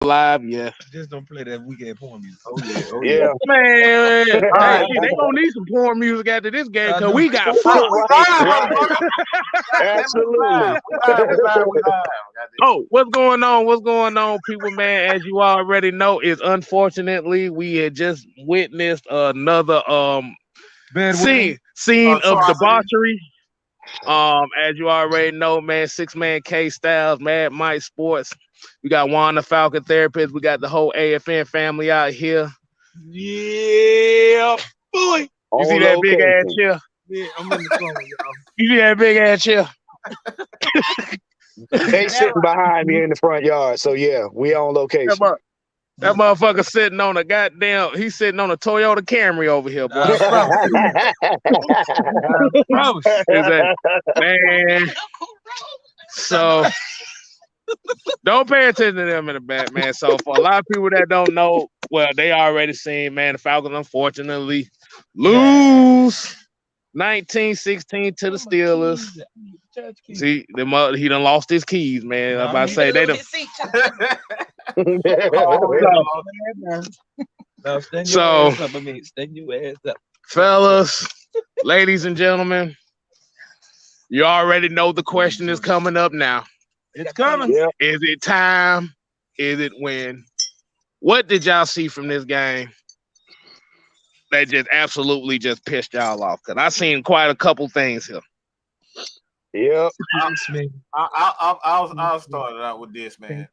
live, yeah. Just don't play that weekend porn music. Oh yeah, oh yeah. Yeah. Man, All hey, right. they gonna need some porn music after this game I because know. we got We fucked. Right, live, right. motherfucker. Goddamn, we Absolutely. live. We live. We live. We live. Goddamn. Oh, what's going on? What's going on, people, man? As you already know, is unfortunately we had just witnessed another Bad scene of Atrocity. debauchery. As you already know, man, 6-man K Styles, Mad Mike Sports. We got Juan the Falcon Therapist. We got the whole AFN family out here. Yeah, boy. You see On that big ass location. chair? Yeah, I'm in the phone, y'all. You see that big ass chair? They sitting behind me in the front yard. So yeah, we on That, location. mu- that motherfucker sitting on a goddamn. He's sitting on a Toyota Camry over here, boy. I promise. Is that man? So don't pay attention to them in the back, man. So for a lot of people that don't know, well, they already seen, man, the Falcons unfortunately lose 19-16 to the Steelers. See, he done lost his keys, man. I'm about to say they done. Now stand your So- ass up. I mean, stand your ass up. Fellas, ladies and gentlemen, you already know the question is coming up now. It's coming. Yep. Is it time? Is it when? What did y'all see from this game that just absolutely just pissed y'all off? Because I seen quite a couple things here. Yep. I'll start it out with this, man.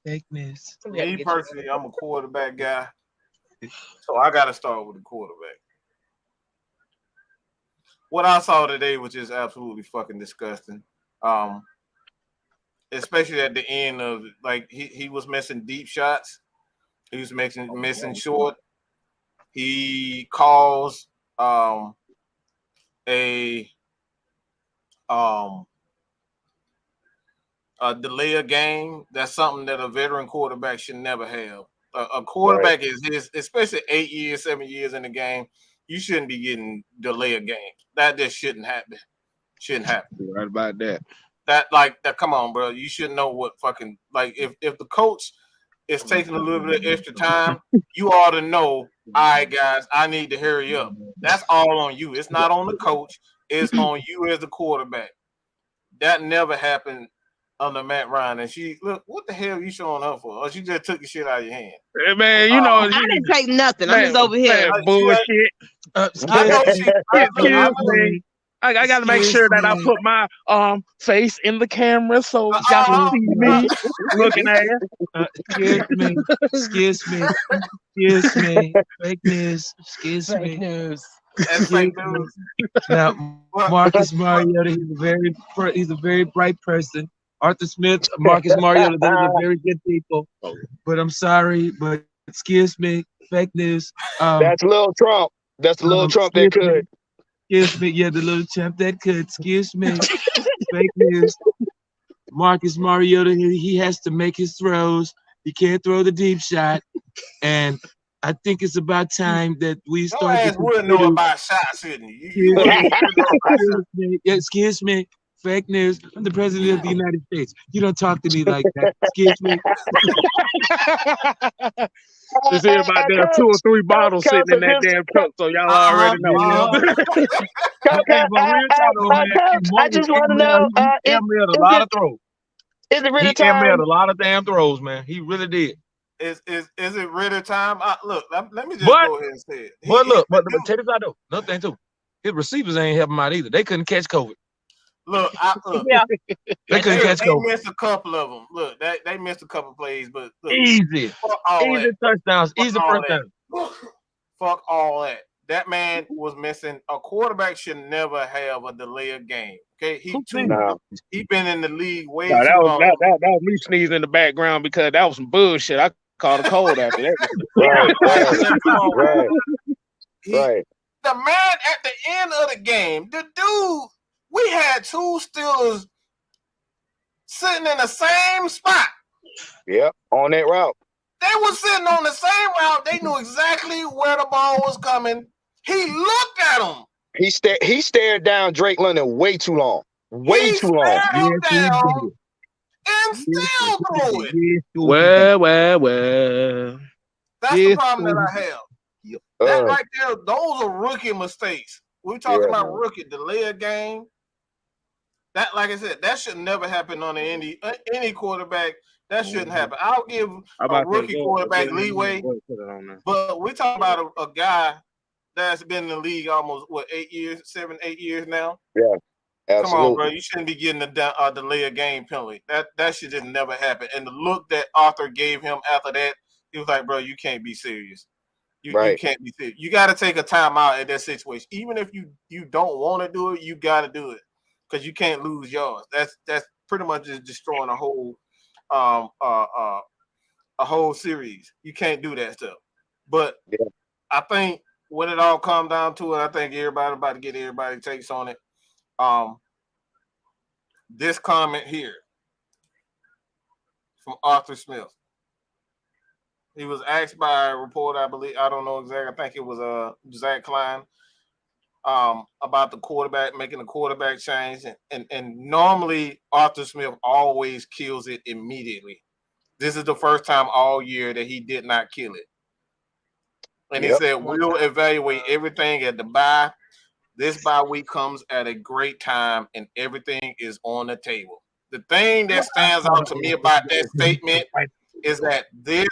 Fake news. Me personally, I'm a quarterback guy, so I got to start with the quarterback. What I saw today was just absolutely fucking disgusting. Especially at the end of, like, he was missing deep shots. He was missing short. He caused a delay of game. That's something that a veteran quarterback should never have. A quarterback is especially 8 years, 7 years in the game. You shouldn't be getting delay of games. That just shouldn't happen. Shouldn't happen. You're right about that. That. Come on, bro. You should know what fucking, like, if the coach is taking a little bit of extra time, you ought to know. All right, guys, I need to hurry up. That's all on you. It's not on the coach. It's on you as the quarterback. That never happened under Matt Ryan. And she, look, what the hell are you showing up for? Or she just took the shit out of your hand. Hey, man, you know, I didn't take nothing. I'm just over here. man, bullshit. I know she. Excuse me. I got to make sure that I put my face in the camera so y'all can see me looking at it. Excuse me. Fake news. Excuse me. That's fake news. Now, Marcus Mariota, he's a very bright person. Arthur Smith, Marcus Mariota, those are very good people. But I'm sorry, but excuse me, fake news. That's Lil Trump. That's Lil Trump that could. Excuse me, yeah, the little champ that could. Excuse me, fake news. Marcus Mariota, he has to make his throws. He can't throw the deep shot, and I think it's about time that we Your start. ass would know about shots, shouldn't you? Excuse me, fake news. I'm the president of the United States. You don't talk to me like that. Excuse me. You see about damn 2 or 3 bottles sitting in that damn truck, so y'all already know. I just want to know, He made a lot of throws. is it really He time? made a lot of damn throws, man. He really did. Is it really time? Look, let me just But- go ahead and say it. But look, but check this out though. Another thing too. His receivers ain't helping him out either. They couldn't catch COVID. Look, Yeah. They couldn't catch they COVID. missed a couple of them. Look, they missed a couple plays, but look, Easy. fuck all Easy that. touchdowns. Easy all first that. down. Fuck all that. That man was missing. A quarterback should never have a delay of game. Okay, he No. been in the league way No, too that long. was me sneezing in the background because that was some bullshit. I caught a cold after that. Right. Right. The man at the end of the game, the dude, we had 2 Steelers sitting in the same spot. Yep. On that route. They were sitting on the same route. They knew exactly where the ball was coming. He looked at him. He stared down Drake London way too long. Way He too long. stared him down. and still throw it. Well. That's the problem that I have. That right there, those are rookie mistakes. We're talking about rookie delay a game. That, like I said, that should never happen on any quarterback. That shouldn't happen. I'll give a rookie quarterback leeway, but we talk about a guy that's been in the league almost 7, 8 years now. Yeah, absolutely. Come on, bro. You shouldn't be getting a delay of game penalty. That should just never happen. And the look that Arthur gave him after that, he was like, bro, you can't be serious. You can't be serious. You got to take a timeout at that situation. Even if you don't want to do it, you got to do it because you can't lose yards. That's pretty much just destroying a whole series. You can't do that stuff. But I think when it all comes down to it, I think everybody about to get everybody takes on it. This comment here from Arthur Smith. He was asked by a reporter, I believe, I don't know exactly, I think it was Zach Klein, about the quarterback, making the quarterback change. And normally Arthur Smith always kills it immediately. This is the first time all year that he did not kill it. And he said, we'll evaluate everything at the bye. This bye week comes at a great time and everything is on the table. The thing that stands out to me about that statement is that this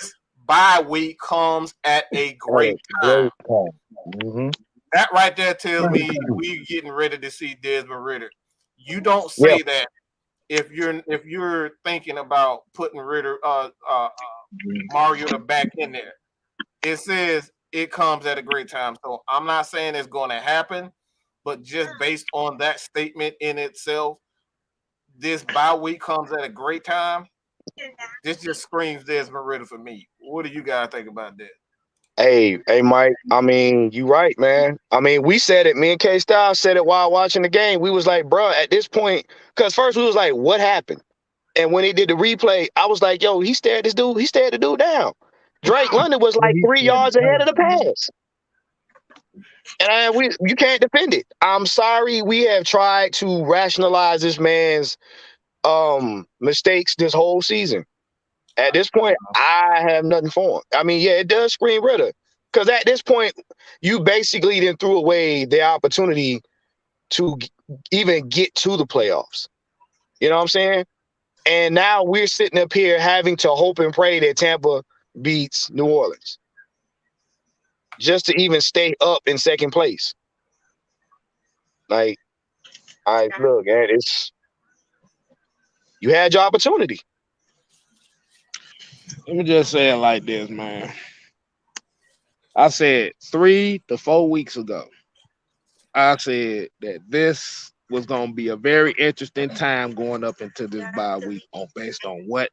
bye week comes at a great time. Mm-hmm. That right there tells me we're getting ready to see Desmond Ridder. You don't say that if you're thinking about putting Mariota back in there. It says it comes at a great time. So I'm not saying it's going to happen, but just based on that statement in itself, this bye week comes at a great time. This just screams Desmond Ridder for me. What do you guys think about that? Hey, Mike. I mean, you right, man. I mean, we said it. Me and K Styles said it while watching the game. We was like, bro, at this point, because first we was like, what happened? And when he did the replay, I was like, yo, he stared the dude down. Drake London was like 3 yards ahead of the pass. And you can't defend it. I'm sorry, we have tried to rationalize this man's mistakes this whole season. At this point, I have nothing for him. I mean, yeah, it does scream Ridder. Because at this point, you basically then threw away the opportunity to even get to the playoffs. You know what I'm saying? And now we're sitting up here having to hope and pray that Tampa beats New Orleans just to even stay up in second place. Like, look, man, you had your opportunity. Let me just say it like this, man. I said 3 to 4 weeks ago, I said that this was going to be a very interesting time going up into this bye week based on what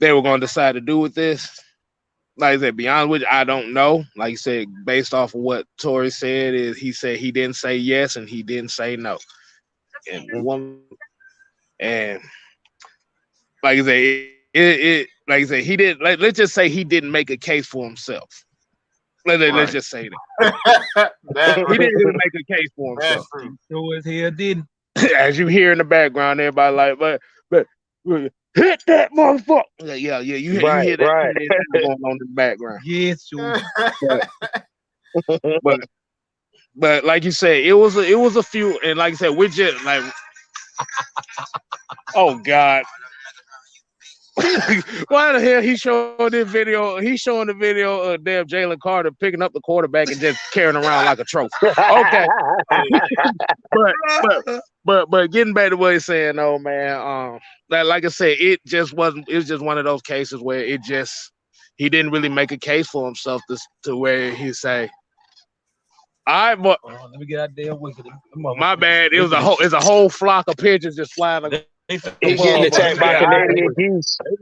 they were going to decide to do with this. Like I said, beyond which I don't know. Like you said, based off of what Torrey said, he said he didn't say yes and he didn't say no. And like I said, like I said, he did. Let's just say he didn't make a case for himself. Let's just say that he didn't really make a case for himself. Sure as hell didn't. As you hear in the background, everybody like, but hit that motherfucker. Yeah. You hear that going on in the background. Yes, sure. But like you said, it was a few, and like I said, we're just like, oh God. Why the hell he showing this video? He's showing the video of damn Jalen Carter picking up the quarterback and just carrying around like a trophy. Okay, but getting back to what he's saying, though, man. Like I said, it just wasn't. It was just one of those cases where he didn't really make a case for himself to where he say, "All right, but let me get out there wicked." My bad. It was a whole flock of pigeons just flying. He's getting attacked by Canadian geese. You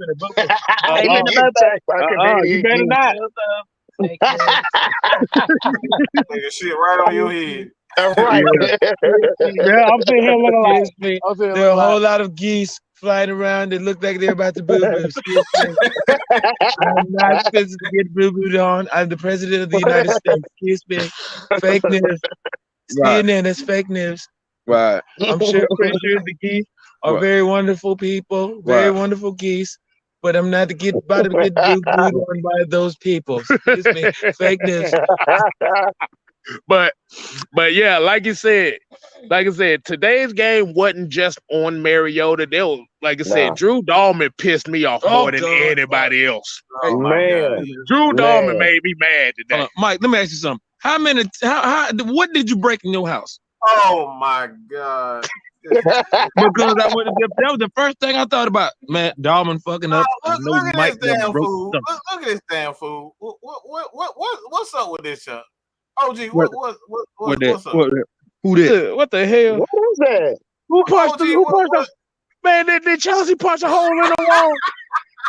better not. Shit right on your head. Right. Yeah, I'm sitting here looking like there are a whole lot of geese flying around that look like they're about to boo-boo. I'm not supposed to get boo-booed on. I'm the president of the United States. Excuse me. Fake news. CNN, that's fake news. Right. I'm pretty sure the geese are What? very wonderful people, very What? wonderful geese. But I'm not about to get booed on by those people. Excuse me. Fake news. But yeah, like I said, today's game wasn't just on Mariota. They were, like I said, Nah. Drew Dalman pissed me off more than anybody else. Oh my God. Man. Drew Dalman Man. made me mad today. Mike, let me ask you something. What did you break in your house? Oh my God. Because that was the first thing I thought about. Man, Dalman fucking up. Look at this damn fool. Look at this damn fool. What's up with this shit? OG, what's up? Who that? What the hell? What is that? Who punched OG, the man? Did Chelsea punch a hole in the wall?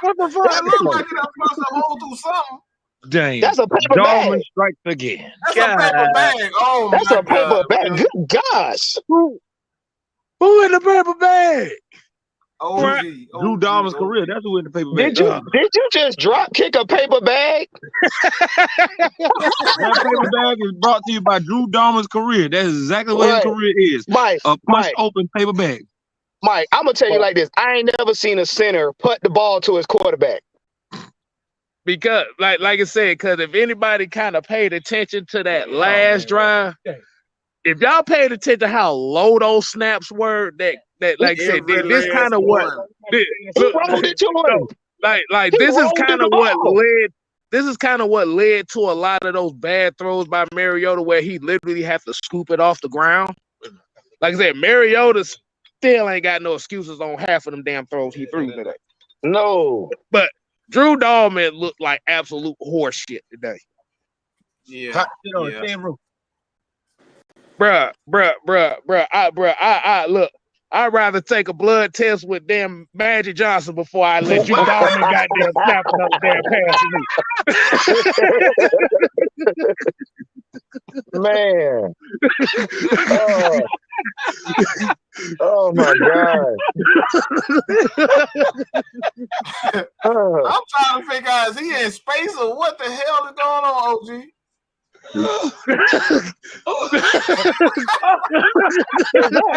What the It fuck? looks like it done punched a hole through something. Dang. That's a paper Dalman bag. strikes again. That's a paper bag. Oh That's my a paper God. bag. Good gosh. Who in the paper bag? OG. Drew Dalman's career. That's who in the paper bag. Did you just drop kick a paper bag? That paper bag is brought to you by Drew Dalman's career. That's exactly what his career is. Mike, A punch open paper bag. Mike, I'm gonna tell you like this. I ain't never seen a center put the ball to his quarterback. Because, like I said, because if anybody kind of paid attention to that last drive, if y'all paid attention to how low those snaps were, that like I said, this kind of what He rolled it to him. like He this is rolled kind the of what ball. led. This is kind of what led to a lot of those bad throws by Mariota, where he literally had to scoop it off the ground. Like I said, Mariota still ain't got no excuses on half of them damn throws he threw today. No. But Drew Dalman looked like absolute horse shit today. Yeah. Bruh. I look. I'd rather take a blood test with damn Magic Johnson before I let Drew Dalman goddamn snap another damn pass to me. Man. Oh my God. I'm trying to figure out, is he in space or what the hell is going on, OG?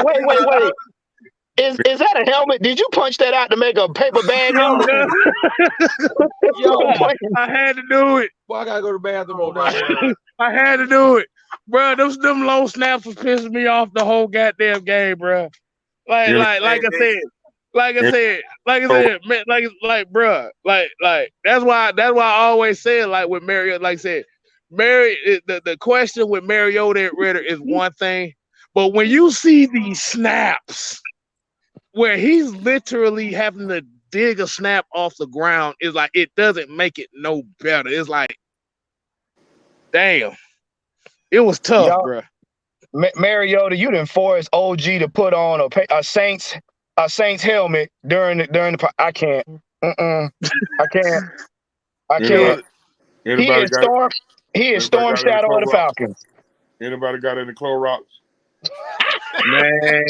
Wait. Is that a helmet? Did you punch that out to make a paper bag? I had to do it. Well, I gotta go to the bathroom on that. I had to do it, bro. Them low snaps was pissing me off the whole goddamn game, bro. Like I said, man, bro, that's why I always said, like with Mariota, like I said, the question with Mariota and Ritter is one thing, but when you see these snaps where he's literally having to dig a snap off the ground, is like it doesn't make it no better. It's like, damn, it was tough, bro. Mariota, you didn't force OG to put on a Saints helmet during the. I can't. I can't. He is Storm Shadow of the Falcons. Anybody got any Clorox? Man.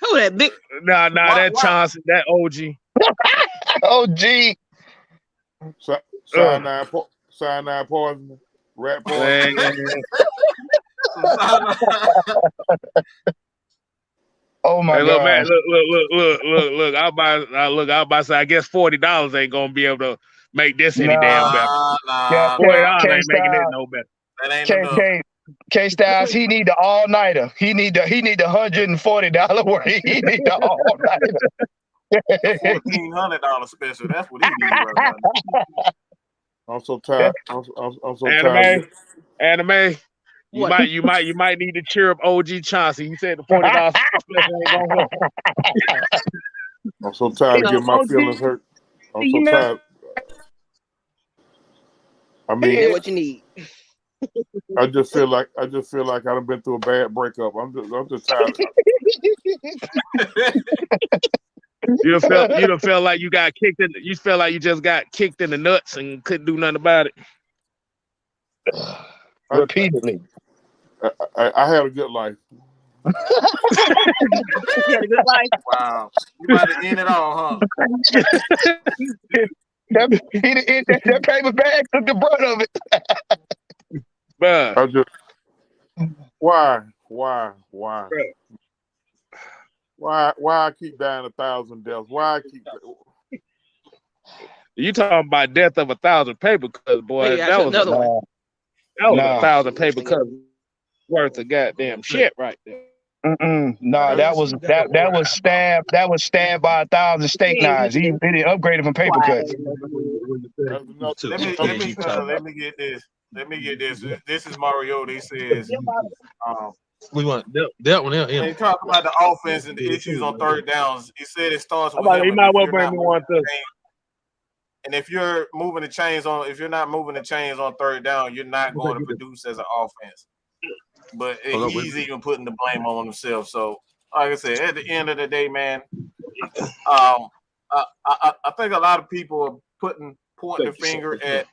Who that big? Nah, that Johnson, that OG. OG. Cyanide poison. Rat poison. Oh my God! Look, man, look! I about to say, I guess $40 ain't gonna be able to make this any damn better. Nah, $40 ain't making it no better. that ain't enough. K-Styles, he need the all-nighter. He need the $140 worth. He need the all-nighter. $1,400 special. That's what he needs right now. I'm so tired. I'm so tired. Anime. You might need to cheer up OG Chauncey. He said the $40 special ain't gonna help. I'm so tired of getting my feelings hurt. I'm so tired. I mean, what you need. I just feel like I've been through a bad breakup. I'm just tired. You don't feel like you got kicked in. You feel like you just got kicked in the nuts and couldn't do nothing about it. Repeatedly. I had a good life. You had a good life. Wow. You about to end it all, huh? That paper bag took the brunt of it. Bruh. Why? Why I keep dying 1,000 deaths? Why I keep? You talking about death of 1,000 paper cuts, boy? Maybe That was another one. that was Nah. 1,000 paper cuts worth of goddamn shit right there. No, that was stabbed. That was stabbed by 1,000 steak knives. He upgraded from paper cuts. Let me get this. This is Mario. He says, we want that one. when he talk about the offense and the issues on third downs, he said it starts with him. You might well bring me one too. And if you're moving the chains on, if you're not moving the chains on third down, you're not going to produce as an offense. But he's even putting the blame on himself. So, like I said, at the end of the day, man, I think a lot of people are pointing the finger at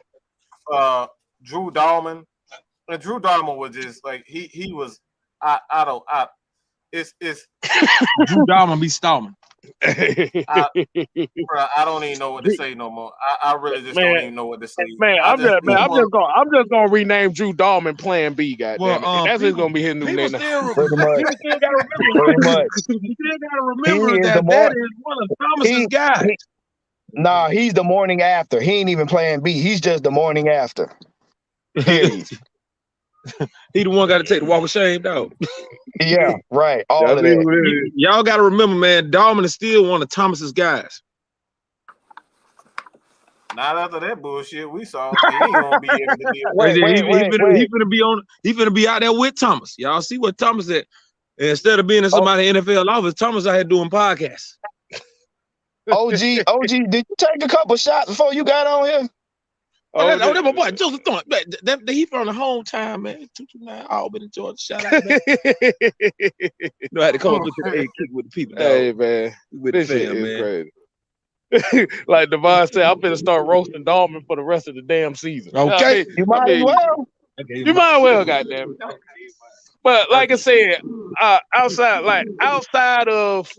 Drew Dahlman. And Drew Dahlman was just like he was. It's Drew Dahlman be Stallman. I don't even know what to say no more. I really just don't even know what to say. I'm just gonna rename Drew Dahlman Plan B. Goddamn, that's just gonna be his new name. Pretty much. You still gotta remember that is one of Thomas's guys. Nah, he's the morning after. He ain't even Plan B. He's just the morning after. Period. He the one got to take the walk of shame, dog. Yeah, right. All of that. Y'all got to remember, man, Dahlman is still one of Thomas's guys. Not after that bullshit we saw. He ain't gonna be able to deal. Wait. He finna be out there with Thomas. Y'all see what Thomas at? Instead of being in somebody NFL office, Thomas out here doing podcasts. OG, did you take a couple shots before you got on here? That's my boy, Joseph Thorne. He from the hometown, man. 229 Albany, Georgia. Shout out, man. You know how to come up with the kick with the people. Hey, man. With This the shit fam, is man. crazy. Like Devon said, I'm finna start roasting Dahlman for the rest of the damn season. Okay. You might as well. You might as well, goddamn it. But like I said, outside of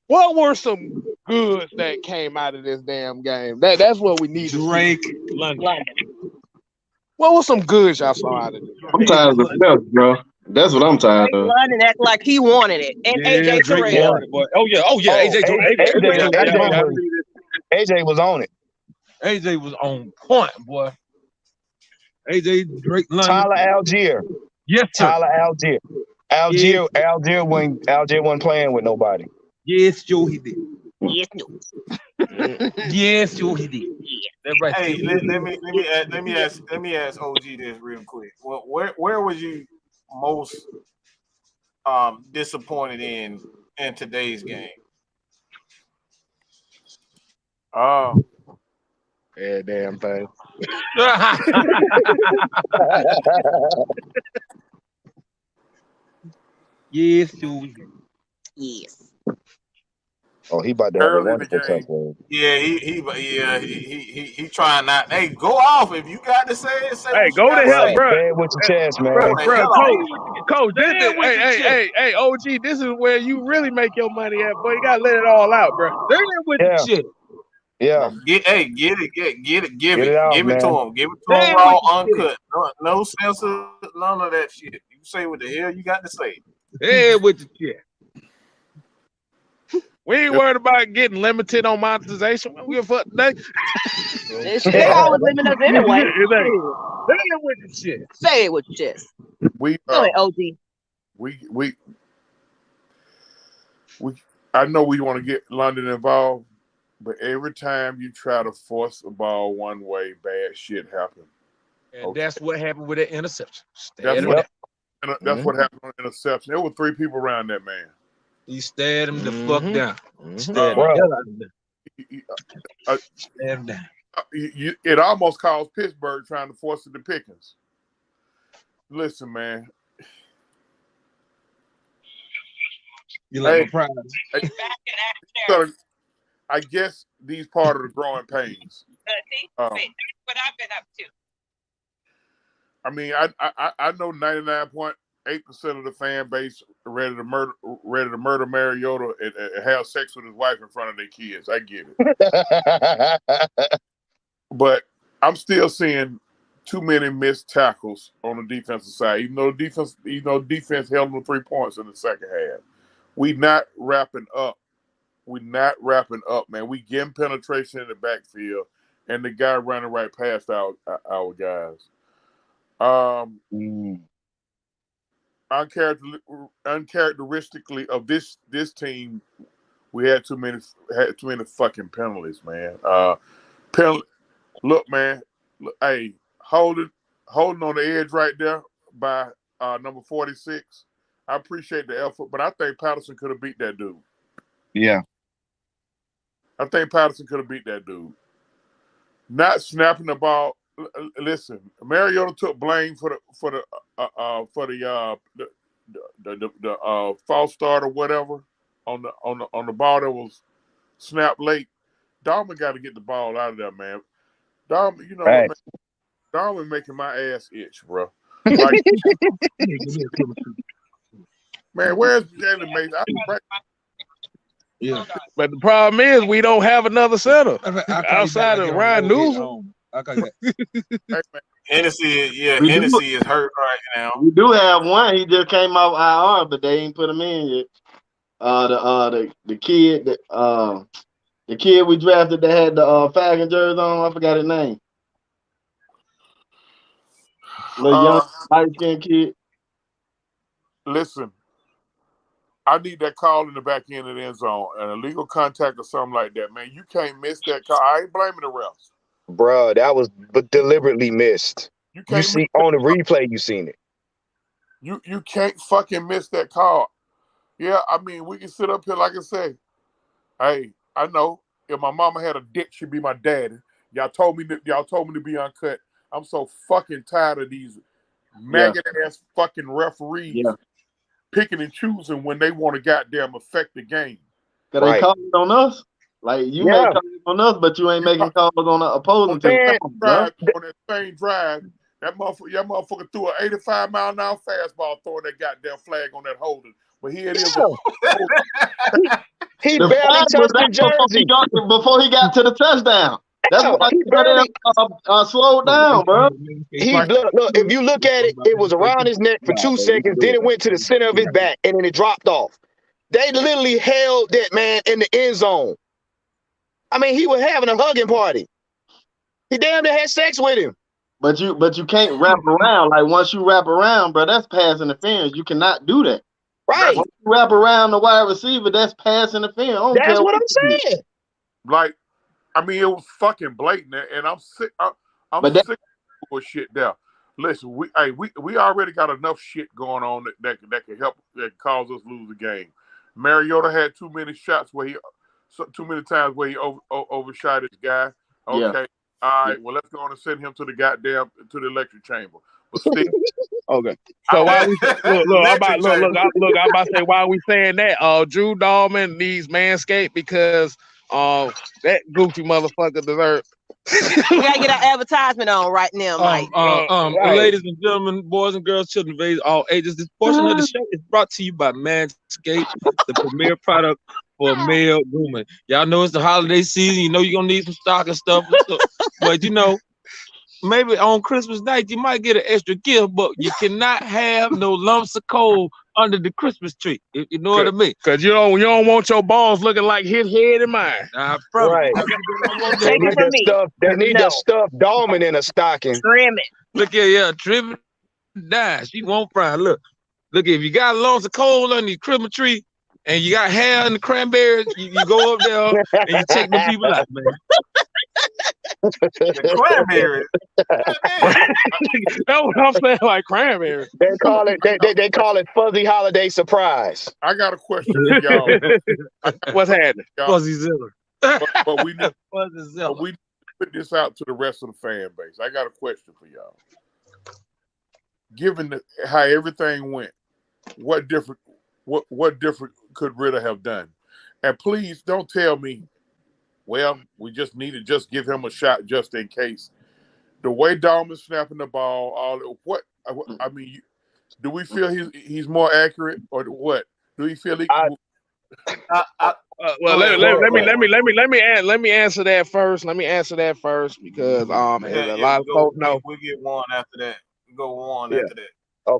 what were some goods that came out of this damn game? That's what we need. Drake London. What was some goods y'all saw out of this? I'm tired of the stuff, bro. That's what I'm tired of. London act like he wanted it, and AJ Terrell. AJ was on it. AJ was on point, boy. AJ Drake London. Tyler Algier. Yes, sir. Tyler Algier. Algier wasn't playing with nobody. Yes, Joe, he did. Yes, no. Yes, Joe, he did. That's right. Hey, let me ask OG this real quick. Well, where was you most disappointed in today's game? Oh, yeah, damn thing. Yes, Joe. Yes. Oh, he about to have a wonderful touchdown. Yeah, he trying not. Hey, go off if you got to say it. Hey, go to hell, bro. Say it with your chest, man. Bro, coach, hey, OG, this is where you really make your money at, boy. You gotta let it all out, bro. They're with the shit. Yeah. Give it out, to him. Give it to him Damn, raw, uncut. No censor, none of that shit. You say what the hell you got to say. Hey, with the shit. We ain't worried about getting limited on monetization. We give a fuck today. They always limit us anyway. With the shit. Say it with your chest. Go ahead, OG. I know we want to get London involved, but every time you try to force the ball one way, bad shit happens. And that's what happened with that interception. That's what happened on the interception. There were 3 people around that man. He stared him the fuck down. Stared him down. It almost caused Pittsburgh trying to force it to Pickens. Listen, man. You like my prize? I guess these part of the growing pains. What I've been up to. I mean, I know 99.8% of the fan base ready to murder Mariota and have sex with his wife in front of their kids. I get it. But I'm still seeing too many missed tackles on the defensive side, even though defense held them 3 points in the second half. We not wrapping up. We not wrapping up, man. We getting penetration in the backfield, and the guy running right past our guys. Uncharacteristically of this team, we had too many fucking penalties, man. Look, man. Hey, holding on the edge right there by number 46. I appreciate the effort, but I think Patterson could have beat that dude. Yeah. I think Patterson could have beat that dude. Not snapping the ball. Listen, Mariota took blame for the false start or whatever on the ball that was snapped late. Dalman got to get the ball out of there, man. Dalman, you know what, man? Dalman making my ass itch, bro. Like, man, where's Jalen Mason? Yeah, but the problem is we don't have another center outside of Ryan Newsom. Hennessy is hurt right now. We do have one. He just came off IR, but they ain't put him in yet. The kid we drafted that had the Falcons jersey on. I forgot his name. Little young light skinned kid. Listen, I need that call in the back end of the end zone, an illegal contact or something like that, man. You can't miss that call. I ain't blaming the refs. Bro, that was deliberately missed. You see on the replay, you seen it. You can't fucking miss that call. Yeah, I mean, we can sit up here like I say. Hey, I know if my mama had a dick, she'd be my daddy. Y'all told me to be uncut. I'm so fucking tired of these maggot ass fucking referees picking and choosing when they want to goddamn affect the game. Cause they call it on us. Like you make calls on us, but you ain't making calls on the opposing team. On that same drive, that motherfucker threw an 85-mile-an-hour fastball, throwing that goddamn flag on that holding. But here it is. He barely touched the jersey before he got to the touchdown. That's why he barely slowed down, bro. Look, if you look at it, it was around his neck for 2 seconds, then it went to the center of his back, and then it dropped off. They literally held that man in the end zone. I mean, he was having a hugging party. He damn near had sex with him. But you can't wrap around. Like once you wrap around, bro, that's pass interference. You cannot do that. Right. Once you wrap around the wide receiver, that's pass interference. That's what I'm saying. Like, I mean, it was fucking blatant, and I'm sick. I'm sick of bullshit there. Listen, we already got enough shit going on that can help, that cause us lose the game. Mariota had too many times where he overshot his guy. Okay, all right. Well, let's go on and send him to the electric chamber. But still, okay. So why we I'm about to say why we saying that? Drew Dahlman needs Manscaped because that goofy motherfucker deserves. We gotta get our advertisement on right now, Mike. Ladies and gentlemen, boys and girls, children of age, all ages. This portion of the show is brought to you by Manscaped, the premier product for male grooming. Y'all know it's the holiday season. You know you're gonna need some stocking stuff, but you know, maybe on Christmas night you might get an extra gift, but you cannot have no lumps of coal under the Christmas tree. You know what I mean? Because you don't want your balls looking like his head and mine. Right. They need that stuff Dalman in a stocking. Trim it. Look here, trim it down. She won't fry. Look, if you got lumps of coal under your Christmas tree and you got hair in the cranberries, you go up there and you check the people out, man. The cranberry. That's what I'm saying, like cranberry. They call it fuzzy holiday surprise. I got a question for y'all. What's happening? Fuzzy Zilla. But we need to put this out to the rest of the fan base. I got a question for y'all. Given how everything went, what different could Ritter have done? And please don't tell me, well, we just need to just give him a shot just in case. The way Dalman's snapping the ball, I mean, do we feel he's more accurate or what? Do we feel he? Well, let me answer that first. Let me answer that first because a lot of folks know. We get one after that. Go on after that.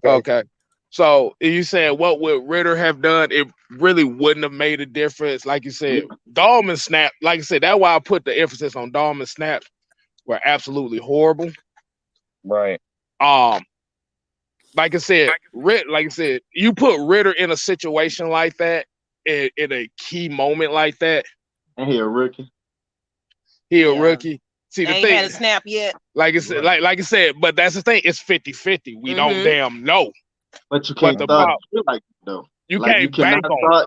Okay. So you said what would Ritter have done? It really wouldn't have made a difference. Like you said, Dahlman snap. Like I said, that's why I put the emphasis on Dahlman snaps were absolutely horrible. Right. Like I said, you put Ritter in a situation like that, in a key moment like that. And he a rookie. He a rookie. See the Ain't thing, had a snap yet. like I said, like I said, but that's the thing. It's 50-50. We don't damn know. But you can't start it like that, though. You Like, can't bank on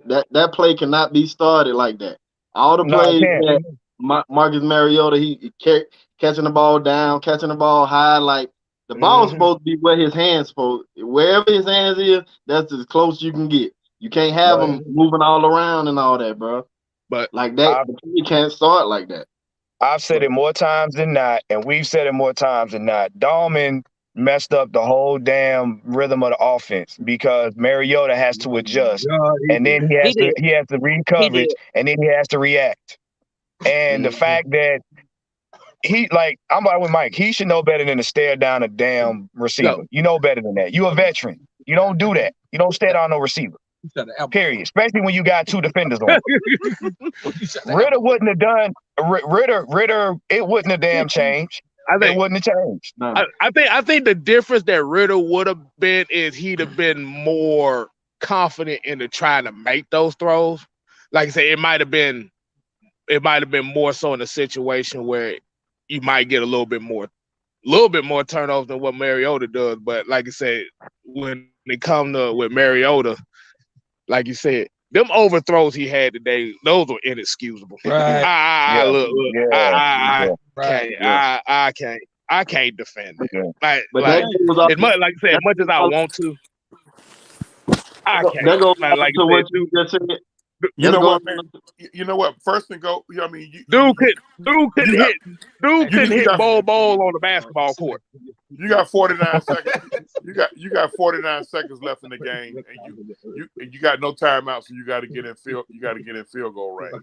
start that play cannot be started like that. All the plays that Marcus Mariota, he catching the ball down, catching the ball high, like the ball's supposed to be where his hands supposed. Wherever his hands is, that's as close you can get. You can't have him moving all around and all that, bro. But like that, you can't start like that. I've said it more times than not, and we've said it more times than not. Dahlman messed up the whole damn rhythm of the offense because Mariota has to adjust, and then he has to read coverage, and then he has to react. And the fact that I'm with Mike, he should know better than to stare down a damn receiver. You know better than that. You a veteran. You don't do that. You don't stare down no receiver. Period. Especially when you got two defenders on. Ritter wouldn't have done. Ritter. It wouldn't have damn changed. It wouldn't have changed. No. I think the difference that Ritter would have been is he'd have been more confident into trying to make those throws. Like I said, it might have been more so in a situation where you might get a little bit more turnovers than what Mariota does. But like I said, when it comes to with Mariota, like you said, them overthrows he had today, those were inexcusable. Right. I can't defend it. But like as much as I want to, I can't. That goes like to what you just said. You know what, man? You know what? First and go. I mean, dude couldn't hit bowl on the basketball court. You got 49 seconds. You got 49 seconds left in the game, and you got no timeout, so you got to get in field. You got to get in field goal range.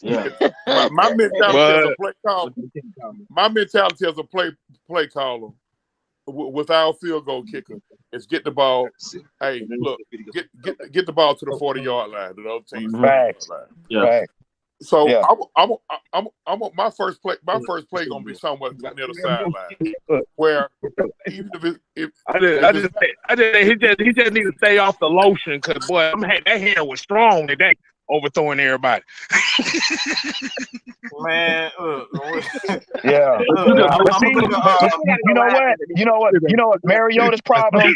Yeah. My mentality as a play caller. My mentality as a play caller. With our field goal kicker, is get the ball. Hey, look, get the ball to the 40-yard line. To the other team's 40-yard line. Yeah. So I'm my first play. My first play gonna be somewhere near the sideline, where even if he just need to stay off the lotion because boy, that hand was strong today, overthrowing everybody. Man, yeah. You know what? Mariota's problem is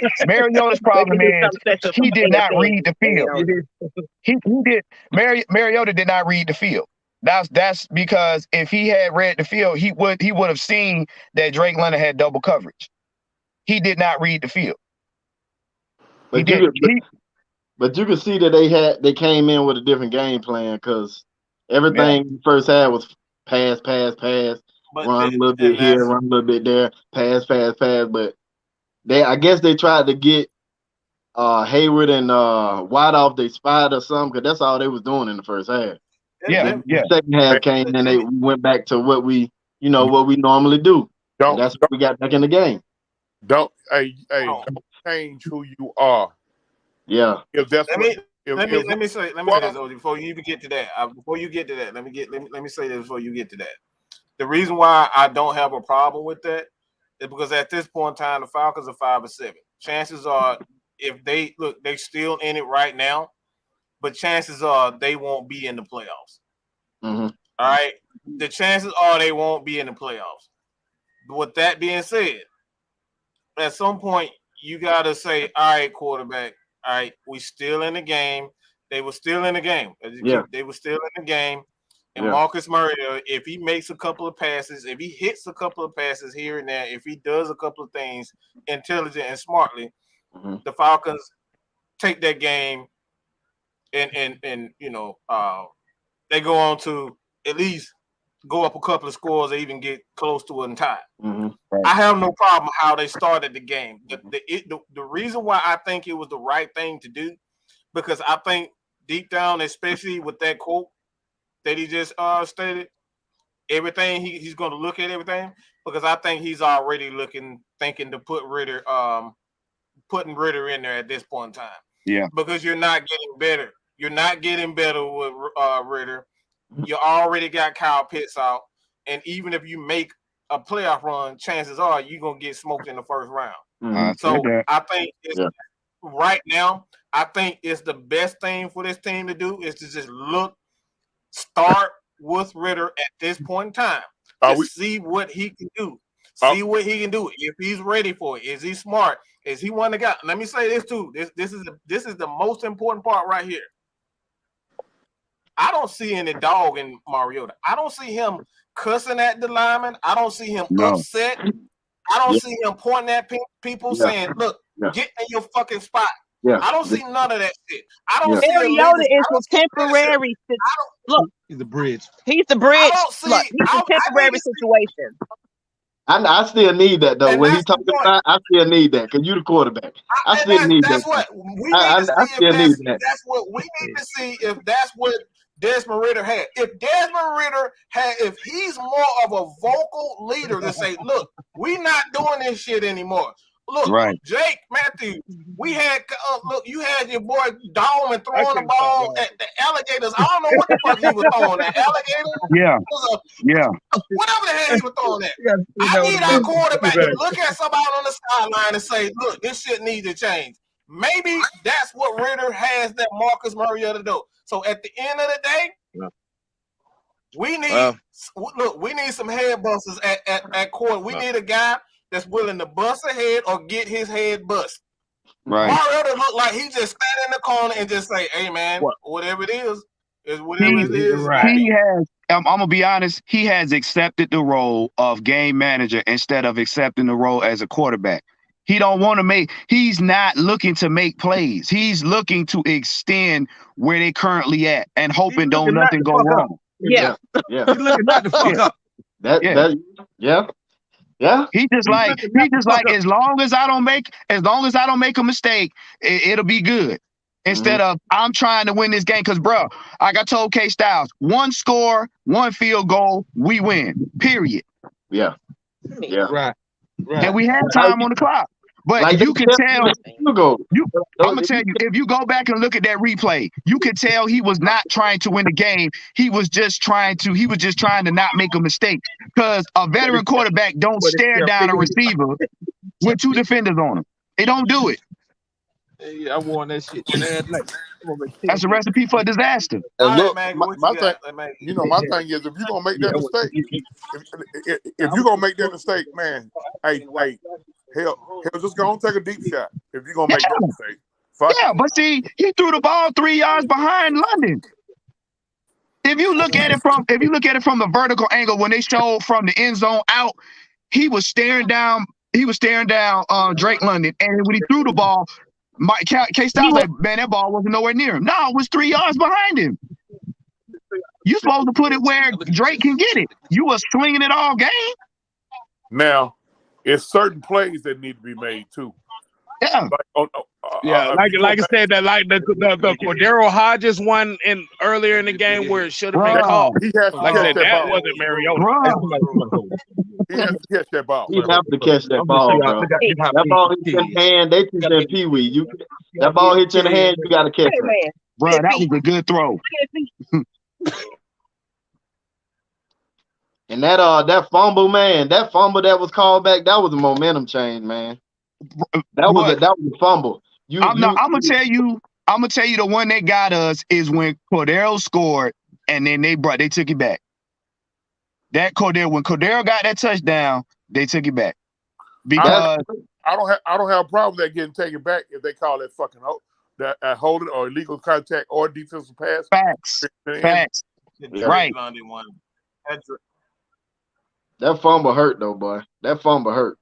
he did not read the field. He did. Mariota did not read the field. That's because if he had read the field, he would have seen that Drake Leonard had double coverage. He did not read the field. But you can see that they came in with a different game plan because everything you first had was pass, run a little bit here, run a little bit there, pass. But I guess they tried to get Hayward and White off their spot or something because that's all they was doing in the first half. The second half came and they went back to what we normally do. That's what we got back in the game. Don't change who you are. Yeah. If that's let me say this, OG, before you even get to that. Let me say this before you get to that. The reason why I don't have a problem with that is because at this point in time, the Falcons are 5-7. Chances are, if they they're still in it right now, but chances are they won't be in the playoffs. Mm-hmm. All right, the chances are they won't be in the playoffs. But with that being said, at some point you gotta say, all right, quarterback. All right, we still in the game. They were still in the game. They were still in the game. And Marcus Mariota, if he makes a couple of passes, if he hits a couple of passes here and there, if he does a couple of things intelligent and smartly, the Falcons take that game and they go on to at least go up a couple of scores or even get close to a tie. Right. I have no problem how they started the game. The reason why I think it was the right thing to do, because I think deep down, especially with that quote that he just stated, everything he's going to look at everything, because I think he's already thinking to put Ritter putting Ritter in there at this point in time. Yeah. Because you're not getting better. You're not getting better with Ritter. You already got Kyle Pitts out. And even if you make a playoff run, chances are you're going to get smoked in the first round. So I think right now, I think it's the best thing for this team to do is to just start with Ritter at this point in time. See what he can do. See what he can do. If he's ready for it. Is he smart? Is he one that got? Let me say this too. This is the most important part right here. I don't see any dog in Mariota. I don't see him cussing at the lineman. I don't see him upset. I don't see him pointing at people saying, "Look, get in your fucking spot." I don't see none of that shit. I don't see Mariota is a temporary. Look, he's the bridge. He's the bridge. Look, he's a temporary situation. I still need that though. When he's talking about, I still need that because you're the quarterback. I still need that. That's what we need to see. That's what we need to see if that's what Desmond Ritter had. If Desmond Ritter if he's more of a vocal leader to say, "Look, we're not doing this shit anymore." Look, Jake Matthews, we had you had your boy Dolman throwing the ball at the alligators. I don't know what the fuck he was throwing at alligators. Whatever the hell he was throwing at. I need our quarterback to look at somebody on the sideline and say, "Look, this shit needs to change." Maybe that's what Ritter has that Marcus Mariota do. So at the end of the day, we need some head busters at court. We need a guy that's willing to bust a head or get his head bust. Mariota look like he just stand in the corner and just say, "Hey man, whatever it is whatever it is." He has. I'm gonna be honest. He has accepted the role of game manager instead of accepting the role as a quarterback. He don't want to make. He's not looking to make plays. He's looking to extend where they currently at and hoping nothing go wrong. Yeah. He's looking not to fuck up. He just like as long as I don't make a mistake, it'll be good. Instead of I'm trying to win this game, because bro, like I told K Styles, one score, one field goal, we win. Period. Right. And we had time on the clock. But like you can tell, I'm gonna tell you, if you go back and look at that replay, you can tell he was not trying to win the game. He was just trying to not make a mistake. Because a veteran quarterback don't stare down a receiver with two defenders on him. They don't do it. I won that shit. That's a recipe for disaster. And look, my thing is, if you're gonna make that mistake, if you're gonna make that mistake, man, hell, just go and take a deep shot. If you're gonna make that mistake, but see, he threw the ball 3 yards behind London. If you look at it from the vertical angle, when they showed from the end zone out, he was staring down. Drake London, and when he threw the ball, K-Styles like, man, that ball wasn't nowhere near him. No, it was 3 yards behind him. You supposed to put it where Drake can get it. You were slinging it all game. Now, it's certain plays that need to be made too. Yeah, like I said, that like the Cordero Hodges one earlier in the game where it should have been called. He has to like catch that wasn't Mariota. He has to catch that ball. He have to catch that ball, bro. That ball hits in the hand. They teach that Pee-wee. That ball hits in the hand. You got to catch it, bro. That was a good throw. And that fumble, man, that fumble that was called back, that was a momentum change, man. That was a fumble. I'm gonna tell you the one that got us is when Cordero scored and then they took it back. When Cordero got that touchdown, they took it back. Because I don't have a problem with that getting taken back if they call that fucking holding or illegal contact or defensive pass. Facts. Right. That fumble hurt though, boy. That fumble hurt.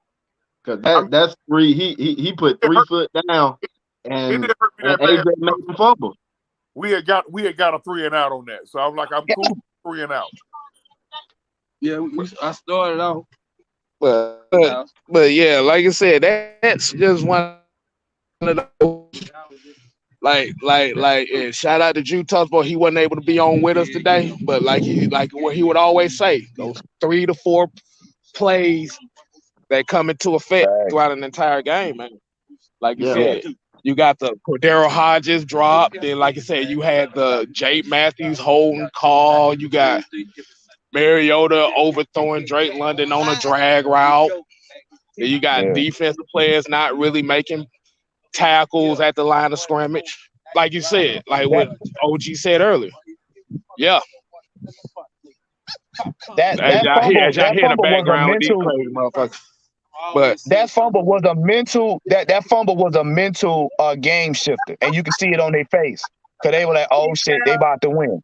Cause that's three. He put 3 foot down, and AJ made the fumble. We had got a 3 and out on that, so I'm cool 3 and out. Yeah, I started off. But yeah, like I said, that's just one of those. And shout out to Drew Tusbo. He wasn't able to be on with us today, but like what he would always say, those 3 to 4 plays that come into effect throughout an entire game, man. Like you said, you got the Cordero Hodges drop. Then, like you said, you had the Jay Matthews holding call. You got Mariota overthrowing Drake London on a drag route. Then you got defensive players not really making tackles at the line of scrimmage. Like you said, like what OG said earlier. Yeah. That As y'all fumble hear in the was a background with these mental. crazy motherfuckers. But that fumble was a mental. That fumble was a mental game shifter, and you can see it on their face because they were like, "Oh shit, they about to win."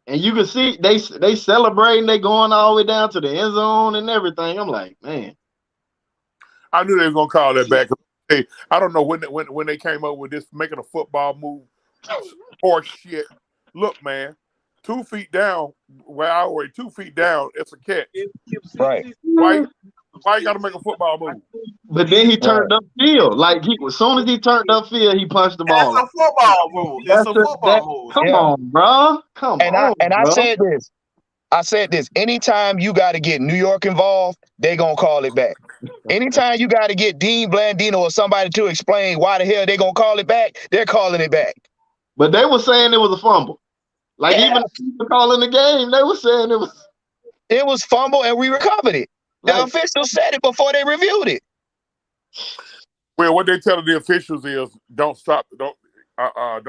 And you can see they celebrating. They going all the way down to the end zone and everything. I'm like, man. I knew they were gonna call that back. Hey, I don't know when they came up with this making a football move. Horse shit. Look, man, 2 feet down. Where I already 2 feet down. It's a catch. Right. Why you got to make a football move? But then he turned upfield. Like as soon as he turned upfield, he punched the ball. That's a football move. It's a football move. Come on, bro. Come on. I said this. I said this. Anytime you got to get New York involved, they gonna call it back. Anytime you got to get Dean Blandino or somebody to explain why the hell they gonna call it back, they're calling it back. But they were saying it was a fumble. Like even people calling the game, they were saying it was fumble and we recovered it. The officials said it before they reviewed it. Well, what they telling the officials is don't stop play on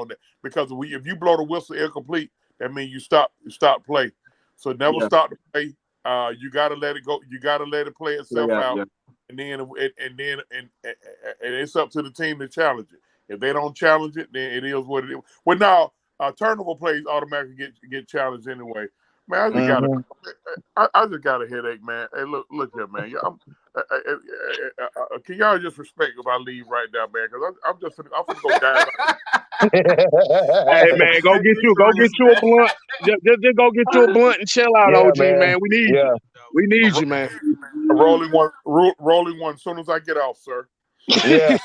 that, because if you blow the whistle incomplete, that means you stop play. So never stop the play. You gotta let it go. You gotta let it play itself out, and then it's up to the team to challenge it. If they don't challenge it, then it is what it is. Well, now turnover plays automatically get challenged anyway. Man, I just got a headache, man. Hey, look here, man. Can y'all just respect if I leave right now, man? Because I'm gonna go down. Hey, man, go get you a blunt. Just go get you a blunt and chill out, OG, man. We need you. We need you, man. Rolling one. As soon as I get off, sir. Yeah.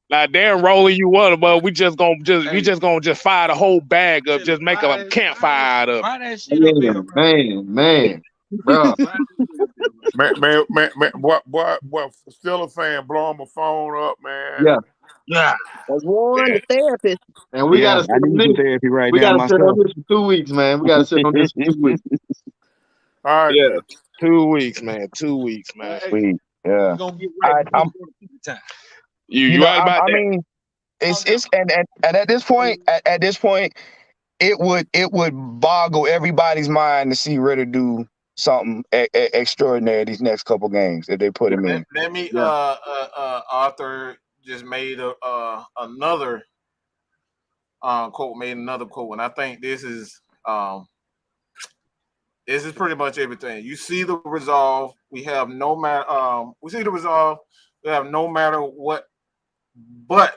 Now, Dan rolling you up, but we just gonna fire the whole bag up, just make a campfire out of it. Man, bro. man, boy, still a fan. Blowing my phone up, man. Yeah. That's one the therapist. And we gotta sit on this. Therapy right we now. gotta sit on this for 2 weeks, man. We gotta sit on this for 2 weeks. All right. Yeah, 2 weeks, man. 2 weeks, man. Sweet. Yeah. You right about that? I mean, it's and at this point, it would boggle everybody's mind to see Ritter do something extraordinary these next couple games if they put him in. Let me Arthur just made another quote, and I think this is pretty much everything. You see the resolve. We have no matter. We see the resolve. We have no matter what, but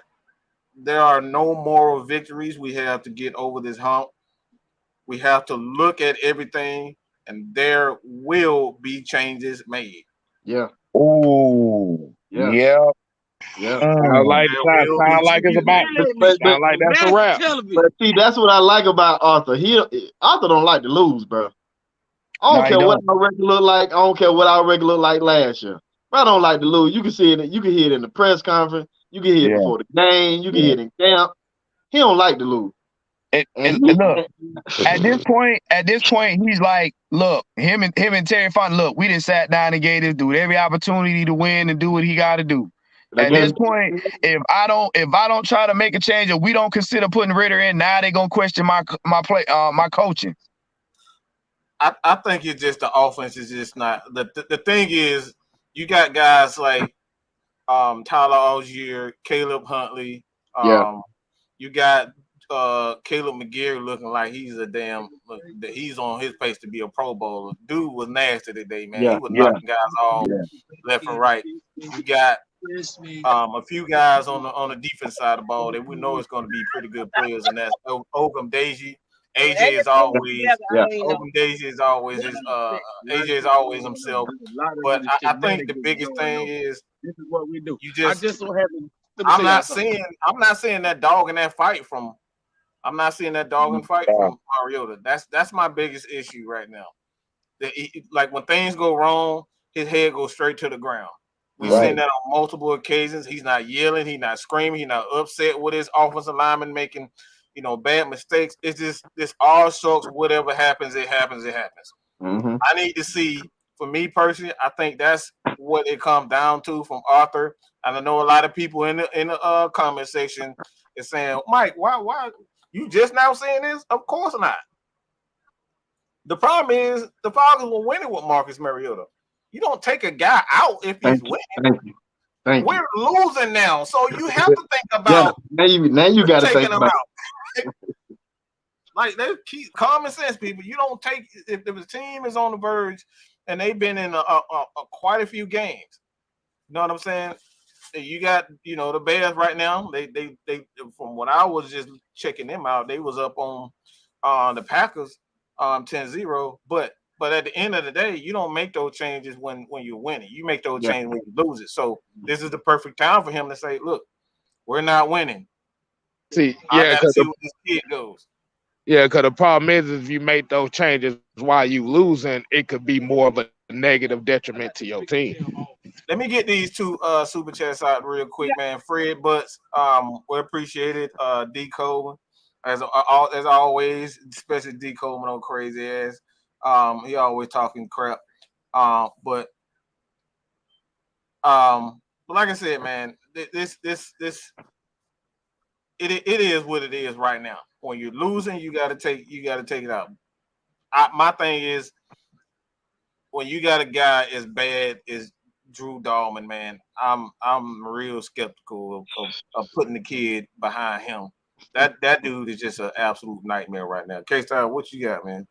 there are no moral victories. We have to get over this hump. We have to look at everything, and there will be changes made. Yeah. Oh. Yeah. Sound like it's about. Sound like that's a wrap. But see, that's what I like about Arthur. Arthur don't like to lose, bro. I don't care what our record look like. I don't care what our record looked like last year. But I don't like to lose. You can see it. You can hear it in the press conference. You can hear it before the game. You can hear it in camp. He don't like to lose. And look, at this point, he's like, look, him and Terry Fontaine, look, we just sat down and gave this dude every opportunity to win and do what he got to do. At this point, if I don't try to make a change or we don't consider putting Ritter in, now they're gonna question my coaching. I think it's just the offense is just not the thing is you got guys like Tyler Algier, Caleb Huntley, you got Caleb McGarry looking like he's he's on his pace to be a Pro Bowler. Dude was nasty today, man. He was knocking guys off left and right. You got a few guys on the defense side of the ball that we know is going to be pretty good players, and that's Ogum Deji. AJ is always Ogum Deji is always AJ is always himself. But I think the biggest thing is this is what we do. You just I'm not seeing that dog in that fight from. I'm not seeing that dog in fight from Mariota. That's my biggest issue right now. Like when things go wrong, his head goes straight to the ground. We've Right. seen that on multiple occasions. He's not yelling, he's not screaming, he's not upset with his offensive lineman making, bad mistakes. It's just this all sorts. Whatever happens, it happens. It happens. Mm-hmm. I need to see. For me personally, I think that's what it comes down to from Arthur. And I know a lot of people in the comment section is saying, Mike, why you just now saying this? Of course not. The problem is the Falcons were winning with Marcus Mariota. You don't take a guy out if he's winning. Thank you. We're losing now, so you have to think about now you got to think about it. Like, they keep common sense, people. You don't take if the team is on the verge and they've been in quite a few games. You know what I'm saying? You got the Bears right now. They from what I was just checking them out, they was up on the Packers 10-0. But at the end of the day, you don't make those changes when you're winning. You make those changes when you lose it. So this is the perfect time for him to say, "Look, we're not winning. See, I yeah, gotta see where this kid goes." Yeah, because the problem is if you make those changes while you losing, it could be more of a negative detriment to your team. Let me get these two super chats out real quick, man. Fred Butts, we appreciate it. D Coleman, as always, especially D Coleman on crazy ass. He always talking crap. But like I said, man, this it is what it is right now. When you're losing, you gotta take it out. My thing is, when you got a guy as bad as Drew Dahlman, man, I'm real skeptical of putting the kid behind him. That dude is just an absolute nightmare right now. K-Style, what you got, man?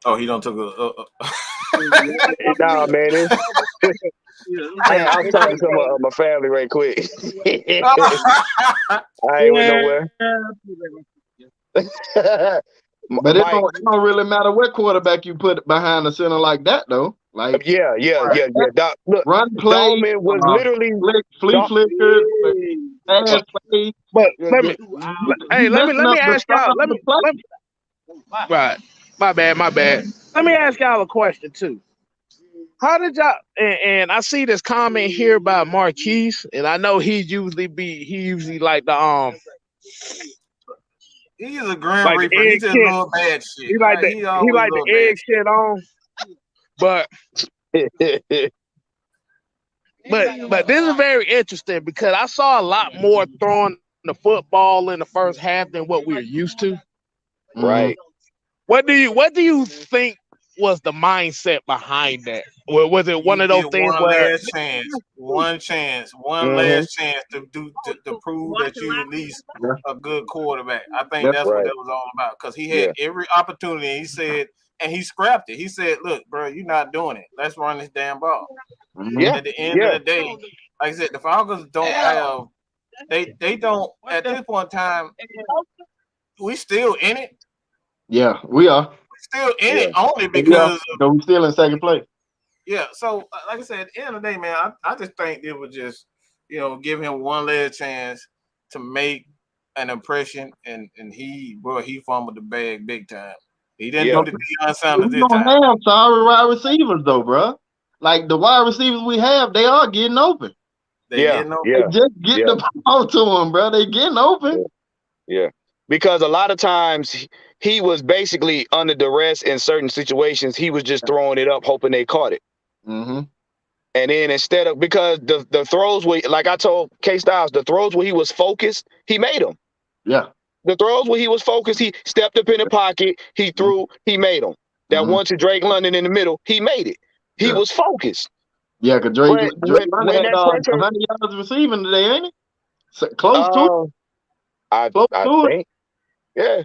Oh, he don't took a Nah, man. I'm talking to my family right quick. I ain't went nowhere. But it don't really matter what quarterback you put behind the center like that, though. Like yeah. Doc, look, run play Dahlman was literally flea flicker, pass play. But let me ask y'all. Right, my bad. Let me ask y'all a question too. How did y'all? And I see this comment here by Marquise, and I know he usually like the He's a Grim like Reaper. He just love bad shit. He like the egg shit on. But this is very interesting because I saw a lot more throwing the football in the first half than what we're used to. Right. What do you think was the mindset behind that? Or was it one of those things where one last chance to prove that you at least a good quarterback? I think that's what that was all about, because he had every opportunity. He said, and he scrapped it. He said, "Look, bro, you're not doing it. Let's run this damn ball." Yeah. At the end of the day, like I said, the Falcons don't have they don't at this point in time. We still in it. Yeah, we are. Still in it only because we're still in second place. Yeah, so like I said, at the end of the day, man, I just think it was just, give him one last chance to make an impression, and he fumbled the bag big time. He didn't do the Deion Sanders this time. We don't have sorry wide receivers though, bro. Like the wide receivers we have, they are getting open. Getting open. They just get the ball to them, bro. They getting open. Yeah. Because a lot of times he was basically under duress in certain situations. He was just throwing it up, hoping they caught it. Mm-hmm. And then instead of, because the throws where, like I told K-Styles, the throws where he was focused, he made them. Yeah. The throws where he was focused, he stepped up in the pocket, he threw, he made them. That one to Drake London in the middle, he made it. He was focused. Yeah, because Drake London had 100 yards receiving today, ain't he? So, close to it. I think. Yeah.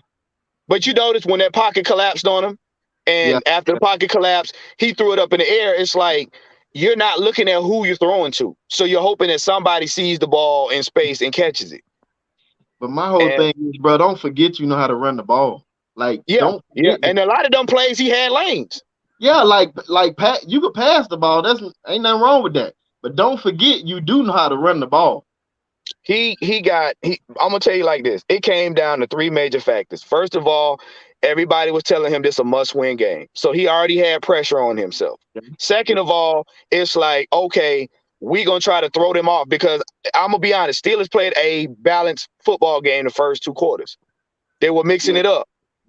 But you notice when that pocket collapsed on him, and after the pocket collapsed, he threw it up in the air. It's like you're not looking at who you're throwing to. So you're hoping that somebody sees the ball in space and catches it. But my whole thing is, bro, don't forget you know how to run the ball. Like, don't forget. And a lot of them plays, he had lanes. Yeah, like you could pass the ball. Ain't nothing wrong with that. But don't forget you do know how to run the ball. I'm gonna tell you like this. It came down to three major factors. First of all, everybody was telling him this a must-win game. So he already had pressure on himself. Second of all, it's like, okay, we gonna try to throw them off because I'm gonna be honest, Steelers played a balanced football game the first 2 quarters. They were mixing it up.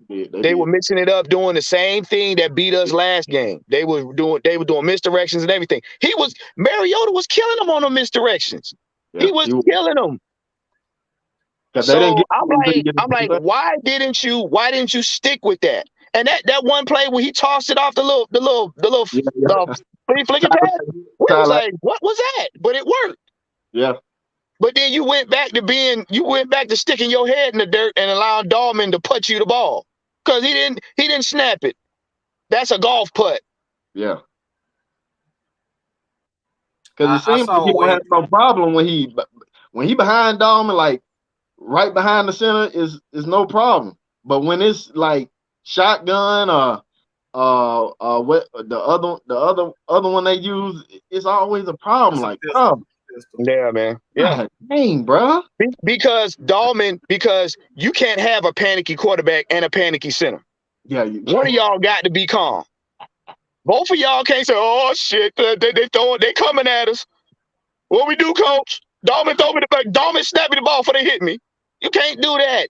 They were mixing it up, doing the same thing that beat us last game. They were doing misdirections and everything. Mariota was killing them on the misdirections. He was killing them. So I'm like, why didn't you stick with that? And that one play where he tossed it off the little flea flicking pass, we was like, what was that? But it worked. Yeah. But then you went back to sticking your head in the dirt and allowing Dahlman to putt you the ball because he didn't snap it. That's a golf putt. Yeah. Because it seems like he don't have no problem when he behind Dahlman, like right behind the center is no problem. But when it's like shotgun or what the other one they use, it's always a problem. Like, bro. Yeah, man. Yeah. Dang, bro. Because you can't have a panicky quarterback and a panicky center. Yeah. One of y'all got to be calm. Both of y'all can't say, "Oh shit, they coming at us." What we do, coach? Dahlman throw me the back. Dahlman snap me the ball before they hit me. You can't do that.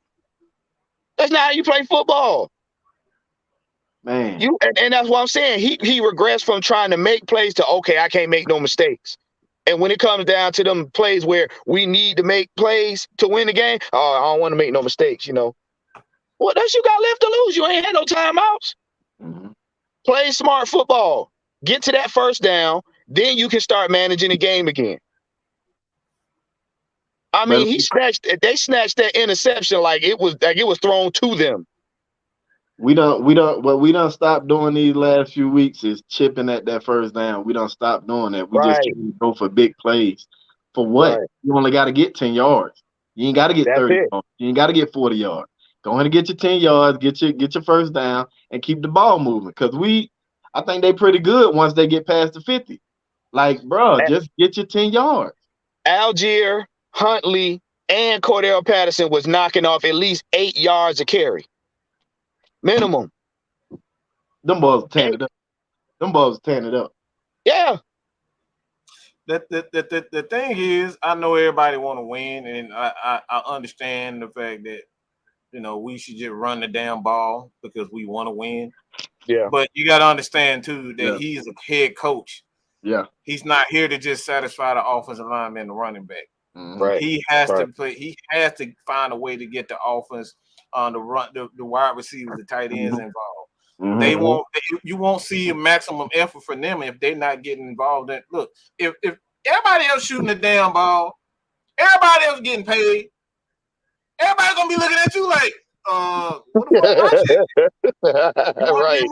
That's not how you play football. Man. And that's what I'm saying. He regressed from trying to make plays to, okay, I can't make no mistakes. And when it comes down to them plays where we need to make plays to win the game, oh, I don't want to make no mistakes, you know. What else you got left to lose? You ain't had no timeouts. Mm-hmm. Play smart football. Get to that first down. Then you can start managing the game again. I mean, they snatched that interception like it was thrown to them. What we done stopped doing these last few weeks is chipping at that first down. We done stopped doing that. We just trying to go for big plays. For what? Right. You only got to get 10 yards. You ain't got to get 30 yards. You ain't got to get 40 yards. Go ahead and get your 10 yards, get your first down, and keep the ball moving. Because I think they pretty good once they get past the 50. Like, bro, just get your 10 yards. Algier, Huntley, and Cordell Patterson was knocking off at least 8 yards a carry. Minimum. Them boys tearing it up. Yeah. The thing is, I know everybody want to win, and I understand the fact that, you know, we should just run the damn ball because we want to win. Yeah. But you got to understand too that he is a head coach. Yeah. He's not here to just satisfy the offensive lineman and the running back. Mm-hmm. Right. He has to play. He has to find a way to get the offense on the wide receivers, the tight ends involved. Mm-hmm. You won't see a maximum effort from them if they're not getting involved. Look, if everybody else shooting the damn ball, everybody else getting paid, everybody gonna be looking at you like, what the fuck? Right.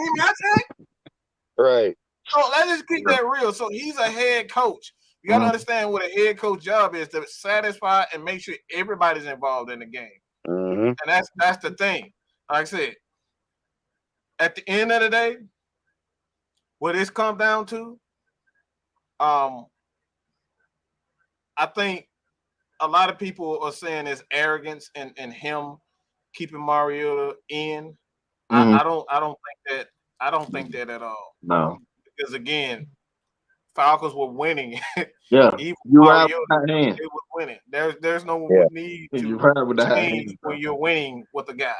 Right. So let's just keep that real. So he's a head coach. You gotta understand what a head coach job is, to satisfy and make sure everybody's involved in the game. Mm-hmm. And that's the thing. Like I said, at the end of the day, what this comes down to, I think a lot of people are saying there's arrogance in him keeping Mariota in. Mm-hmm. I don't think that at all. No. Because again, Falcons were winning. Yeah, even you Mariota, right with that hand. they were winning. There's no need to change when you're winning with a guy.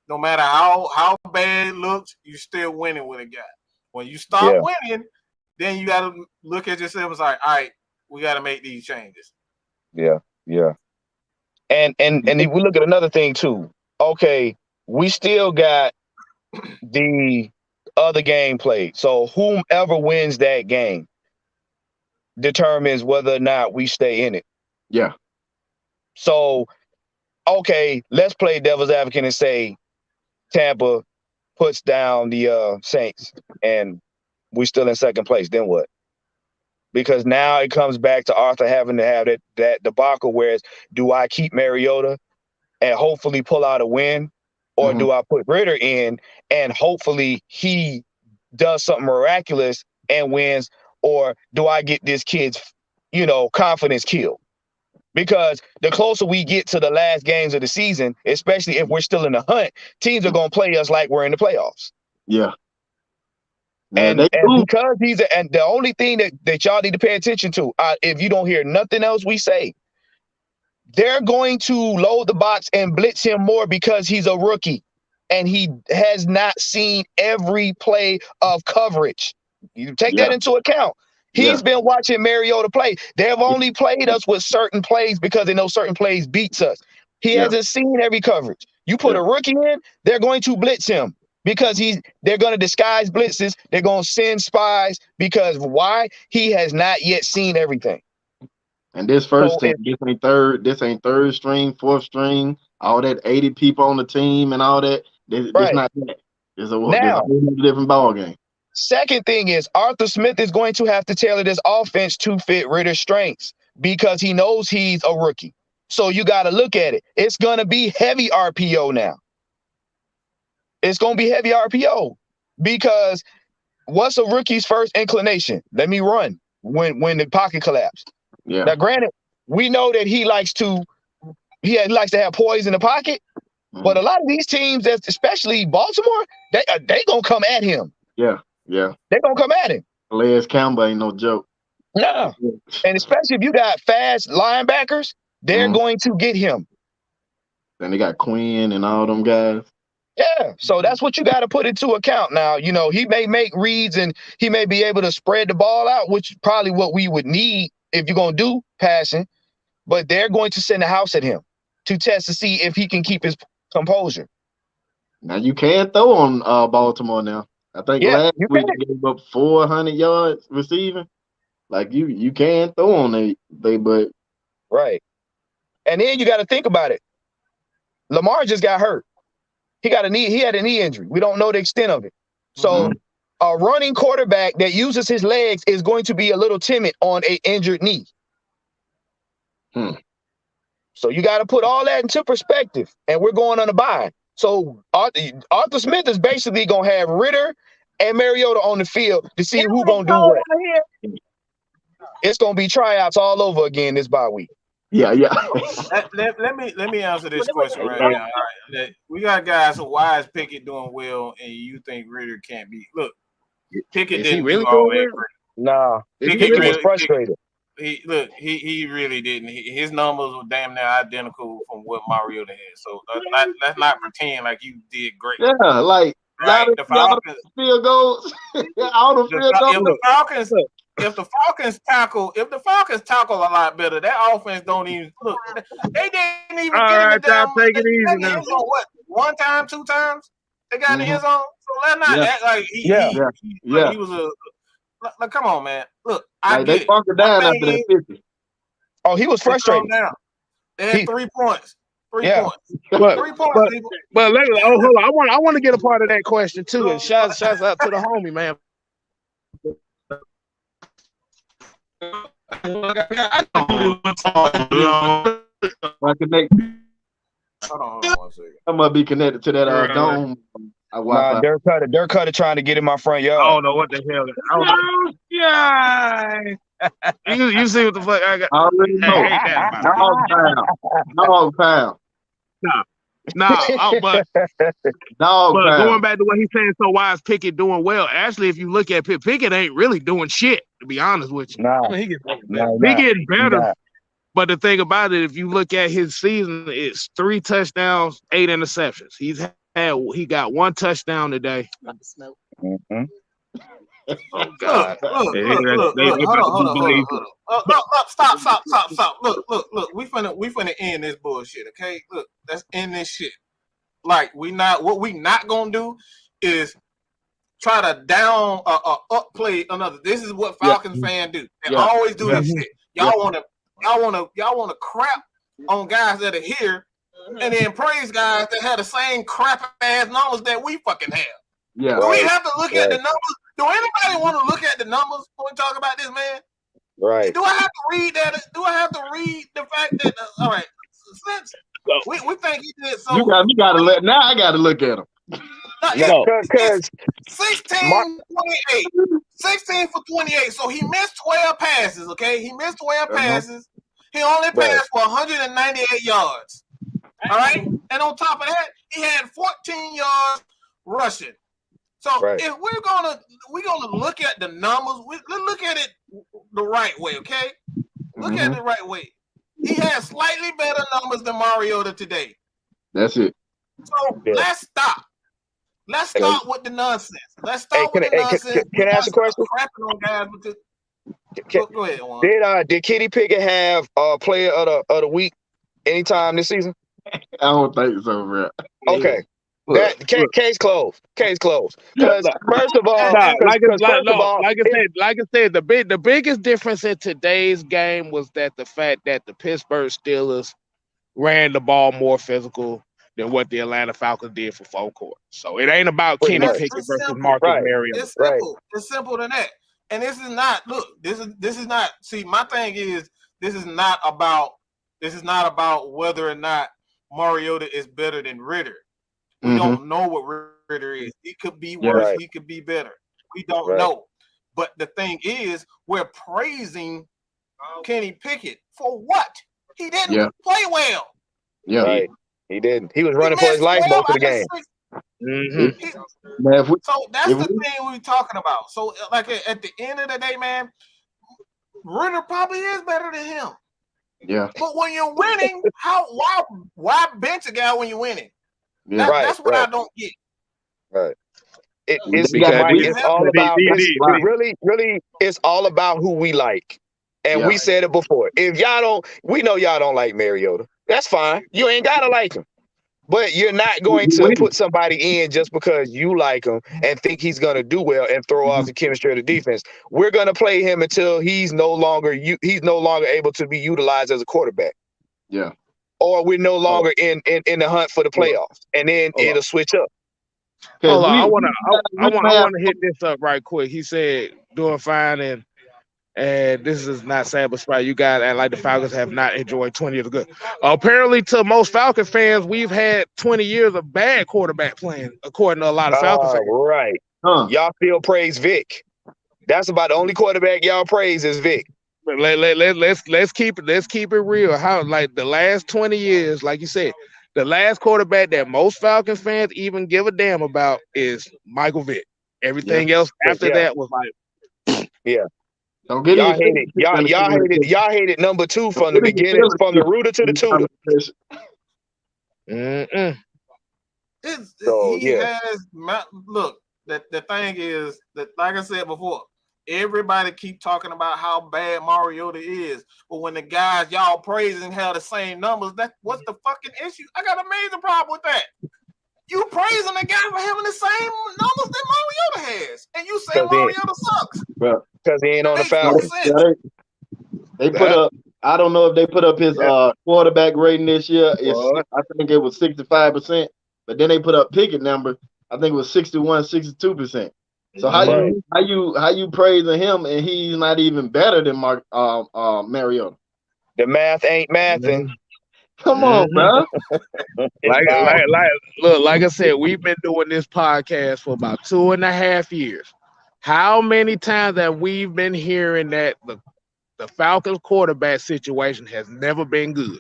No matter how bad it looks, you're still winning with a guy. When you stop winning, then you got to look at yourself and say, all right, we got to make these changes. Yeah, yeah. And if we look at another thing too, okay, we still got the other game played. So whomever wins that game determines whether or not we stay in it. Yeah. So, okay, let's play devil's advocate and say Tampa puts down the Saints and we're still in second place. Then what? Because now it comes back to Arthur having to have that debacle where it's, do I keep Mariota and hopefully pull out a win, or do I put Ritter in and hopefully he does something miraculous and wins, or do I get this kid's, confidence killed? Because the closer we get to the last games of the season, especially if we're still in the hunt, teams are going to play us like we're in the playoffs. Yeah. And because and the only thing that y'all need to pay attention to, if you don't hear nothing else we say, they're going to load the box and blitz him more because he's a rookie and he has not seen every play of coverage. You take that into account. He's been watching Mariota play. They have only played us with certain plays because they know certain plays beats us. He hasn't seen every coverage. You put a rookie in, they're going to blitz him because they're going to disguise blitzes. They're going to send spies because why? He has not yet seen everything. And this first team, this ain't third string, fourth string, all that 80 people on the team and all that. This not that. It's a whole different ball game. Second thing is Arthur Smith is going to have to tailor this offense to fit Ritter's strengths because he knows he's a rookie. So you got to look at it. It's going to be heavy RPO now. It's going to be heavy RPO because what's a rookie's first inclination? Let me run when the pocket collapsed. Yeah. Now, granted, we know that he likes to have poise in the pocket, but a lot of these teams, especially Baltimore, they gonna come at him. Yeah. They're gonna come at him. Les Campbell ain't no joke. No. And especially if you got fast linebackers, they're going to get him. Then they got Quinn and all them guys. Yeah. So that's what you got to put into account. Now, he may make reads and he may be able to spread the ball out, which is probably what we would need if you're going to do passing. But they're going to send a house at him to test to see if he can keep his composure. Now, you can throw on Baltimore now. I think last week they gave up 400 yards receiving. Like you can throw on but right. And then you got to think about it. Lamar just got hurt. He had a knee injury. We don't know the extent of it. So a running quarterback that uses his legs is going to be a little timid on an injured knee. So you got to put all that into perspective. And we're going on a bye. So Arthur Smith is basically going to have Ritter and Mariota on the field to see who's going to do what. It's going to be tryouts all over again this bye week. Yeah. Let me answer this question right now. All right. We got guys. So why is Pickett doing well, and you think Ritter can't be? Look, Pickett didn't really do all that great. Nah, Pickett was frustrated. He really didn't. His numbers were damn near identical from what Mariota had. So let's not pretend like you did great. Yeah, like the Falcons field goals. All the field goals. If the Falcons tackle a lot better, that offense don't even look. They didn't even get it down. Take it easy now. What? 1 time, 2 times? They got in the end zone. So let's not act like he was a. Like, come on, man. Look, they bunkered down after that 50. Oh, he was frustrated. They had 3 points. 3 points. 3 points. But hold on. I want to get a part of that question too. And shouts out to the homie, man. Hold on 1 second. I must be connected to that dome. Dirk Cutter trying to get in my front yard. I don't know what the hell. You see what the fuck I got? I already know. Dog pound. But going back to what he's saying, so why is Pickett doing well? Actually, if you look at Pickett ain't really doing shit, to be honest with you. He getting better. But the thing about it, if you look at his season, it's 3 touchdowns, 8 interceptions. He got 1 touchdown today. Mm-hmm. Oh God! Look, stop! Look! We finna end this bullshit, okay? Look, let's end this shit. Like what we not gonna do is try to down upplay another. This is what Falcons fans do. They always do this shit. Y'all wanna crap on guys that are here, and then praise guys that have the same crap ass numbers that we fucking have. Yeah. Do we have to look at the numbers? Do anybody want to look at the numbers when we talk about this, man? Right. Do I have to read that? Do I have to read the fact that all right, since we think he did so? You gotta let. Now I gotta look at him. Because 16 for 28. So he missed 12 passes. Okay, he missed 12 passes. He only passed for 198 yards. All right, and on top of that, he had 14 yards rushing. So if we're gonna look at the numbers, let's look at it the right way, okay? Look at it the right way. He has slightly better numbers than Mariota today. That's it. So let's stop. Let's stop with the nonsense. Let's stop with the nonsense. Can I ask a question? Crapping on guys because go ahead, Juan. Did Kenny Pickett have player of the week anytime this season? I don't think so, bro. Okay. Case closed. Case closed. Because first of all, like I said, the biggest difference in today's game was that the fact that the Pittsburgh Steelers ran the ball more physical than what the Atlanta Falcons did for full court. So it ain't about Kenny Pickett versus Marcus Mariota. It's simple. It's simple than that. And this is not. Look, this is not. See, my thing is this is not about whether or not Mariota is better than Ritter. We don't know what Ritter is. He could be worse. He could be better. We don't know. But the thing is, we're praising Kenny Pickett for what? He didn't play well. Yeah, right. He didn't. He was running for his life most of the game. So that's the thing we're talking about. So, like at the end of the day, man, Ritter probably is better than him. Yeah. But when you're winning, why bench a guy when you're winning? That's what I don't get. Right. It's all about really it's all about who we like. And we said it before. If we know y'all don't like Mariota. That's fine. You ain't gotta like him. But you're not going to put somebody in just because you like him and think he's going to do well and throw off the chemistry of the defense. We're going to play him until he's no longer able to be utilized as a quarterback. Yeah. Or we're no longer in the hunt for the playoffs, and then it'll switch up. Hold on, I want to hit this up right quick. He said doing fine, and this is not sad, but spot you guys act like the Falcons have not enjoyed 20 years of good. Apparently, to most Falcon fans, we've had 20 years of bad quarterback playing, according to a lot of Falcon fans. Right. Y'all still praise Vic. That's about the only quarterback y'all praise is Vic. But let's keep it real. How like the last 20 years, like you said, the last quarterback that most Falcons fans even give a damn about is Michael Vick. Everything else after that was like, don't get y'all hated number 2 from the beginning, from the rooter to the tutor. Look, the thing is that, like I said before, everybody keep talking about how bad Mariota is, but when the guys y'all praising have the same numbers, what's the fucking issue? I got a major problem with that. You praising the guy for having the same numbers that Mariota has, and you say Mariota sucks. Because he ain't on the Falcons. They put up. I don't know if they put up his quarterback rating this year. I think it was 65%, but then they put up Pickett number. I think it was 61, 62%. So how you praising him and he's not even better than Mariota? The math ain't mathing. Come on, bro. Like I said, we've been doing this podcast for about 2.5 years. How many times have we been hearing that the Falcons quarterback situation has never been good?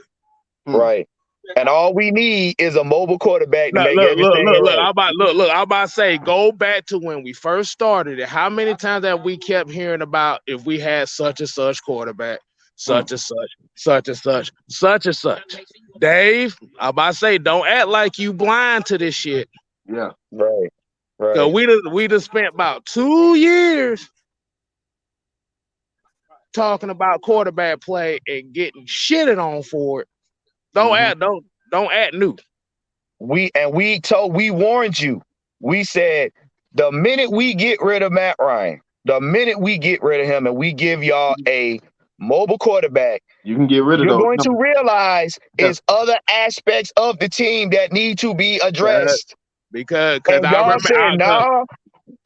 Right. And all we need is a mobile quarterback to make everything right. I'm about to say, go back to when we first started it. How many times have we kept hearing about if we had such and such quarterback, such and such, such and such, such and such? Dave, I'm about to say, don't act like you blind to this shit. Yeah. Right. So we just spent about 2 years talking about quarterback play and getting shitted on for it. Don't act new. We warned you. We said the minute we get rid of Matt Ryan, the minute we get rid of him and we give y'all a mobile quarterback, you can get rid of. You're going to realize is other aspects of the team that need to be addressed. Because y'all said, no,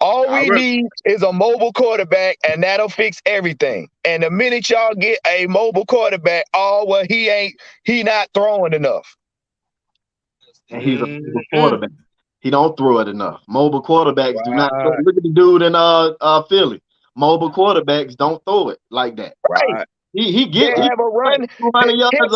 all we need is a mobile quarterback, and that'll fix everything. And the minute y'all get a mobile quarterback, he not throwing enough. And he's a mobile quarterback. He don't throw it enough. Mobile quarterbacks do not throw. Look at the dude in Philly. Mobile quarterbacks don't throw it like that. Right. He They have a run. 200 yards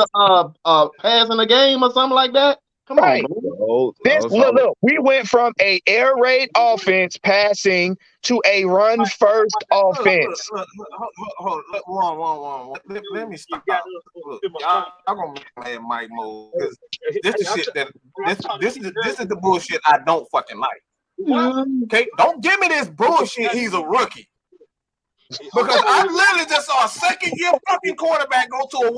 passing a game or something like that. Come on, Right. bro. Look, we went from a air raid offense passing to a run first offense. Hold on. Let me stop. Look, y'all gonna make me mad Mike mode because this is shit that this is the bullshit I don't fucking like. Okay, don't give me this bullshit. He's a rookie. Because I literally just saw a second-year fucking quarterback go to a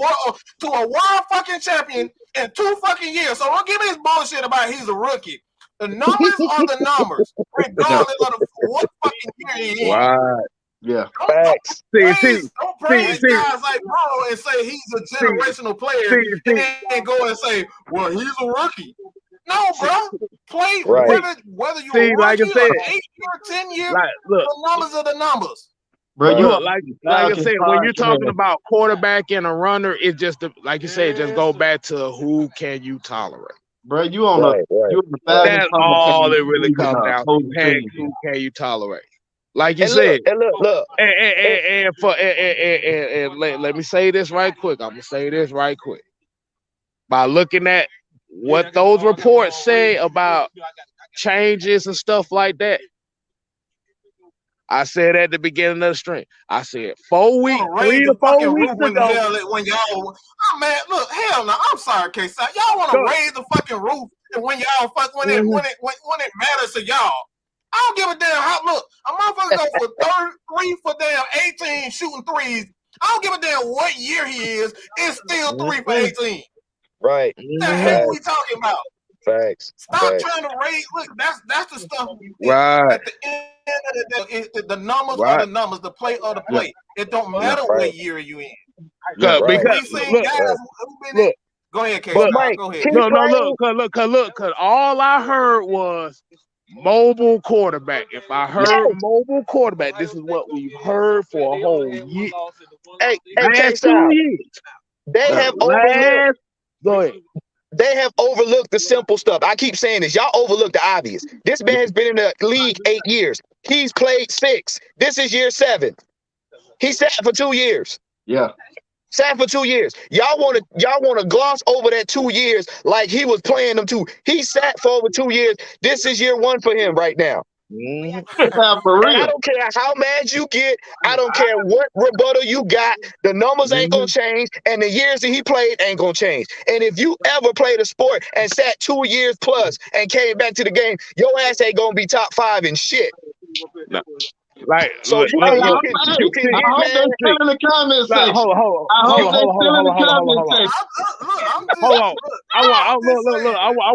world fucking champion in 2 fucking years. So don't give me this bullshit about he's a rookie. The numbers are the numbers, regardless of what fucking year he is. Wow. Yeah. Don't praise guys like bro and say he's a generational player and then go and say, well, he's a rookie. No, bro. Play whether you're a rookie or 8 year, 10 year, the numbers are the numbers. Bro, like I said, when you're talking about quarterback and a runner, it just like you said, just go back to who can you tolerate. Bro, you on the that's all it really comes down to. Who can you tolerate? Like you said, look. Let me say this right quick. I'm gonna say this right quick. By looking at what those reports say about changes and stuff like that. I said at the beginning of the stream, I said 4 weeks, 3 or 4 weeks ago. When y'all, oh man, look, hell no, I'm sorry, K-Side. Y'all want to raise the fucking roof, and when y'all when it matters to y'all, I don't give a damn how. Look, a motherfucker go for 3 for damn 18 shooting threes. I don't give a damn what year he is. It's still 3 for 18. Right. What the hell are we talking about? Facts. Stop trying to raise. Look, that's the stuff. Right. At the end of the day, the numbers are the numbers. The play are the play. It don't matter what year you in. Because look, go ahead, K. But Mike, go ahead. No, look, cause all I heard was mobile quarterback. If I heard mobile quarterback, this is what we've heard for a whole year. Hey, last 2 years. They have overlooked. Go ahead. They have overlooked the simple stuff. I keep saying this. Y'all overlook the obvious. This man has been in the league 8 years. He's played 6. This is year 7. He sat for 2 years. Yeah. Sat for 2 years. Y'all want to gloss over that 2 years like he was playing them too. He sat for over 2 years. This is year 1 for him right now. For real. I don't care how mad you get. I don't care what rebuttal you got. The numbers ain't gonna change, and the years that he played ain't gonna change. And if you ever played a sport and sat 2 years plus and came back to the game, your ass ain't gonna be top 5 in shit. No. Like, so you can I hope they still in the comments section. Hold on. I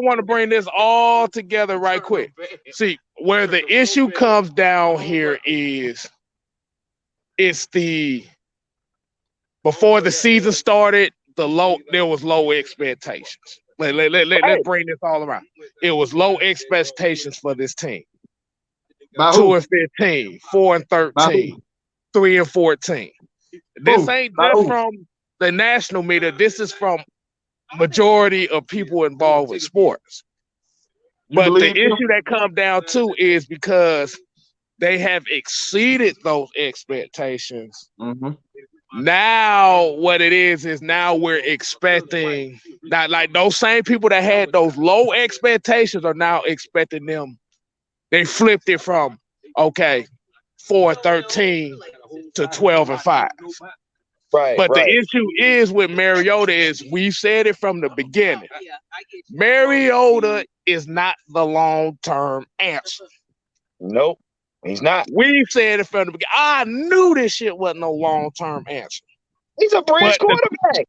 want to bring this all together right quick. See, where the issue comes down here is it's before the season started, there was low expectations. Let's bring this all around. It was low expectations for this team. 2 and 15, 4 and 13, 3 and 14. This ain't just from the national media. This is from majority of people involved with sports. But the issue that comes down to is because they have exceeded those expectations. Mm-hmm. Now what it is now we're expecting that, like, those same people that had those low expectations are now expecting them. They flipped it from 4-13 to 12-5. Right. But the issue is with Mariota is we said it from the beginning. Mariota is not the long-term answer. Nope, he's not. We said it from the beginning. I knew this shit wasn't no long-term answer. He's a bridge quarterback.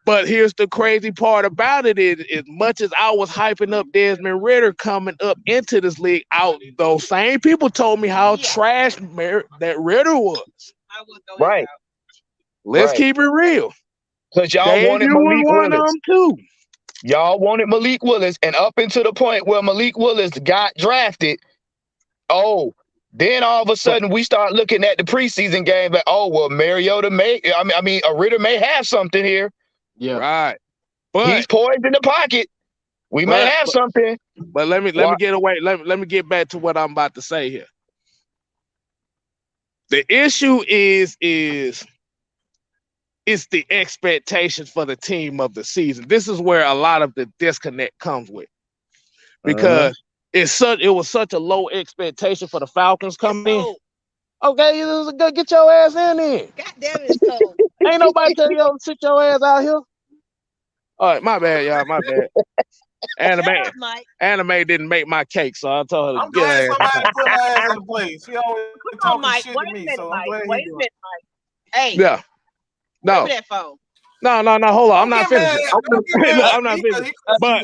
But here's the crazy part about it is, as much as I was hyping up Desmond Ridder coming up into this league, those same people told me how trash that Ridder was. Right. Let's keep it real. Because y'all wanted Malik Willis too. Y'all wanted Malik Willis, and up until the point where Malik Willis got drafted, then all of a sudden we start looking at the preseason game. But Mariota Ridder may have something here. Yeah, right. But he's poised in the pocket. We may have something. But let me get away. Let me get back to what I'm about to say here. The issue is it's the expectations for the team of the season. This is where a lot of the disconnect comes with, because it was such a low expectation for the Falcons coming in. Okay, you go get your ass in there. God damn it, it's cold. Ain't nobody tell you to sit your ass out here. All right, my bad, y'all. My bad. Anime didn't make my cake, so I told her to I'm get glad her somebody ass. put my ass in place. She always Come on, talking Mike. shit Wait to a me, minute, so I'm Mike. glad Wait he a doing minute, Mike. Hey. Yeah. No. Give me that phone. No. Hold on. I'm not finished. Don't get mad I'm not finished. But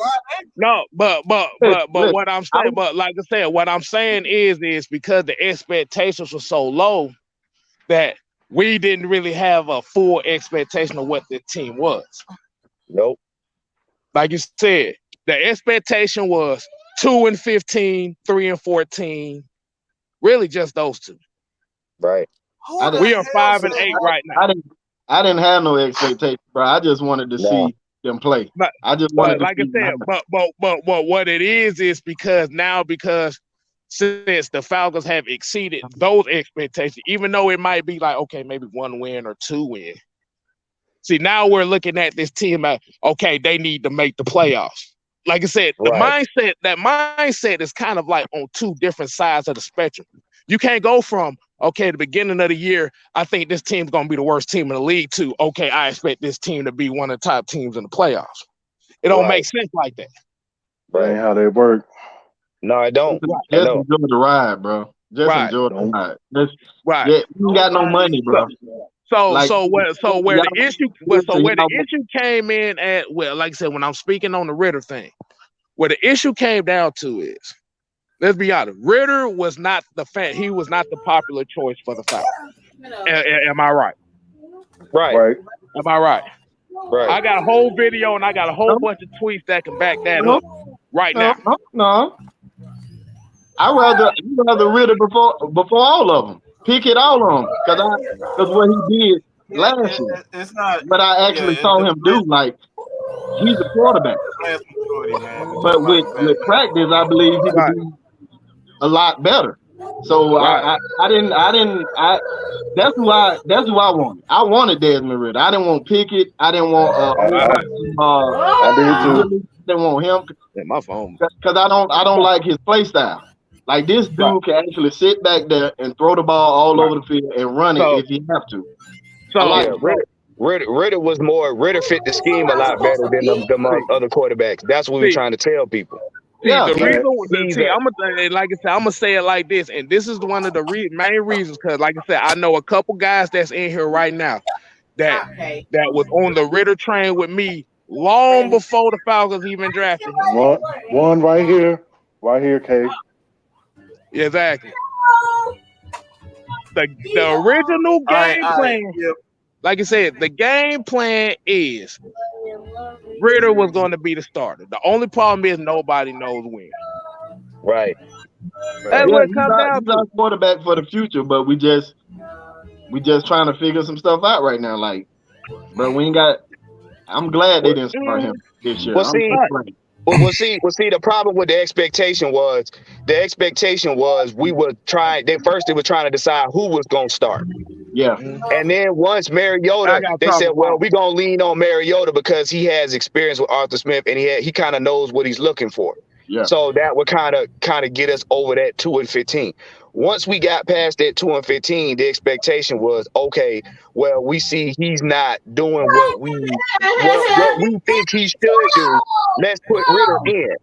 no, but what I'm saying, but like I said, what I'm saying is because the expectations were so low that we didn't really have a full expectation of what the team was. Nope. Like you said, the expectation was 2-15, 3-14. Really, just those two. Right. We are 5-8 right now. I didn't have no expectation, bro. I just wanted to see them play. I just wanted to like I see said, but what it is because since the Falcons have exceeded those expectations, even though it might be like, okay, maybe 1 win or 2 win. See, now we're looking at this team at, okay, they need to make the playoffs. Like I said, the mindset is kind of like on 2 different sides of the spectrum. You can't go from, okay, the beginning of the year, I think this team's going to be the worst team in the league, to, okay, I expect this team to be one of the top teams in the playoffs. It don't make sense like that. That ain't how they work. No, I don't. Just enjoy the ride, bro. Just enjoy the ride. You ain't got no money, bro. Where the issue came in at, well, like I said, when I'm speaking on the Ritter thing, where the issue came down to is, let's be honest, Ritter was not he was not the popular choice for the Falcons. Am I right? Right. Am I right? Right. I got a whole video and I got a whole bunch of tweets that can back that up right now. No. I'd rather Ritter before all of them. Pick it all on him, because what he did last year. It's not. But I actually saw him do, like, he's a quarterback. But with practice, I believe he could do a lot better. So I didn't. That's who I wanted. I wanted Desmond Ritter. I didn't want Pickett. I didn't want I did too. Didn't want him. My phone. Because I don't like his play style. Like, this dude can actually sit back there and throw the ball all over the field and run it if he have to. So Ritter fit the scheme a lot better than them other quarterbacks. That's what we're trying to tell people. I'm gonna say it like this, and this is one of the main reasons, because, like I said, I know a couple guys that's in here right now that was on the Ritter train with me long before the Falcons even drafted him. One right here, Kay. Exactly. The original game plan, like I said, the game plan is Ritter was going to be the starter. The only problem is nobody knows when. Right. That's what it comes down to. He's our quarterback for the future, but we just trying to figure some stuff out right now. Like, bro, we ain't got. I'm glad they didn't start him this year. Well, see, the problem with the expectation was we were trying. They were trying to decide who was going to start. Yeah. And then once Mariota, they said, well, we're going to lean on Mariota because he has experience with Arthur Smith and he kind of knows what he's looking for. Yeah. So that would kind of get us over that 2-15. Once we got past that 2-15, the expectation was, okay, well, we see he's not doing what we think he should do. Let's put Ritter in.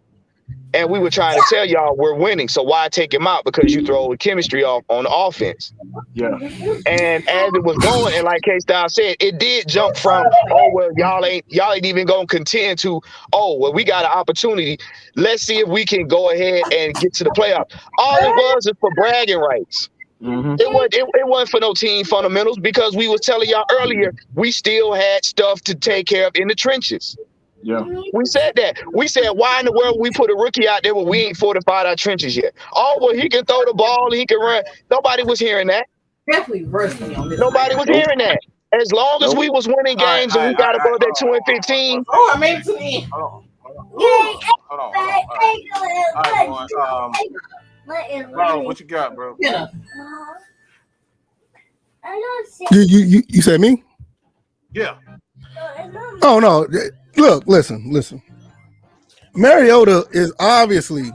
And we were trying to tell y'all we're winning, so why take him out? Because you throw the chemistry off on the offense. Yeah. And as it was going, and like K-Style said, it did jump from, oh, well, y'all ain't even gonna contend to, oh, well, we got an opportunity. Let's see if we can go ahead and get to the playoffs. All it was is for bragging rights. Mm-hmm. It wasn't for no team fundamentals, because we was telling y'all earlier we still had stuff to take care of in the trenches. Yeah. We said that. We said, why in the world we put a rookie out there when we ain't fortified our trenches yet? Oh, well, he can throw the ball, he can run. Nobody was hearing that. Definitely roasting on this. Nobody was hearing that. As long as we was winning games and we got above that 2-15. Oh, I made it to the end. Hold on. What you got, bro? Yeah. You said me? Yeah. Oh no! Look, listen. Mariota is obviously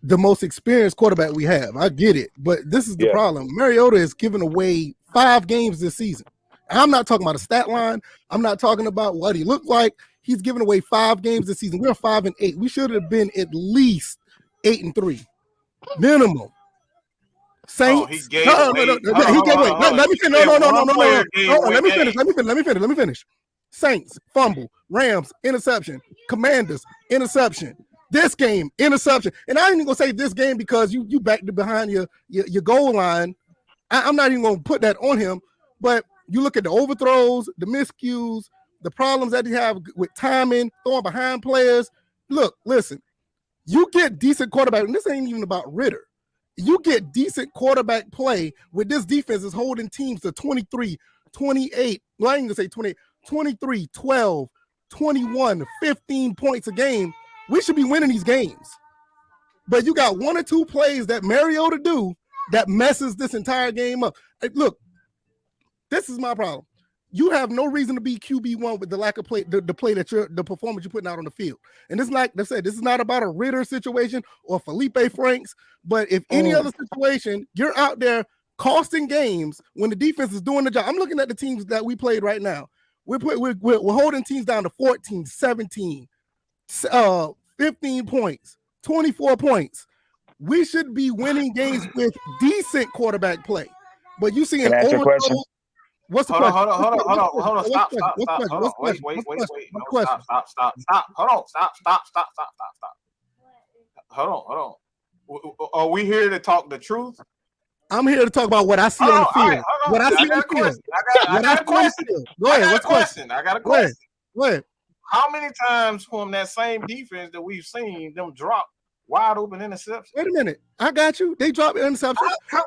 the most experienced quarterback we have. I get it, but this is the problem. Mariota is giving away 5 games this season. I'm not talking about a stat line. I'm not talking about what he looked like. He's giving away 5 games this season. We're 5-8. We should have been at least 8-3 minimum. Saints. Let me finish. Saints, fumble, Rams, interception, Commanders, interception. This game, interception. And I ain't even gonna say this game because you backed behind your goal line. I'm not even gonna put that on him, but you look at the overthrows, the miscues, the problems that he have with timing, throwing behind players. Look, listen, you get decent quarterback, and this ain't even about Ritter. You get decent quarterback play with this defense is holding teams to 23, 28. Well, I ain't gonna say 28, 23, 12, 21, 15 points a game. We should be winning these games. But you got 1 or 2 plays that Mariota do that messes this entire game up. Look, this is my problem. You have no reason to be QB1 with the lack of play, the play that the performance you're putting out on the field. And it's like I said, this is not about a Ritter situation or Felipe Franks. But if any other situation, you're out there costing games when the defense is doing the job. I'm looking at the teams that we played right now. We're holding teams down to 14, 17, 15 points, 24 points. We should be winning games with decent quarterback play. But you see an overthrow. What's the question? Hold on. Stop. Wait. Stop. Hold on. Are we here to talk the truth? I'm here to talk about what I see on the field. What I see on the field. I got a question. Go ahead. What's the question? I got a question. Go ahead. How many times from that same defense that we've seen them drop wide open interceptions? Wait a minute. I got you. They dropped interceptions. I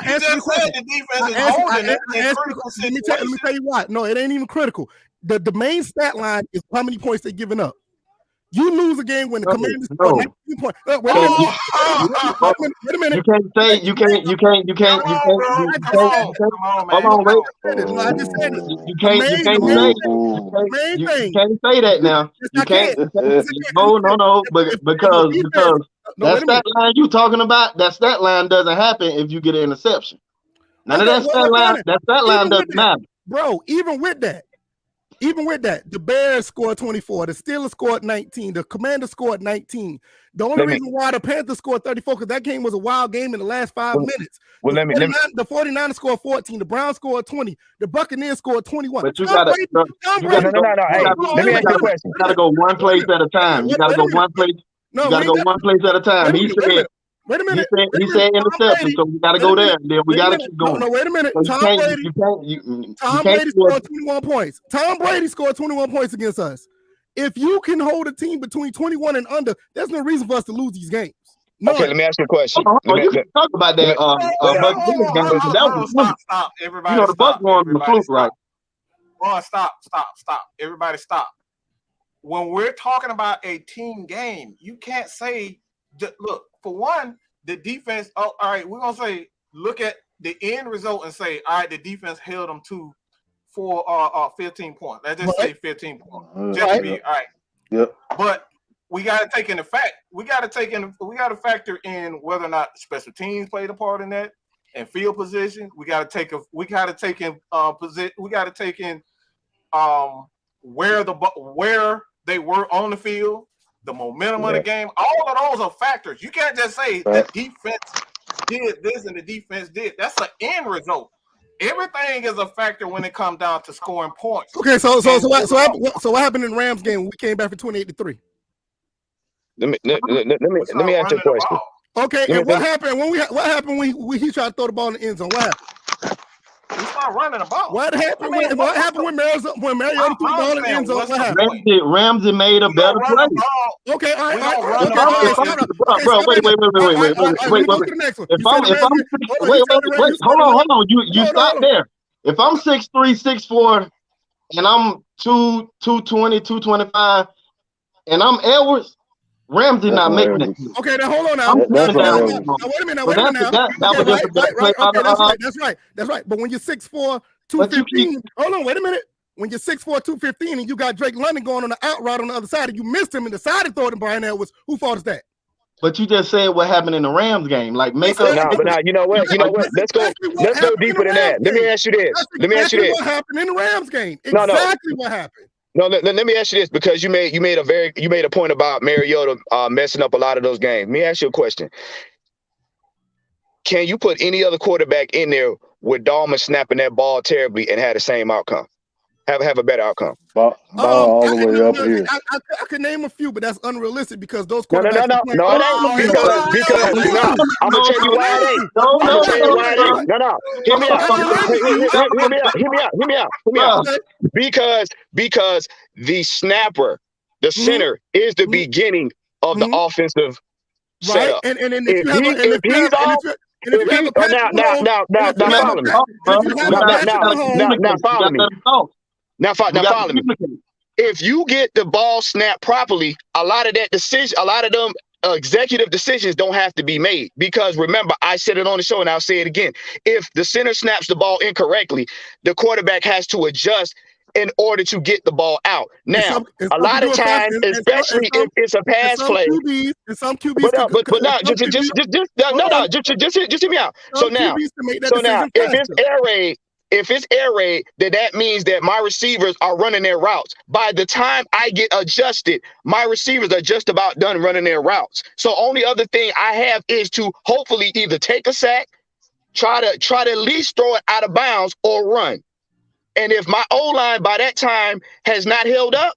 answered the question. The defense is holding it. Let me tell you what. No, it ain't even critical. The main stat line is how many points they're giving up. You lose a game when the Commanders score 19 points. Wait a minute. You can't. Hold on, wait. You can't say that now. You can't. No. Because that stat line you talking about, that stat line doesn't happen if you get an interception. None of that stat line doesn't matter. Bro, even with that, the Bears scored 24, the Steelers scored 19, the Commanders scored 19. The only reason why the Panthers scored 34 because that game was a wild game in the last 5 minutes. The 49ers scored 14, the Browns scored 20, the Buccaneers scored 21. But you gotta no. Hey, let me ask you a question. You gotta go one place at a time. You gotta go one place. You gotta go one place at a time. He said. Wait a minute. He said interception, so we got to go there. Then we got to keep going. No, wait a minute. Tom Brady scored 21 points. Tom Brady scored 21 points against us. If you can hold a team between 21 and under, there's no reason for us to lose these games. No. Okay, let me ask you a question. You can talk about that. Stop. Everybody the Bucs won the fluke, right? Oh, stop. Everybody stop. When we're talking about a team game, you can't say, look, for one, the defense, all right, we're going to say, look at the end result and say, all right, the defense held them to 15 points. Let's just say 15 points. Just to be, all right. Yep. But we got to take in the fact, we got to factor in whether or not special teams played a part in that and field position. We got to take in where they were on the field. The momentum of the game, all of those are factors. You can't just say the defense did this and the defense did. That's an end result. Everything is a factor when it comes down to scoring points. Okay, so what happened in the Rams game when we came back for 28-3? Let me ask you a question. Okay, and what happened when he tried to throw the ball in the end zone? What happened? He's not running the ball. What happened when Mariota threw the ball in the end zone? What happened? Ramsey made a better play. Okay, all right. Bro, wait. Hold on. You stop there. If I'm 6'3", 6'4", and I'm 220, 225, and I'm Edwards, Ramsey not making it. Okay, now hold on now. I'm That's Now, on wait a Evans. minute now. But Wait a minute now. that was just a better play by Okay, the. that's right. That's right. But when you're 6'4", But you keep 215, hold on, wait a minute. When you're 6'4", 215, and you got Drake London going on the out route on the other side, and you missed him and decided to throw it to Brian Edwards, who fault is that? But you just said what happened in the Rams game. Like make up. But now, you know what? Let's go deeper than that. Let me ask you this. That's exactly what happened in the Rams game. No. Exactly what happened. No, let me ask you this, because you made a point about Mariota messing up a lot of those games. Let me ask you a question. Can you put any other quarterback in there with Dalman snapping that ball terribly and have the same outcome? Have a better outcome? Ball all the way up here. I could name a few, but that's unrealistic because those No, quarterbacks. No, it ain't. Because no, I'm gonna tell you why it ain't. I'm gonna tell you why it ain't. No. Hear me out. Because the snapper, the center, is the beginning of the offensive setup. Right, and if he's off. Now follow me. If you get the ball snapped properly, a lot of them executive decisions don't have to be made, because remember, I said it on the show and I'll say it again. If the center snaps the ball incorrectly, the quarterback has to adjust in order to get the ball out. Now, a lot of times, especially if it's a pass play, some QBs, just hear me out. So now, if it's air raid, then that means that my receivers are running their routes. By the time I get adjusted, my receivers are just about done running their routes. So only other thing I have is to hopefully either take a sack, try to at least throw it out of bounds, or run. And if my O-line by that time has not held up,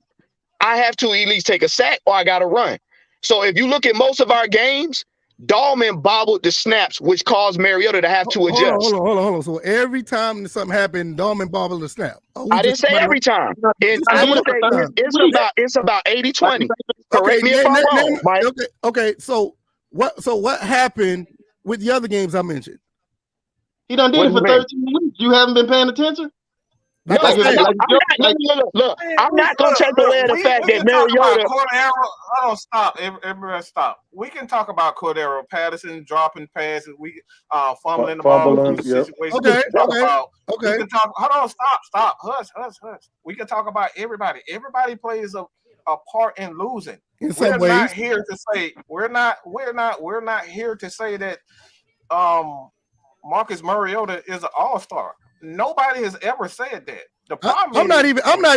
I have to at least take a sack or I got to run. So if you look at most of our games, Dalman bobbled the snaps, which caused Mariota to have to adjust. Hold on. So every time something happened, Dalman bobbled the snap. I didn't say every time. I would say it's about 80-20. Correct me if I'm wrong, Mike. Okay. So what happened with the other games I mentioned? He done did it for 13 weeks. You haven't been paying attention? Look, I'm not gonna take away the fact that Mariota. Hold on, stop. Everybody stop. We can talk about Cordero Patterson dropping passes. We fumbling the ball. Situation. Okay. We can talk. Hold on, stop. Hush. We can talk about everybody. Everybody plays a part in losing. We're not here to say that Marcus Mariota is an all-star. Nobody has ever said that. The problem I'm not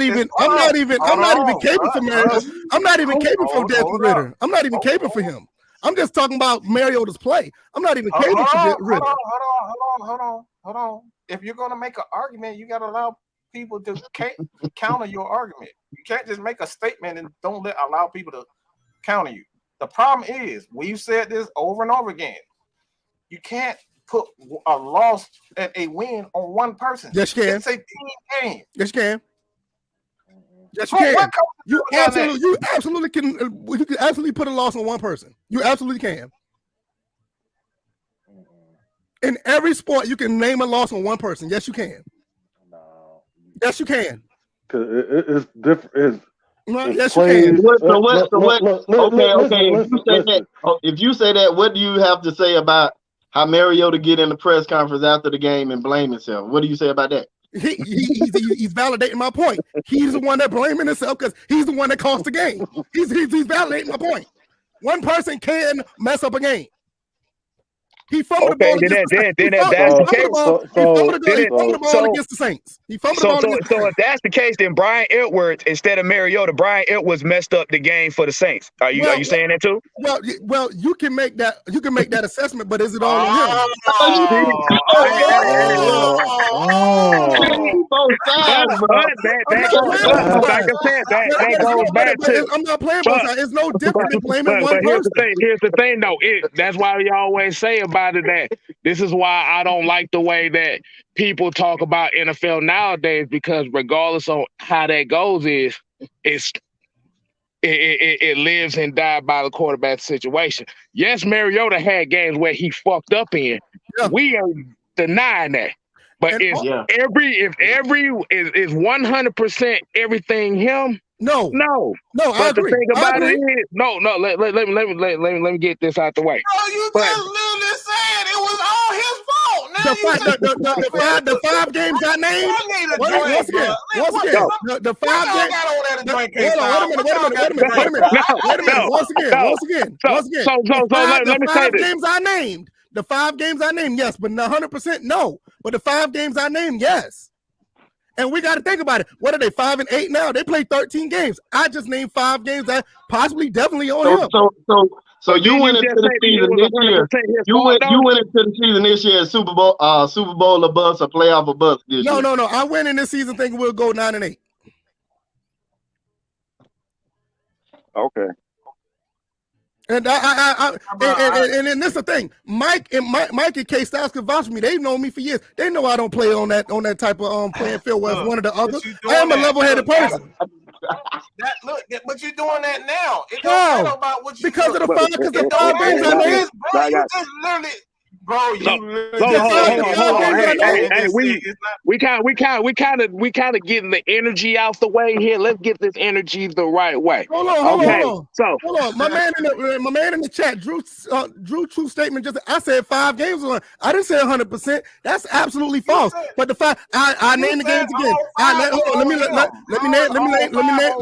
even capable for Mariota. I'm not even capable for Desmond Ritter. I'm not even capable for him. I'm just talking about Mariota's play. I'm not even capable for Ritter. Hold on. If you're gonna make an argument, you gotta allow people to counter your argument. You can't just make a statement and don't allow people to counter you. The problem is, we've said this over and over again. You can't put a loss and a win on one person. Yes, you can. It's a team game. Yes, you can. Yes, you can. You absolutely can. You can absolutely put a loss on one person. You absolutely can. In every sport, you can name a loss on one person. Yes, you can. No. Yes, you can. Because it's different. Yes, you can. If you say that, what do you have to say about how Mariota get in the press conference after the game and blame himself? What do you say about that? He's validating my point. He's the one that blaming himself because he's the one that cost the game. He's validating my point. One person can mess up a game. He fumbled the ball against the Saints. He fumbled the ball against the Saints. So if that's the case, then Brian Edwards instead of Mariota, Brian Edwards messed up the game for the Saints. Are you saying that too? Well, you can make that assessment, but is it all on him? That goes back to. I'm not playing both sides. It's no different than blaming one person. Here's the thing, though. That's why we always say about it that this is why I don't like the way that people talk about NFL nowadays, because regardless of how that goes, it lives and dies by the quarterback situation. Yes, Mariota had games where he fucked up in. Yeah. We ain't denying that. But if every is 100% everything him, No. I But the agree. thing about I it agree. is, let me get this out the way. No, you just literally said it was all his fault. Now The 5 games I named. Once again, the 5 games. Wait a minute. Once again. So let me say this. Games I named. The 5 games I named, yes, but 100% no. But the 5 games I named, yes. And we got to think about it. What are they, 5 and 8 now? They played 13 games. I just named 5 games that possibly definitely on him. So you went into the season this year. You went into the season this year, Super Bowl or bust, or playoff or bust this year. No. I went in this season thinking we'll go 9 and 8. Okay. And and this is the thing. Mike and K Styles can vouch for me. They've known me for years. They know I don't play on that type of playing field where it's one or the other. I am a level-headed person. But you're doing that now. It No, don't matter about what you because of the 5 games I made. Bro, you just literally. Bro, we kind of getting the energy out the way here. Let's get this energy the right way. Hold on. Hold on. My man in the chat, Drew true statement. I said 5 games on. I didn't say 100%. That's absolutely false. But the 5, I named the games again.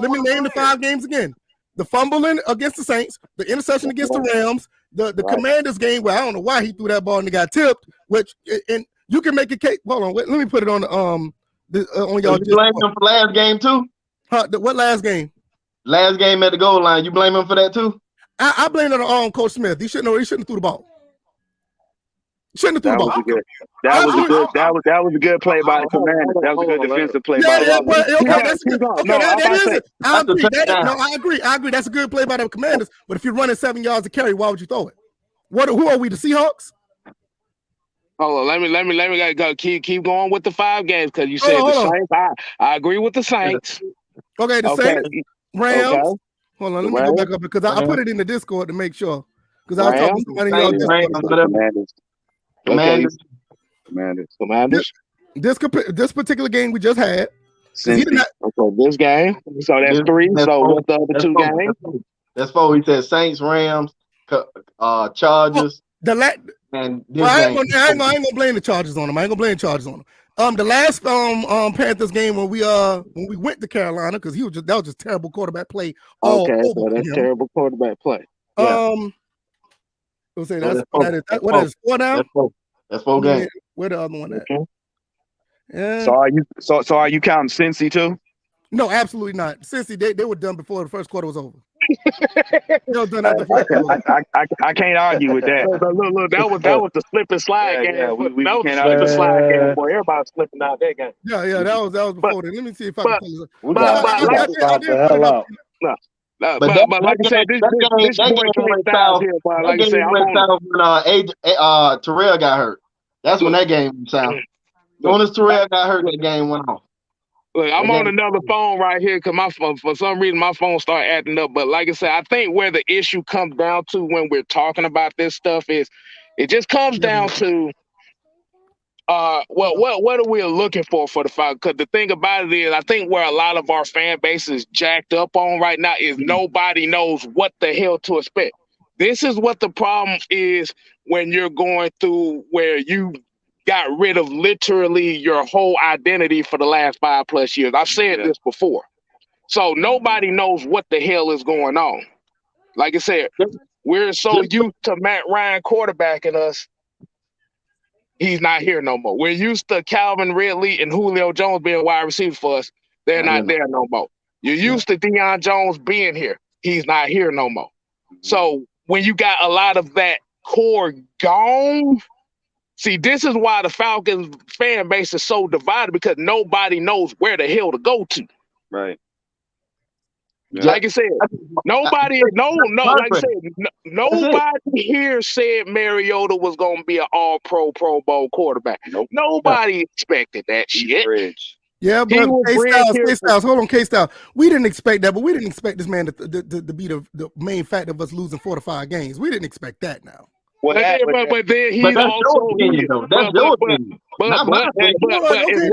Let me name the 5 games again. The fumbling against the Saints, the interception against the Rams, the Commanders game where I don't know why he threw that ball and it got tipped. Which and you can make a case. Hold on, let me put it on on y'all. You blame him for last game too? What last game? Last game at the goal line. You blame him for that too? I blame it on Coach Smith. He shouldn't have threw the ball. Shouldn't have threw the ball. That was a good play by the Commanders. That was a good defensive play by the I agree. That's a good play by the Commanders. But if you're running 7 yards to carry, why would you throw it? Who are we? The Seahawks? Hold on, let me go. Keep going with the 5 games because you said the Saints. I agree with the Saints. Okay, the Saints, Rams. Okay. Hold on, let me go back up because I put it in the Discord to make sure. Because I was talking to somebody else. Commanders. This particular game we just had. Okay, this game. So that's 3. So what's the other 2 games? That's 4. He said Saints, Rams, Chargers. And I ain't gonna blame the Chargers on them. The last Panthers game when we went to Carolina because that was just terrible quarterback play. So that's terrible quarterback play. Yeah. We'll say what is 4 now? That's 4 games. Where the other one at? Okay. Yeah. So are you counting Cincy too? No, absolutely not. Cincy, they were done before the first quarter was over. They were done after the first quarter. I can't argue with that. Look, that was the slip and slide game. That was the slip and slide game. Boy, everybody's slipping out that game. Yeah, that was before then. Let me see if I can pull it up. But like I said, this boy K Styles here. But like I said, when Terrell got hurt. That's when that game went south. As soon as Terrell got hurt, that game went off. Look, I'm on another phone right here because my phone, for some reason, my phone started acting up. But like I said, I think where the issue comes down to when we're talking about this stuff is it just comes down to what are we looking for the Falcons? Because the thing about it is, I think where a lot of our fan base is jacked up on right now is nobody knows what the hell to expect. This is what the problem is when you're going through where you got rid of literally your whole identity for the last 5+ years. I've said this before. So nobody knows what the hell is going on. Like I said, we're so used to Matt Ryan quarterbacking us. He's not here no more. We're used to Calvin Ridley and Julio Jones being wide receivers for us. They're not there no more. You're used to Deion Jones being here. He's not here no more. So when you got a lot of that core gone, see, this is why the Falcons fan base is so divided because nobody knows where the hell to go to. Right. Yeah. Like I said, nobody here said Mariota was going to be an all-pro, Pro Bowl quarterback. Nope. Nobody expected that shit. Yeah, but K-Styles, hold on, K-Styles. We didn't expect that, but we didn't expect this man to be the main factor of us losing 4 to 5 games. We didn't expect that now. Well, but then he's But that's also your opinion, though. That's your opinion. Not my opinion.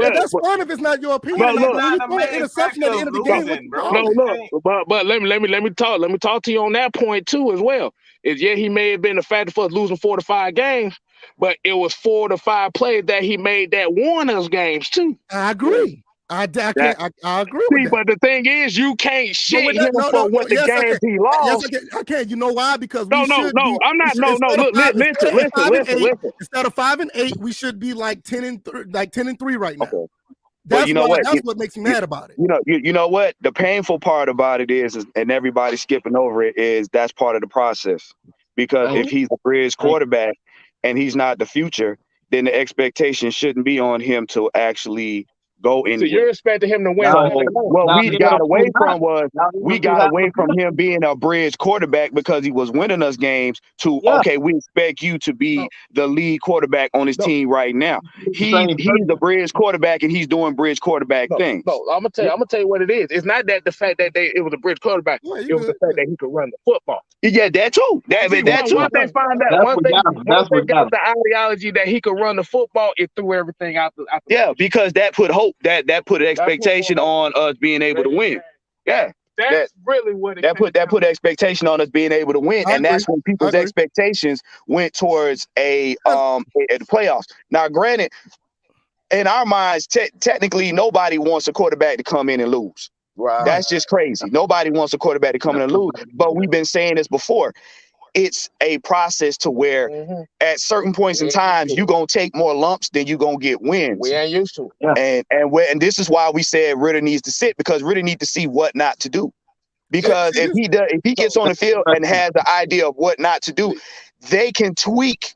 That's fine if it's not your opinion. But look, When you throw an interception at the end of the game, what you call it? but let me talk to you on that point too as well. Is he may have been the factor for us losing 4 to 5 games, but it was 4 to 5 plays that he made that won us games too. I agree. I agree See, with that. but the thing is, you can't shit him for what the games he lost. Yes, I can. You know why? Because I'm not. Look, listen. Instead of 5 and 8, we should be like 10 and 3 right now. Okay. That's you know what? That's what makes me mad about it. You know what? The painful part about it is, and everybody skipping over it, is that's part of the process. Because if he's a bridge quarterback and he's not the future, then the expectation shouldn't be on him to actually go in. So you're expecting him to win. What we got away from him being a bridge quarterback because he was winning us games to, okay, we expect you to be the lead quarterback on his team right now. He's the bridge quarterback and he's doing bridge quarterback things. No, I'm gonna tell you what it is. It's not that the fact that it was a bridge quarterback. It was the fact that he could run the football. Yeah, that too. That too. Once they find out, once they got the ideology that he could run the football, it threw everything out. Yeah, because that put hope. That put an expectation on us being able to win. Yeah. That's really what it that put expectation on us being able to win. And that's when people's expectations went towards the playoffs. Now, granted, in our minds, technically nobody wants a quarterback to come in and lose. Right. That's just crazy. Nobody wants a quarterback to come in and lose. But we've been saying this before. It's a process to where at certain points in time, you're going to take more lumps than you're going to get wins. We ain't used to it. And this is why we said Ritter needs to sit, because Ritter needs to see what not to do. Because if he gets on the field and has the idea of what not to do, they can tweak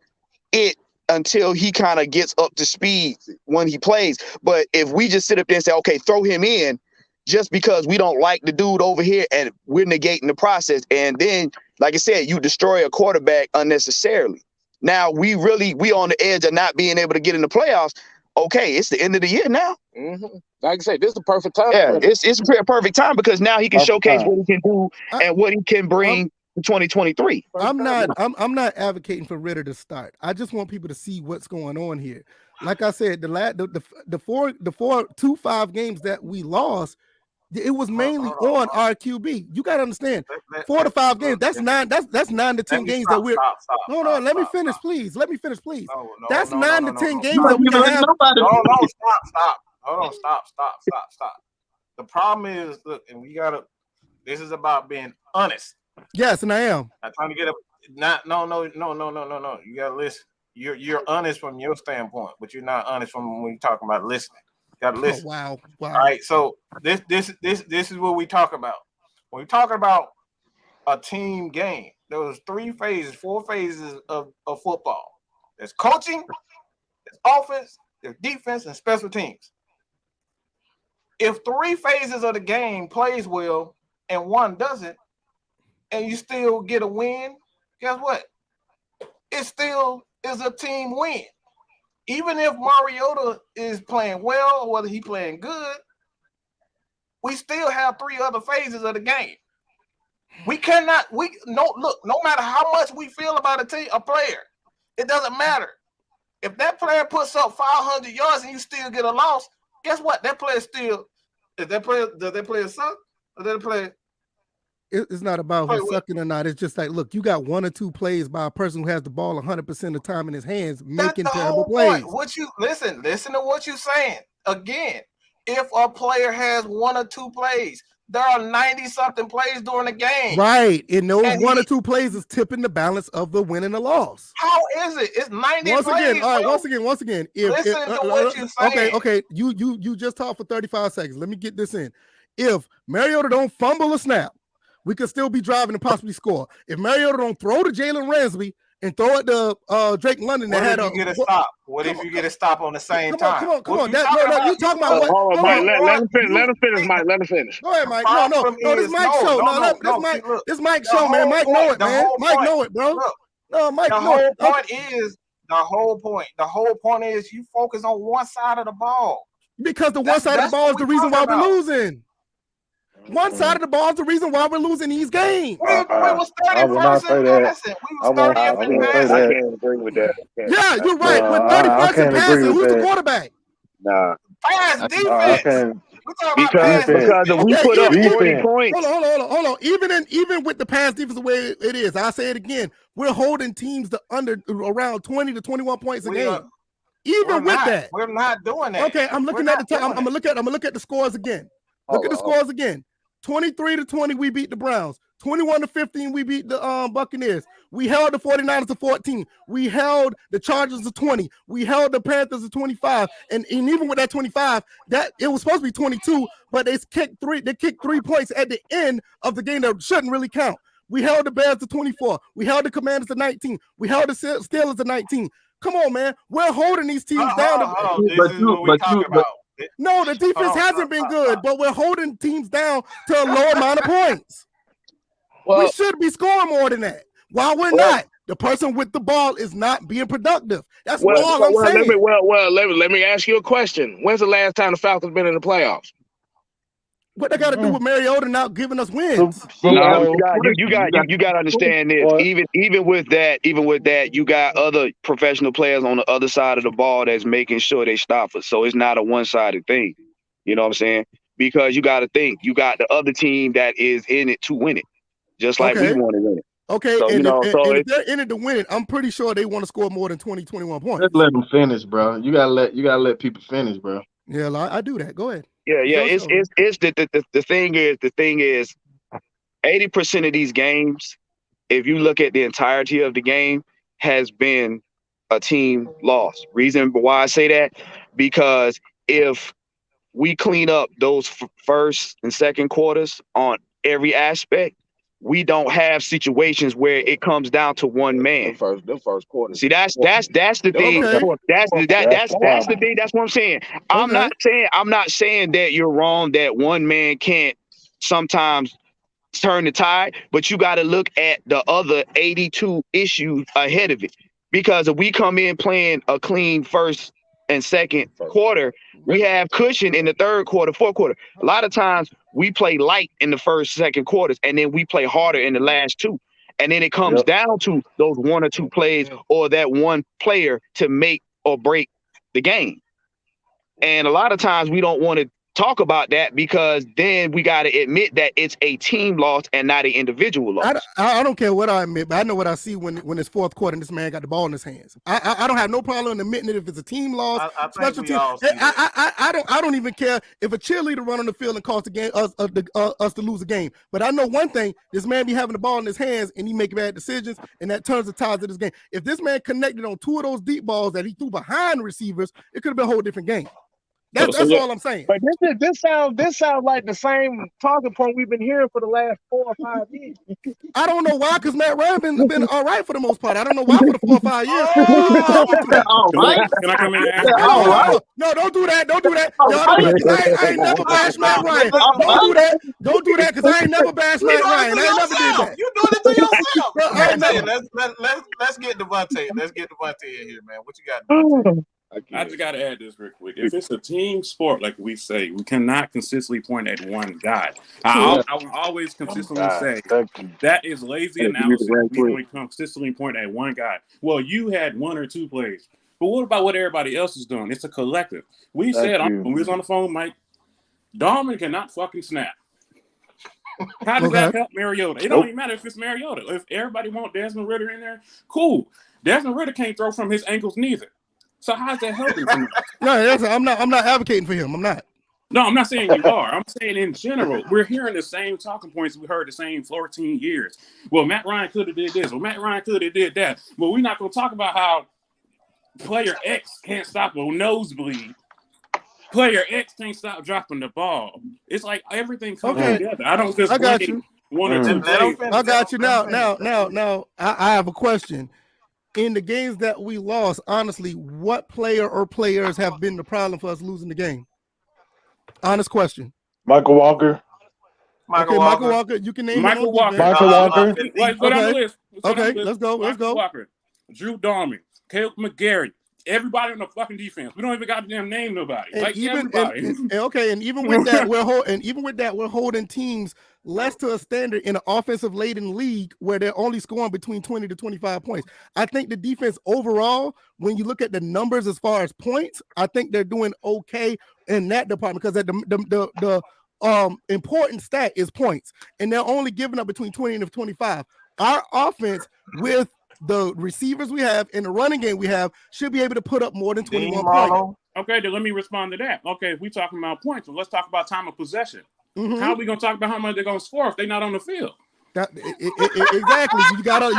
it until he kind of gets up to speed when he plays. But if we just sit up there and say, okay, throw him in, just because we don't like the dude over here and we're negating the process. And then, like I said, you destroy a quarterback unnecessarily. Now we on the edge of not being able to get in the playoffs. Okay, it's the end of the year now. Like I said, this is the perfect time. Yeah, it's a perfect time because now he can showcase what he can do and what he can bring to 2023. I'm not advocating for Ritter to start. I just want people to see what's going on here. Like I said, the 4 games that we lost, it was mainly on our QB. You got to understand, 4 to 5 games. That's 9 to 10 games that we're. No, let me finish, please. Let me finish, please. That's 9 to 10 games that we can have. No, stop. Hold on, stop. The problem is, look, and we gotta. This is about being honest. Yes, and I am. I'm trying to get up. No. You gotta listen. You're honest from your standpoint, but you're not honest from when you're talking about listening. Gotta listen. Wow. All right. So this is what we talk about. When we talking about a team game, there was 4 phases of football. There's coaching, there's offense, there's defense, and special teams. If 3 phases of the game plays well and 1 doesn't, and you still get a win, guess what? It still is a team win. Even if Mariota is playing well, or whether he's playing good, we still have 3 other phases of the game. No matter how much we feel about a player, it doesn't matter. If that player puts up 500 yards and you still get a loss, guess what? That player still, does that player suck? Or does that player? It's not about who's sucking or not. It's just like, look, you got 1 or 2 plays by a person who has the ball 100% of the time in his hands, making terrible plays. Listen to what you're saying. Again, if a player has 1 or 2 plays, there are 90-something plays during the game. Right. And those 1 or 2 plays is tipping the balance of the win and the loss. How is it? It's 90 once plays. Again, all right, once again. Listen to what you're saying. Okay. You just talked for 35 seconds. Let me get this in. If Mariota don't fumble a snap, we could still be driving and possibly score. If Mariota don't throw to Jalen Ramsey and throw it to Drake London, what if you get a stop? What if you get a stop on the same time? Come on. You talking about what? Hold on, Mike. Let him finish, Mike. Let him finish. Go ahead, Mike. No. This Mike show. This Mike show, man. Mike know it, man. Mike know it, bro. No, Mike know it. The whole point is you focus on one side of the ball. Because the one side of the ball is the reason why we're losing. One side of the ball is the reason why we're losing these games. We were I will not say that. I won't say I that. can't agree with that. Yeah, you're right. No, We're I 31st in can't agree passing. with Who's the that. quarterback? Nah, Pass I defense. can't. We're talking about because pass Defense. if we Okay, put up even, 40 Defense. points, hold on. Even with the pass defense the way it is, I say it again, we're holding teams to under around 20 to 21 points a game. Even with that, we're not doing that. okay, I'm looking at the time. I'm gonna look at the scores again. Look at the scores again. 23-20, we beat the Browns. 21-15, we beat the Buccaneers. We held the 49ers to 14. We held the Chargers to 20. We held the Panthers to 25. And even with that 25, that it was supposed to be 22, but they kicked 3 points at the end of the game that shouldn't really count. We held the Bears to 24. We held the Commanders to 19. We held the Steelers to 19. Come on, man. We're holding these teams down. No, the defense hasn't been good, but we're holding teams down to a low amount of points. We should be scoring more than that. While we're not, the person with the ball is not being productive. That's all I'm saying. Let me ask you a question. When's the last time the Falcons been in the playoffs? What they got to do with Mariota not giving us wins? No, you got to understand this. Even with that, you got other professional players on the other side of the ball that's making sure they stop us. So it's not a one-sided thing. You know what I'm saying? Because you got to think, you got the other team that is in it to win it, just like we want to win it. Okay, so, and if they're in it to win it, I'm pretty sure they want to score more than 20, 21 points. Just let them finish, bro. You gotta let people finish, bro. Yeah, I do that. Go ahead. Yeah. It's the thing is 80% of these games, if you look at the entirety of the game, has been a team loss. Reason why I say that, because if we clean up those first and second quarters on every aspect, we don't have situations where it comes down to one man. The first quarter. See, that's the thing. Okay. That's the thing. That's what I'm saying. I'm not saying that you're wrong, that one man can't sometimes turn the tide, but you got to look at the other 82 issues ahead of it. Because if we come in playing a clean first and second quarter, we have cushion in the third quarter, fourth quarter. A lot of times we play light in the first, second quarters, and then we play harder in the last two. And then it comes down to those one or two plays or that one player to make or break the game. And a lot of times we don't want to talk about that, because then we got to admit that it's a team loss and not an individual loss. I don't care what I admit, but I know what I see when it's fourth quarter and this man got the ball in his hands. I don't have no problem admitting it if it's a team loss, special team. I don't even care if a cheerleader run on the field and cause the game us to lose a game. But I know one thing: this man be having the ball in his hands and he make bad decisions, and that turns the tides of this game. If this man connected on 2 of those deep balls that he threw behind receivers, it could have been a whole different game. That's all I'm saying. But this sounds like the same talking point we've been hearing for the last 4 or 5 years. I don't know why, because Matt Ryan been all right for the most part. I don't know why for the 4 or 5 years. Can I come in and ask? No, don't do that. Don't do that. I ain't never bashed Matt Ryan. Don't do that. Don't do that, because I ain't never bashed Matt Ryan. I ain't never did that. You doing it to yourself. Let's get Devontae. Let's get Devontae in here, man. What you got, Devontae? I just got to add this real quick. If it's a team sport, like we say, we cannot consistently point at one guy. I will always consistently say that is lazy analysis. We consistently point at one guy. Well, you had 1 or 2 plays, but what about what everybody else is doing? It's a collective. We said when we was on the phone, Mike, Darwin cannot fucking snap. How does that help Mariota? It don't even matter if it's Mariota. If everybody want Desmond Ridder in there, cool. Desmond Ridder can't throw from his ankles neither. So how's that helping? No, I'm not advocating for him. I'm not. No, I'm not saying you are. I'm saying in general, we're hearing the same talking points we heard the same 14 years. Well, Matt Ryan could have did this. Well, Matt Ryan could have did that. Well, we're not going to talk about how player X can't stop a nosebleed. Player X can't stop dropping the ball. It's like everything comes together. I don't just one or two plays. I got you. Now, I have a question. In the games that we lost, honestly, what player or players have been the problem for us losing the game? Honest question. Michael Walker. Michael Walker. You can name Michael Walker. Michael Walker. Okay, let's go. Walker, Drew Dorman, Caleb McGarry, everybody on the fucking defense. We don't even got to damn name nobody. And like even everybody. and even with that, we're holding teams less to a standard in an offensive laden league where they're only scoring between 20 to 25 points. I think the defense overall, when you look at the numbers as far as points, I think they're doing okay in that department because the important stat is points, and they're only giving up between 20 and 25. Our offense with the receivers we have and the running game we have should be able to put up more than 21 points. Okay, then let me respond to that. Okay, if we're talking about points, well, let's talk about time of possession. Mm-hmm. How are we gonna talk about how much they're gonna score if they're not on the field? Exactly. You got a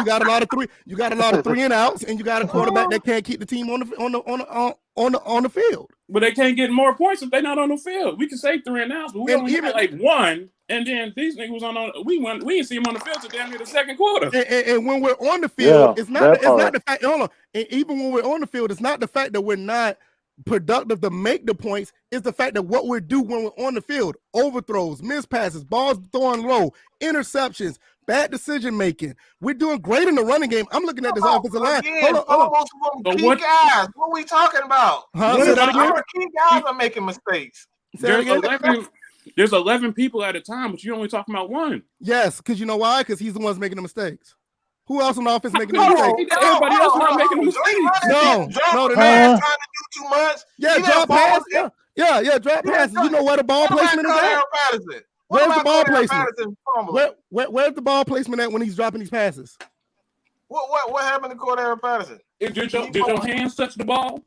lot of three and outs, and you got a quarterback that can't keep the team on the field. But they can't get more points if they're not on the field. We can say 3 and outs, but we only had like 1. And then these niggas was on. We didn't see him on the field till damn near the second quarter. And when we're on the field, it's not the fact. Hold on. And even when we're on the field, it's not the fact that we're not productive to make the points. It's the fact that what we do when we're on the field: overthrows, missed passes, balls thrown low, interceptions, bad decision making. We're doing great in the running game. I'm looking at this offensive line. Hold on. Key guys. What are we talking about? Our key guys are making mistakes. There's 11 people at a time, but you're only talking about 1. Yes, because you know why? Because he's the one's making the mistakes. Who else on the offense making the mistakes? Everybody else not making the mistakes. No, the man's trying to do too much. Yeah, drop passes. Yeah, drop passes. You know where the ball placement is at? Where's the ball placement? Where's the ball placement at when he's dropping these passes? What happened to Cordero Patterson? Did your hands touch the ball?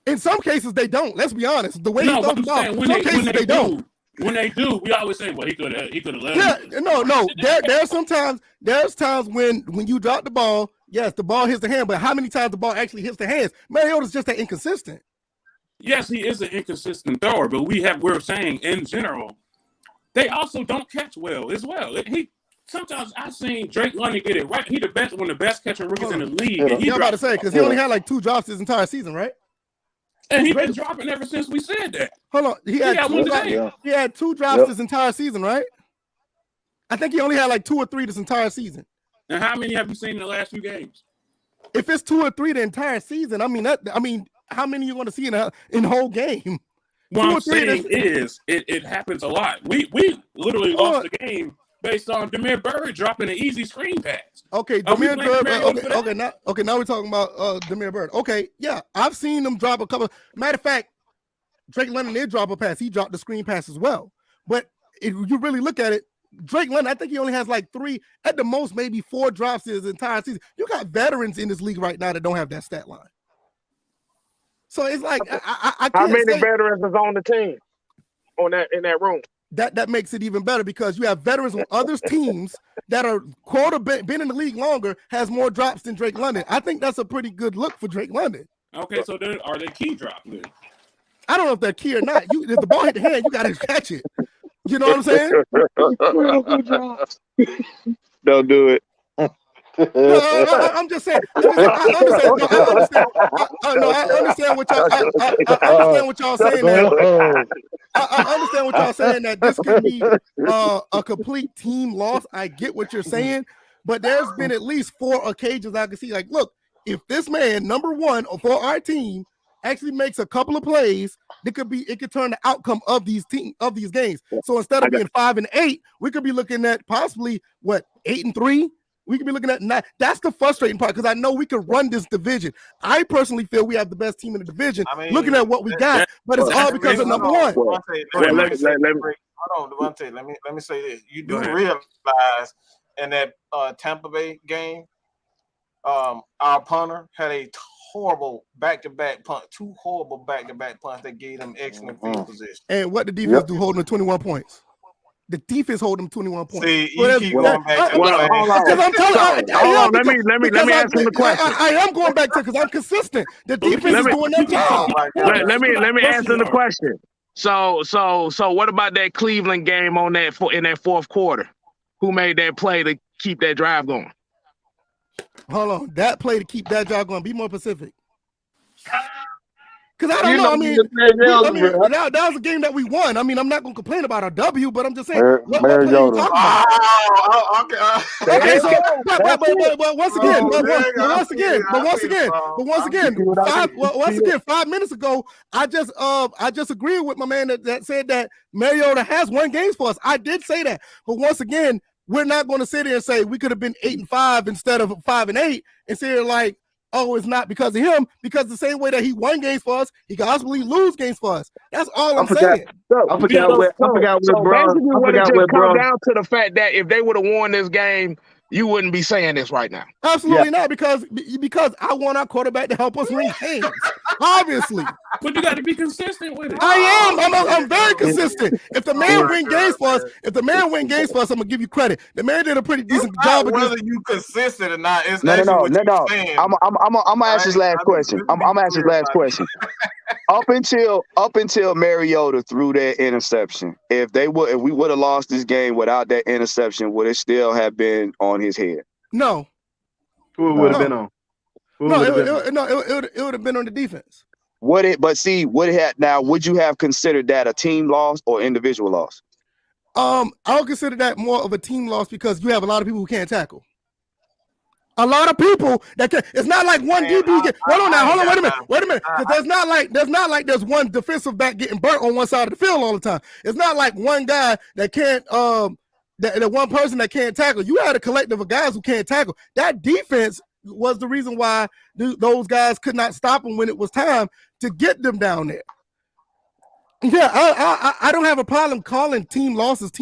In some cases, they don't. Let's be honest. The way he throws the ball, in some cases they don't. When they do, we always say, "Well, he could have let." Yeah, no. There's times when you drop the ball, yes, the ball hits the hand, but how many times the ball actually hits the hands? Mariota's just that inconsistent. Yes, he is an inconsistent thrower, but we're saying in general, they also don't catch well as well. Sometimes I've seen Drake London get it right. He one of the best catching rookies in the league. And I'm about to say because he only had like 2 drops this entire season, right? And he's been dropping ever since we said that. Hold on. He had 2 drops this entire season, right? I think he only had like 2 or 3 this entire season. And how many have you seen in the last few games? If it's 2 or 3 the entire season, how many are you going to see in the whole game? What I'm saying is it happens a lot. We literally lost the game based on Demir Bird dropping an easy screen pass. Okay, Demir Bird. Okay, now we're talking about Demir Bird. Okay, yeah, I've seen them drop a couple. Matter of fact, Drake London did drop a pass. He dropped the screen pass as well. But if you really look at it, Drake London, I think he only has like 3, at the most, maybe 4 drops his entire season. You got veterans in this league right now that don't have that stat line. So it's like I how many veterans is on the team in that room? That makes it even better because you have veterans on other teams that are been in the league longer, has more drops than Drake London. I think that's a pretty good look for Drake London. Okay, so then are they key drops then? I don't know if they're key or not. If the ball hit the hand, you got to catch it. You know what I'm saying? Don't do it. I'm just saying. I understand what y'all saying. I understand what y'all saying that this could be a complete team loss. I get what you're saying, but there's been at least 4 occasions I can see. Like, look, if this man number 1 for our team actually makes a couple of plays, it could turn the outcome of these games. So instead of being 5-8, we could be looking at possibly 8-3. We could be looking at 9. That's the frustrating part because I know we can run this division. I personally feel we have the best team in the division. Looking at what we got, but it's all because of number 1. Let me say this. You do realize in that Tampa Bay game, our punter had a horrible back-to-back punt, 2 horrible back-to-back punts that gave them excellent field position. And what the defense do holding them 21 points? The defense hold them 21 points. See, you keep going back to Let me answer the question. I am going back to because I'm consistent. The defense is doing their job. Let me answer the question. So what about that Cleveland game in that fourth quarter? Who made that play to keep that drive going? Hold on, that play to keep that drive going. Be more specific. Because I don't know. I mean, that was a game that we won. I mean, I'm not going to complain about our W, but I'm just saying, what play are you talking about? Okay, so, but once again, 5 minutes ago, I just agreed with my man that said that Mariota has won games for us. I did say that, but once again, we're not going to sit there and say we could have been 8-5 instead of 5-8, and sit there like, oh, it's not because of him, because the same way that he won games for us, he can possibly lose games for us. That's all I'm saying. I forgot what come down to the fact that if they would have won this game, you wouldn't be saying this right now. Absolutely not, because I want our quarterback to help us win games. Obviously. But you got to be consistent with it. I am. I'm very consistent. If the man win games for us, I'm gonna give you credit. The man did a pretty decent job. Whether you consistent or not, it's no. I'm gonna ask his last question. I'm gonna ask his last question. Up until Mariota threw that interception, if we would have lost this game without that interception, would it still have been on his head? No. Who would have been on? It would have been on the defense. Would you have considered that a team loss or individual loss? I'll consider that more of a team loss because you have a lot of people who can't tackle. A lot of people that can. It's not like one DB. Hold on, wait a minute. Because there's not like there's one defensive back getting burnt on one side of the field all the time. It's not like one guy that can't. That one person that can't tackle. You had a collective of guys who can't tackle. That defense was the reason why those guys could not stop them when it was time to get them down there. Yeah, I don't have a problem calling team losses,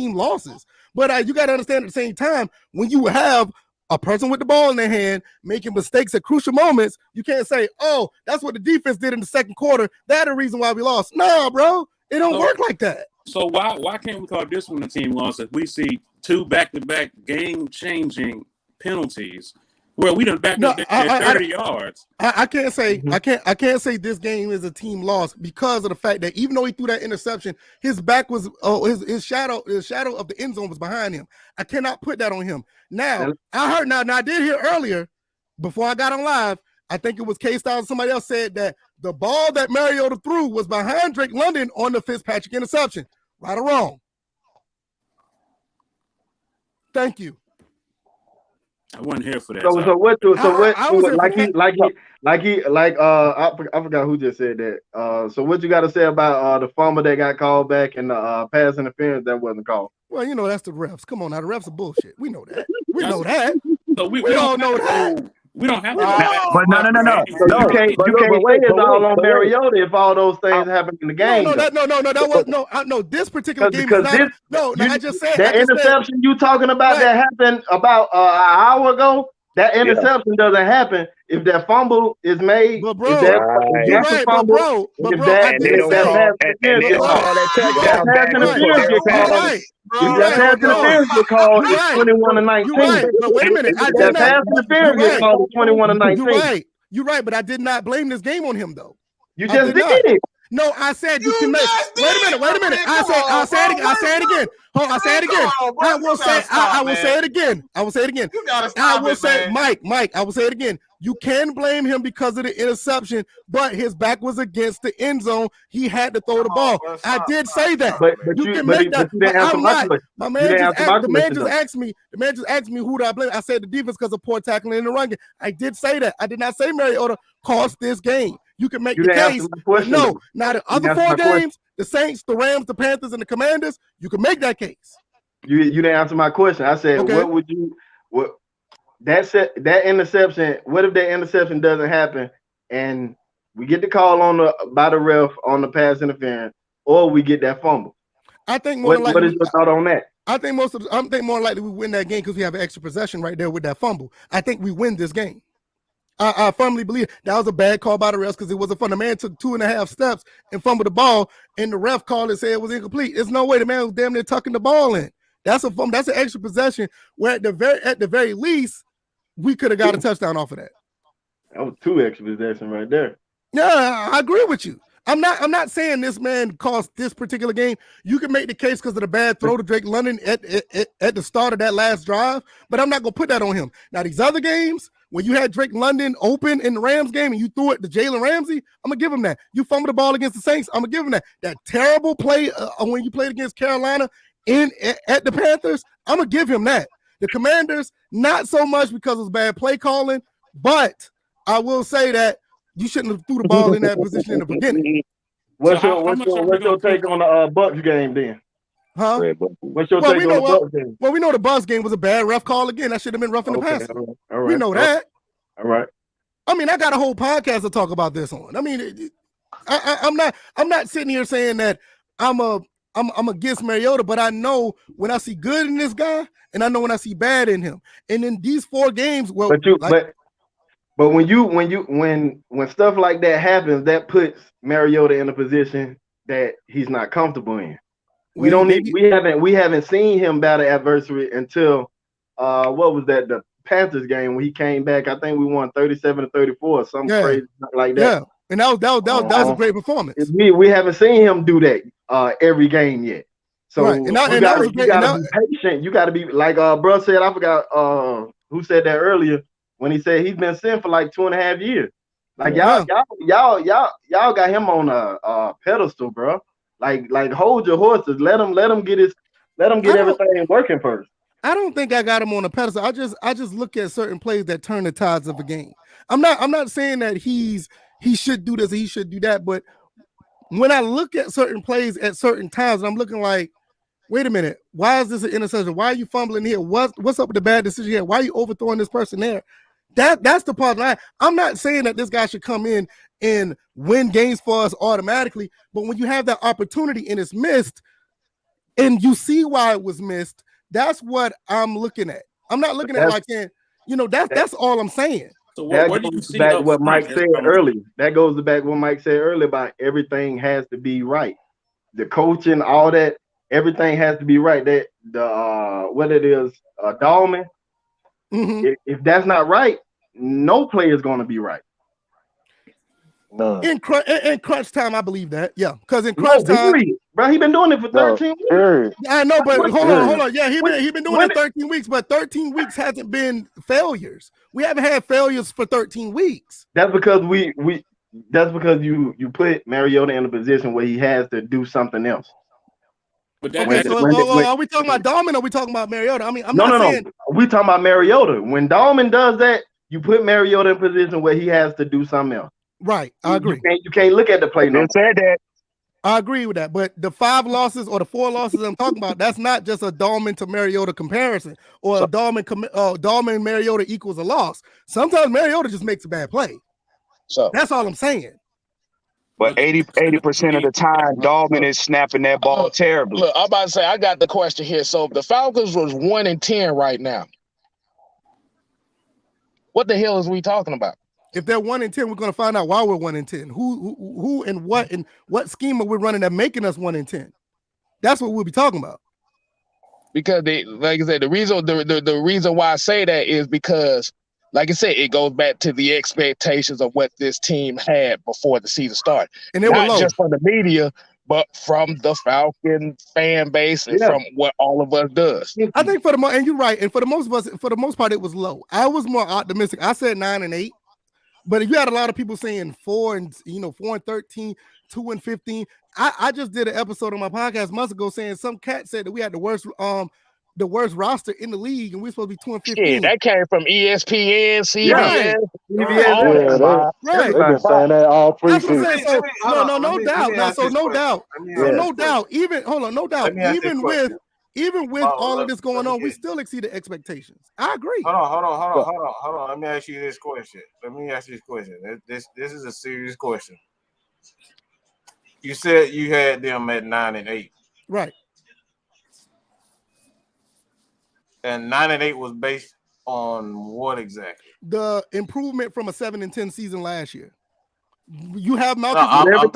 but you got to understand at the same time when you have a person with the ball in their hand making mistakes at crucial moments, you can't say, "Oh, that's what the defense did in the second quarter. That's the reason why we lost." No, bro, it don't work like that. So why can't we call this one a team loss if we see two back-to-back game-changing penalties where we done backed up 30 yards? I can't say this game is a team loss because of the fact that even though he threw that interception, his back was his shadow of the end zone was behind him. I cannot put that on him. Now I did hear earlier before I got on live. I think it was K-Styles. Somebody else said that the ball that Mariota threw was behind Drake London on the Fitzpatrick interception. Right or wrong? Thank you. I wasn't here for that. I forgot who just said that. So what you got to say about the fumble that got called back and the pass interference that wasn't called? Well, that's the refs. Come on now, the refs are bullshit. We know that. We know that. So we all know that. We don't have to. But no. You can't say it's all on Mariota if all those things happen in the game. No. This particular game is not. I just said that interception you talking about that happened about an hour ago. That interception doesn't happen if that fumble is made. But bro, you're right. But bro, if that pass interference get called, it's 21-19. But wait a minute, that pass interference get called 21-19. You're right, but I did not blame this game on him though. You just did it. No, I said you can make. Wait a minute. I say it again. Hold on, I say it again. I will say it again. I will say it again. Mike, I will say it again. You can blame him because of the interception, but his back was against the end zone. He had to throw the ball. I did say that. But you can make that. I'm not. The man just asked me who do I blame. I said the defense because of poor tackling in the run game. I did say that. I did not say Mariota cost this game. You can make the case. No, now the other four games, the Saints, the Rams, the Panthers, and the Commanders, you can make that case. You didn't answer my question. I said, that interception, what if that interception doesn't happen and we get the call by the ref on the pass interference, or we get that fumble? I think more what is your thought on that? I think more likely we win that game because we have an extra possession right there with that fumble. I think we win this game. I firmly believe that was a bad call by the refs because it wasn't fun. The man took 2.5 steps and fumbled the ball, and the ref called and said it was incomplete. There's no way the man was damn near tucking the ball in. That's a fumble. That's an extra possession where at the very least we could have got a touchdown off of that. That was 2 extra possessions right there. Yeah, I agree with you. I'm not saying this man cost this particular game. You can make the case because of the bad throw to Drake London at the start of that last drive, but I'm not gonna put that on him. Now these other games, When you had Drake London open in the Rams game and you threw it to Jalen Ramsey, I'm gonna give him that. You fumbled the ball against the Saints, I'm gonna give him that. That terrible play when you played against Carolina at the Panthers, I'm gonna give him that. The Commanders, not so much because it was bad play calling, but I will say that you shouldn't have threw the ball in that position in the beginning. What's your take on the Bucks game then? Huh? What's your take on the Bucks game? Well, we know the Bucks game was a bad ref call again. That should have been roughing the passer. All right. We know that. All right. I mean, I got a whole podcast to talk about this on. I mean, I'm not sitting here saying that I'm against Mariota, but I know when I see good in this guy, and I know when I see bad in him. And in these 4 games, well, but when stuff like that happens, that puts Mariota in a position that he's not comfortable in. We haven't seen him battle adversity until what was that, the Panthers game when he came back. I think we won 37-34 or something crazy like that. Yeah, and that was a great performance. We haven't seen him do that every game yet. So you gotta be patient. You gotta be like bro said, I forgot who said that earlier when he said he's been sitting for like 2.5 years. Like y'all got him on a pedestal, bro. Like hold your horses. Let him get everything working first. I don't think I got him on a pedestal. I just look at certain plays that turn the tides of a game. I'm not saying that he should do this or he should do that, but when I look at certain plays at certain times, I'm looking like, wait a minute, why is this an interception? Why are you fumbling here? What's up with the bad decision here? Why are you overthrowing this person there? That's the part line. I'm not saying that this guy should come in and win games for us automatically, but when you have that opportunity and it's missed, and you see why it was missed, that's what I'm looking at. I'm not looking at like, that's all I'm saying. So what do you see back what Mike said earlier? That goes back what Mike said earlier about everything has to be right. The coaching, all that, everything has to be right. That what it is, Dahlman. Mm-hmm. If that's not right, no player is going to be right. No. In crunch time, I believe that. Yeah, because in crunch time, bro, he been doing it for 13 weeks. I know, but hold on. Yeah, he been doing it 13 weeks, but 13 weeks hasn't been failures. We haven't had failures for 13 weeks. That's because that's because you put Mariota in a position where he has to do something else. But are we talking about Dahlman or are we talking about Mariota? I mean, I'm not saying. No. We talking about Mariota. When Dahlman does that, you put Mariota in a position where he has to do something else. Right, I agree. You can't look at the play. They said that. I agree with that, but the 5 losses or the 4 losses I'm talking about, that's not just a Dahlman to Mariota comparison, or a Dahlman Mariota equals a loss. Sometimes Mariota just makes a bad play. So that's all I'm saying. But 80% of the time, Dahlman is snapping that ball terribly. Look, I'm about to say I got the question here. So the Falcons was 1-10 right now. What the hell is we talking about? If they're 1-10, we're going to find out why we're 1-10. Who and what scheme are we running that making us 1-10? That's what we'll be talking about. Because like I said, the reason why I say that is because, like I said, it goes back to the expectations of what this team had before the season started. And they were low. Not just from the media, but from the Falcon fan base and from what all of us does. I think and you're right, and for the most part, it was low. I was more optimistic. I said 9-8. But you had a lot of people saying 4-13, 2-15. I just did an episode on my podcast months ago saying some cat said that we had the worst roster in the league, and we're supposed to be 2-15. Yeah, that came from ESPN, CBS. Right. They've been saying that all preseason. So, no doubt. Even with all of this going on, we still exceeded expectations. I agree. Hold on. Let me ask you this question. This is a serious question. You said you had them at 9-8. Right. And 9-8 was based on what exactly? The improvement from a 7-10 season last year. You have Malcolm. We're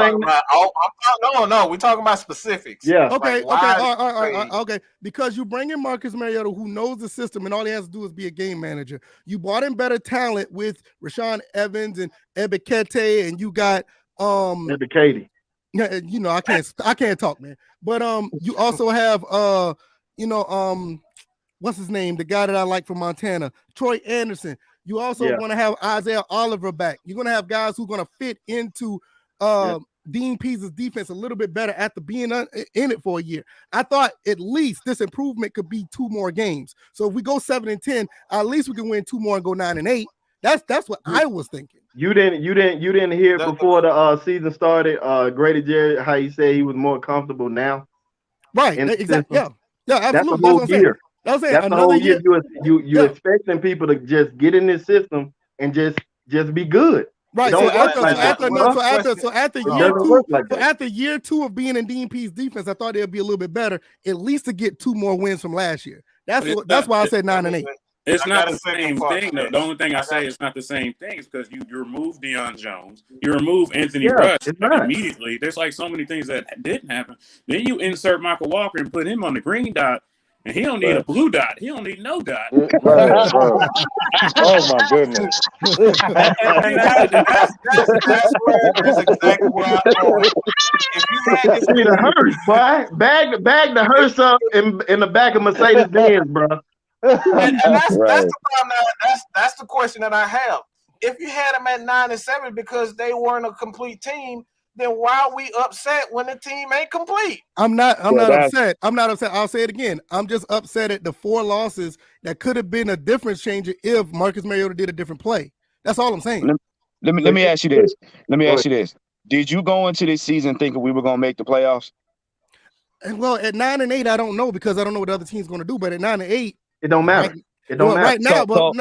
talking about specifics. Yeah. Okay. Okay. Because you bring in Marcus Mariota, who knows the system, and all he has to do is be a game manager. You brought in better talent with Rashaan Evans and Ebikete, and you got Ebikete. I can't talk, man. But you also have what's his name? The guy that I like from Montana, Troy Anderson. You also want to have Isaiah Oliver back. You're going to have guys who are going to fit into Dean Pease's defense a little bit better after being in it for a year. I thought at least this improvement could be 2 more games. So if we go 7-10, at least we can win 2 more and go 9-8. That's what I was thinking. You didn't hear it before the season started. Grady Jarrett, how he said he was more comfortable now. Right. Exactly. Yeah, absolutely. That's the whole year. That's the whole year. You expecting people to just get in this system and just be good. Right. So after year 2 of being in Dean Pease's defense, I thought it'd be a little bit better, at least to get 2 more wins from last year. That's why I said 9-8. It's not the same thing, though. The only thing I say it's not the same thing is because you remove Deion Jones, you remove Anthony Rush immediately. There's like so many things that didn't happen. Then you insert Michael Walker and put him on the green dot, and he don't need a blue dot. He don't need no dot. Right. Oh my goodness. That's exactly what I'm going. If you had the hearse, boy, bag the hearse up in the back of Mercedes Benz, bro. And that's the problem. That's the question that I have. If you had them at 9-7 because they weren't a complete team, then why are we upset when the team ain't complete? I'm not upset. I'm not upset. I'll say it again. I'm just upset at the 4 losses that could have been a difference changer if Marcus Mariota did a different play. That's all I'm saying. Let me ask you this. Did you go into this season thinking we were going to make the playoffs? Well, at 9-8, I don't know because I don't know what the other team's going to do. But at 9-8, it don't matter. It don't matter. Right now, no.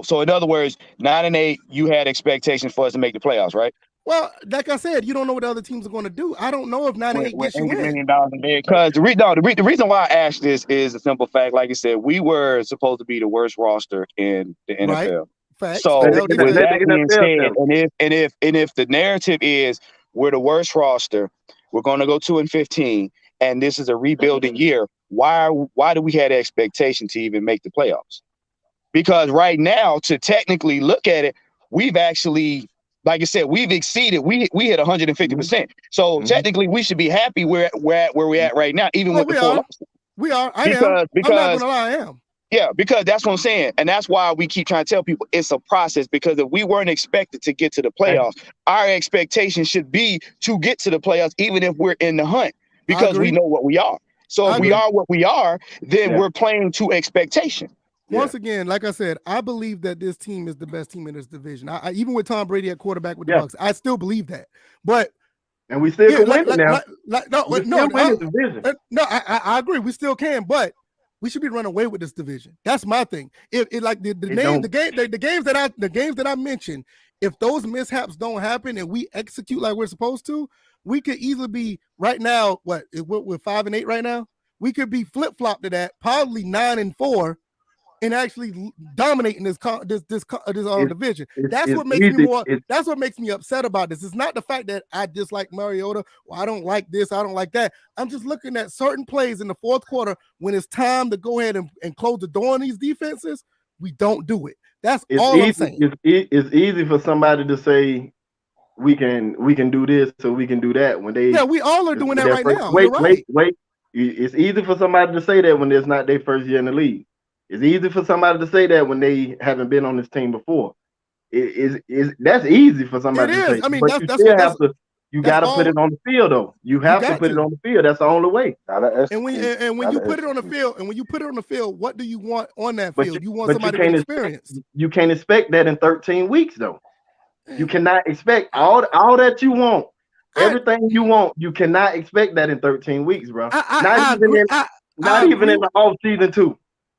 So in other words, 9-8, you had expectations for us to make the playoffs, right? Well, like I said, you don't know what the other teams are going to do. I don't know if 9-8 gets you in. Because the reason why I asked this is a simple fact. Like I said, we were supposed to be the worst roster in the NFL. Right. Facts. So with that being said, and if the narrative is we're the worst roster, we're going to go 2-15, and this is a rebuilding year, why do we have the expectation to even make the playoffs? Because right now, to technically look at it, we've actually, like I said, we've exceeded. We hit 150%. So technically, we should be happy where we're at right now, even with the 4 losses. We are. I'm not gonna lie, I am. Yeah, because that's what I'm saying. And that's why we keep trying to tell people it's a process, because if we weren't expected to get to the playoffs, our expectation should be to get to the playoffs, even if we're in the hunt, because we know what we are. So if we are what we are, then we're playing to expectation. Once again, like I said, I believe that this team is the best team in this division. I even with Tom Brady at quarterback with the Bucs, I still believe that. But we still can win now. I agree. We still can, but we should be running away with this division. That's my thing. If like the games that I mentioned, if those mishaps don't happen and we execute like we're supposed to, we could easily be right now. We're 5-8 right now. We could be flip-flopped to that, probably 9-4, and actually dominating this division. That's what makes me upset about this. It's not the fact that I dislike Mariota or I don't like this, I don't like that. I'm just looking at certain plays in the 4th quarter when it's time to go ahead and close the door on these defenses. We don't do it. That's all I'm saying. It's easy for somebody to say we can do this, so we can do that when they. Yeah, we all are doing that right now. Wait. It's easy for somebody to say that when it's not their first year in the league. It's easy for somebody to say that when they haven't been on this team before. That's easy for somebody to say. I mean, but you got to put it on the field, though. You have to put it on the field. That's the only way. And when you put it on the field, what do you want on that field? You want somebody with experience. You can't expect that in 13 weeks, though. You cannot expect all that you want. Everything you want, you cannot expect that in 13 weeks, bro. Not even in the off season too.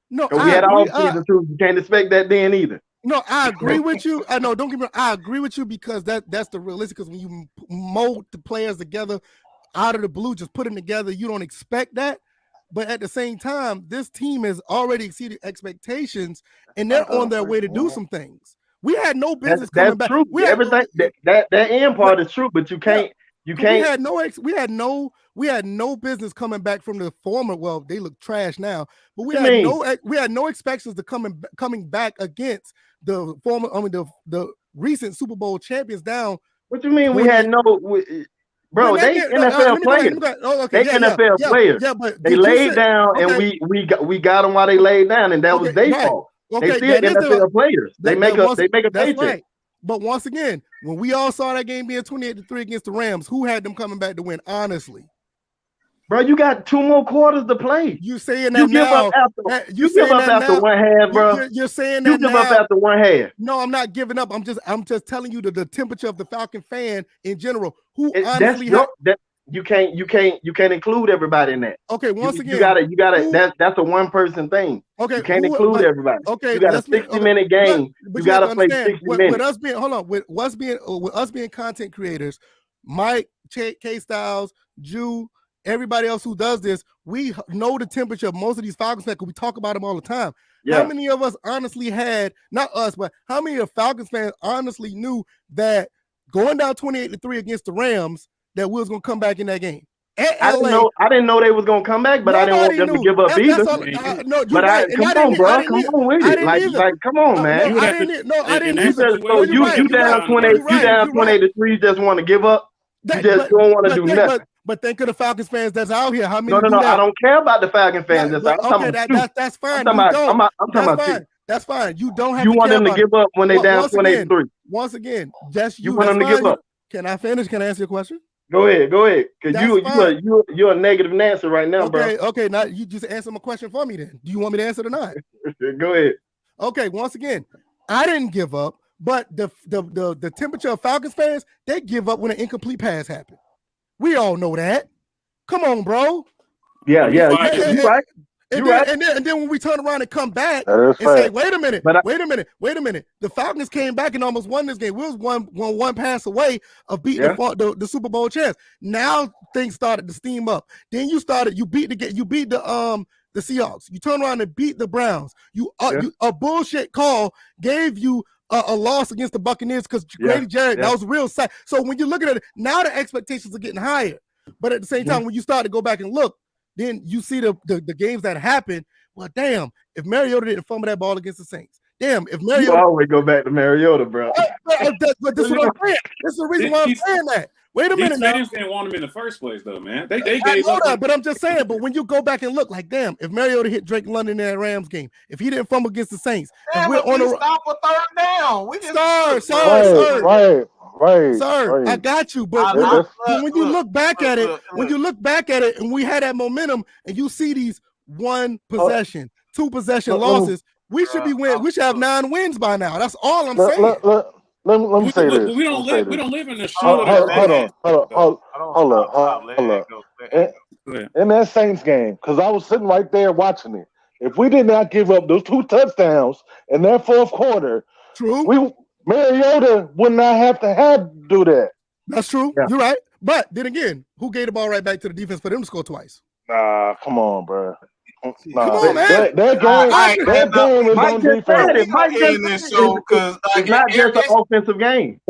No, we had off season too. You can't expect that then either. No, I agree with you. I know. Don't get me wrong. I agree with you because that's the realistic. Because when you mold the players together out of the blue, just put them together, you don't expect that. But at the same time, this team has already exceeded expectations, and they're on their way to do some things. We had no business coming back. True. Everything that end part is true, but you can't. We had no business coming back from the former. Well, they look trash now, but we had no expectations to coming back against the former. I mean, the recent Super Bowl champions down. What you mean? We had no. Bro, they NFL players. They NFL players. Yeah, but they laid down, and we got them while they laid down, and that was their fault. They still NFL players. They make a paycheck. Right. But once again, when we all saw that game being 28-3 against the Rams, who had them coming back to win? Honestly, bro, you got 2 more quarters to play. You saying that now? You give up after one half, bro. You're saying that you give up after one half. No, I'm not giving up. I'm just telling you the temperature of the Falcon fan in general. Who honestly you can't include everybody in that. Okay, once again, you gotta. That's a one person thing. Okay, you can't include everybody. Okay, you got a 60-minute game. But you gotta play 60 minutes. With us being content creators, Mike, K-Styles, Jew, everybody else who does this, we know the temperature of most of these Falcons fans because we talk about them all the time. Yeah. How many of us honestly had, not us, but how many of Falcons fans honestly knew that going down 28-3 against the Rams, that we was gonna come back in that game? I didn't know they was gonna come back, but I didn't want them to give up either. Come on with it. Like, come on, man. I didn't. You down 28-3. You just want to give up. You just don't want to do nothing. But think of the Falcons fans that's out here. How many? No. I don't care about the Falcons fans. That's fine. I'm talking about. That's fine. You don't have. You want them to give up when they down 28-3. Once again, just you want them to give up. Can I finish? Can I answer your question? Go ahead. Because you're a negative Nancy right now, bro. Okay. Now you just answer my question for me then. Do you want me to answer it or not? Go ahead. Okay, once again, I didn't give up, but the temperature of Falcons fans, they give up when an incomplete pass happens. We all know that. Come on, bro. Yeah. You're right. And then when we turn around and come back and say, wait a minute. The Falcons came back and almost won this game. We was one pass away of beating the Super Bowl champs. Now things started to steam up. Then you beat the Seahawks. You turn around and beat the Browns. A bullshit call gave you a loss against the Buccaneers because Grady Jarrett, that was real sad. So when you look at it, now the expectations are getting higher. But at the same time, when you start to go back and look, then you see the games that happen. Well, damn, if Mariota didn't fumble that ball against the Saints. Damn, if Mariota... You always go back to Mariota, bro. But this is what I'm saying. This is the reason why I'm saying that. Wait a minute now. These didn't want him in the first place, though, man. They gave up. That, but I'm just saying, but when you go back and look, like, damn, if Mariota hit Drake London in that Rams game, if he didn't fumble against the Saints, damn, we're on stop a third down. We just Sir, I got you. But when you look back at it, and we had that momentum, and you see these 1 possession, 2 possession losses, we should be win. We should have 9 wins by now. That's all I'm saying. Let me say this. We don't live in the shoe. Hold on. In that Saints game, because I was sitting right there watching it. If we did not give up those 2 touchdowns in that fourth quarter, Mariota would not have to do that. That's true. Yeah. You're right. But then again, who gave the ball right back to the defense for them to score twice? Come on, bro. Come on, man. That game is on defense. Mike just this show because it's not just an offensive game.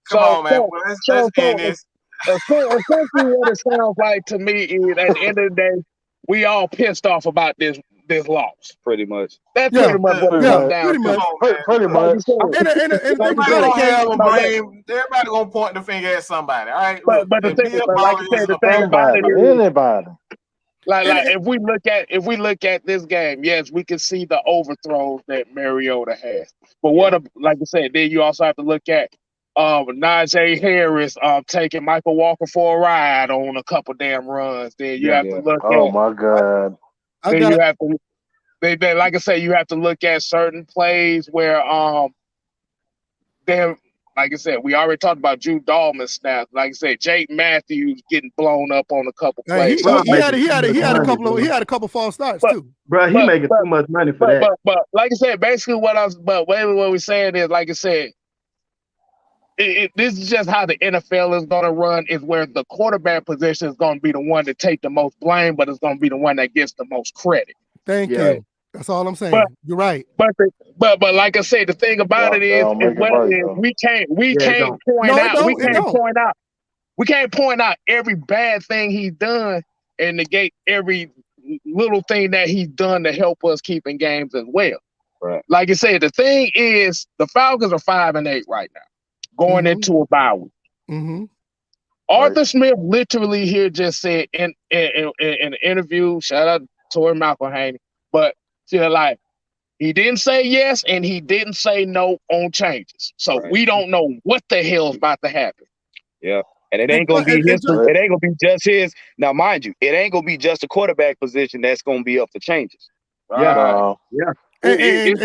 Come on, man. Let's end this. Essentially, what it sounds like to me is at the end of the day, we all pissed off about this loss, pretty much. That's pretty much what it comes down to. Pretty much. Everybody gonna point the finger at somebody, all right? But the thing, like I said, the thing about it is anybody. Like if we look at this game, yes, we can see the overthrows that Mariota has. But like I said, then you also have to look at Najee Harris taking Michael Walker for a ride on a couple damn runs. Then you have to look at my God. Then you have to like I say, you have to look at certain plays where they're like I said, we already talked about Drew Dalman snaps. Like I said, Jake Matthews getting blown up on a couple plays. He had a couple false starts too. Bro, he making too much money for that. But like I said, basically what we're saying is, like I said, this is just how the NFL is going to run, is where the quarterback position is going to be the one to take the most blame, but it's going to be the one that gets the most credit. Thank you. That's all I'm saying. You're right. But like I said, the thing about it is we can't point out every bad thing he's done and negate every little thing that he's done to help us keep in games as well. Right. Like I said, the thing is the Falcons are 5-8 right now, going into a bye week. Mm-hmm. Arthur Smith literally here just said in an interview, shout out to Tori McElhaney, but still like he didn't say yes and he didn't say no on changes. So we don't know what the hell's about to happen. Yeah. And it ain't gonna be his. It ain't gonna be just his. Now, mind you, it ain't gonna be just a quarterback position that's gonna be up for changes. Yeah. And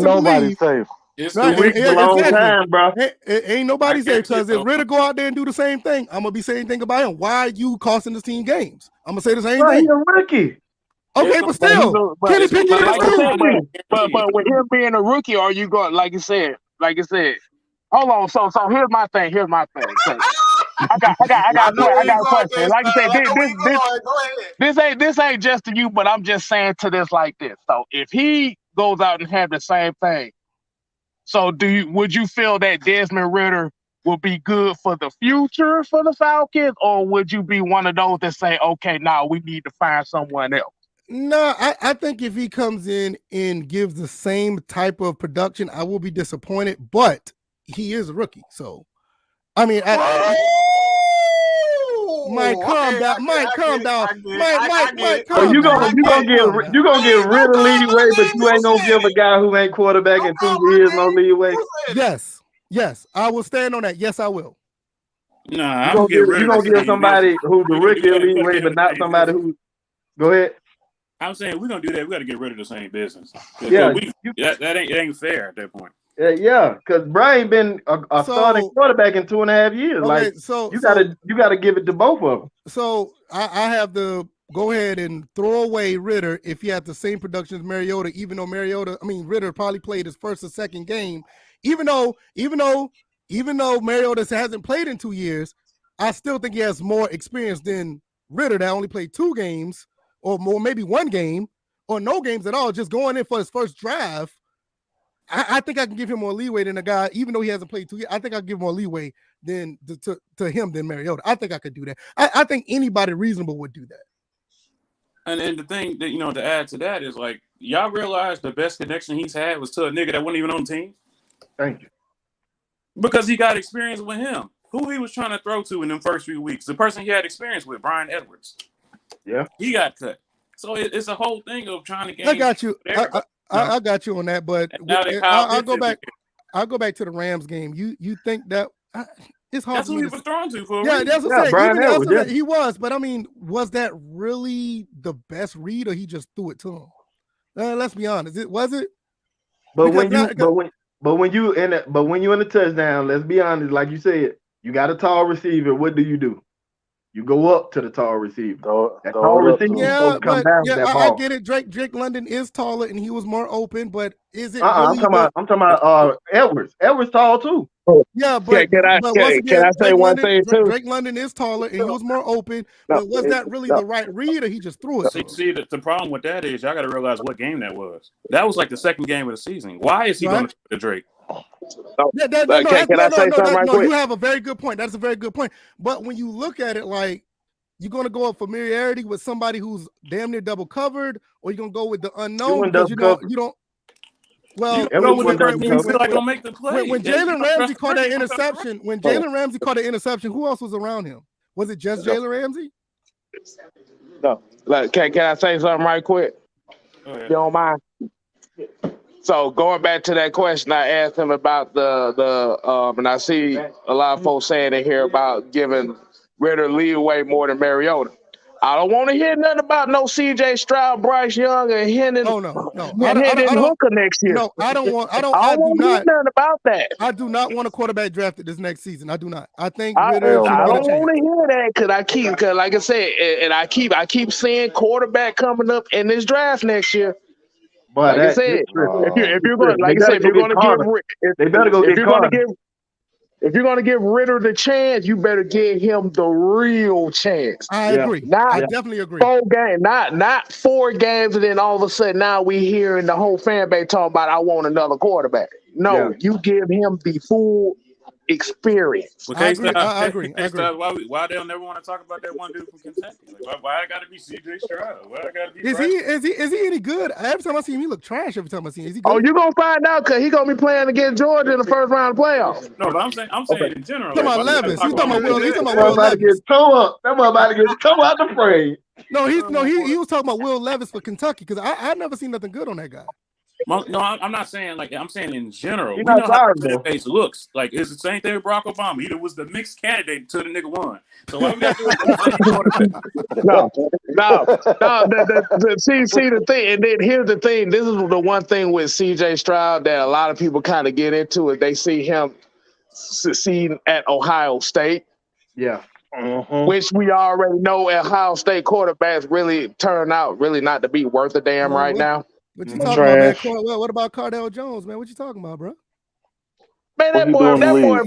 nobody safe. It's right, the week yeah, long exactly. time, bro. Ain't nobody safe because if Ritter go out there and do the same thing, I'm gonna be saying thing about him. Why are you costing this team games? I'm gonna say the same thing. He's a rookie. Okay, but still, Kenny Pickett is too. But with him being a rookie, are you going like you said? Hold on. So here's my thing. So, I got a question. Like I said, this ain't just to you, but I'm just saying to this like this. So if he goes out and have the same thing, so would you feel that Desmond Ritter will be good for the future for the Falcons, or would you be one of those that say, okay, now we need to find someone else? No, I think if he comes in and gives the same type of production, I will be disappointed, but he is a rookie. So, I mean, Mike, calm down. Mike, calm down. Mike, calm down. You gonna get rid of leeway, but you ain't gonna give a guy who ain't quarterback in 2 years no leeway. Yes, I will stand on that. Yes, I will. Nah, you gonna give somebody who's the rookie leeway, but not somebody who. Go ahead. I'm saying we're gonna do that. We got to get rid of the same business. Yeah, that ain't fair at that point. Yeah, because Brian been a starting quarterback in 2.5 years. Okay, like you gotta give it to both of them. So I have to go ahead and throw away Ritter if he had the same production as Mariota, even though Ritter probably played his first or second game. Even though Mariota hasn't played in 2 years, I still think he has more experience than Ritter that only played 2 games or more, maybe 1 game or no games at all, just going in for his first drive. I think I can give him more leeway than a guy, even though he hasn't played 2 years. I think I can give more leeway than to him than Mariota. I think I could do that. I think anybody reasonable would do that. And the thing that to add to that is like y'all realize the best connection he's had was to a nigga that wasn't even on the team. Thank you. Because he got experience with him. Who he was trying to throw to in them first few weeks. The person he had experience with, Brian Edwards. Yeah. He got cut. So it's a whole thing of trying to gain. I got you. I got you on that, but I'll go back. I'll go back to the Rams game. You think that it's hard? That's who he was thrown to for. Yeah, that's what I'm saying. Brian Edwards, he was, but I mean, was that really the best read, or he just threw it to him? Let's be honest. Was it? But when you in the touchdown, let's be honest. Like you said, you got a tall receiver. What do? You go up to the tall receiver. That tall receiver yeah, come down that ball. I get it. Drake London is taller and he was more open, but is it? I'm talking about Edwards. Edwards tall too. Yeah, but can I say one thing too? Drake London is taller and he was more open, but was that really the right read, or he just threw it? See, the problem with that is y'all got to realize what game that was. That was like the second game of the season. Why is he going to Drake? Can I say something right quick? You have a very good point. That's a very good point. But when you look at it, like you're going to go with familiarity with somebody who's damn near double covered, or you're going to go with the unknown because you don't. Well, when Jalen Ramsey caught that interception, who else was around him? Was it just Jalen Ramsey? No. Can I say something right quick? You don't mind? So going back to that question, I asked him about and I see a lot of folks saying in here about giving Ritter leeway more than Mariota. I don't want to hear nothing about no C.J. Stroud, Bryce Young, and Hendon. No. Hooker next year. No, I don't want. I don't want to hear nothing about that. I do not want a quarterback drafted this next season. I do not. I think I don't want to hear that because like I said, and I keep seeing quarterback coming up in this draft next year. But like I said, if you're going, like I said, if you're going to give. If you're going to give Ritter the chance, you better give him the real chance. I agree. I definitely agree. 4 games, not 4 games, and then all of a sudden now we hearing the whole fan base talking about I want another quarterback. No, you give him the full experience. Well, I agree. Why they'll never want to talk about that one dude from Kentucky? Like, why I gotta be CJ Stroud? Why I gotta be? Is he any good? Every time I see him, he look trash. Every time I see him, is he good? Oh, you gonna find out because he gonna be playing against Georgia in the first round of playoffs. No, but I'm saying in general. Talking about Levis. He's talking about Will. He's talking about That Will about to Levis. get toe up. That about to get toe out the frame. No, he was talking about Will Levis for Kentucky because I never seen nothing good on that guy. No, I'm not saying like I'm saying in general. You're We know not how sorry, the bro. base looks. Like it's the same thing with Barack Obama. He was the mixed candidate until the nigga won. So why we got to do it? No. See the thing, and then here's the thing. This is the one thing with CJ Stroud that a lot of people kind of get into is they see him succeed at Ohio State. Yeah. Which we already know Ohio State quarterbacks really turn out really not to be worth a damn right now. What you talking about, man? What about Cardell Jones, man? What you talking about, bro? Man, that boy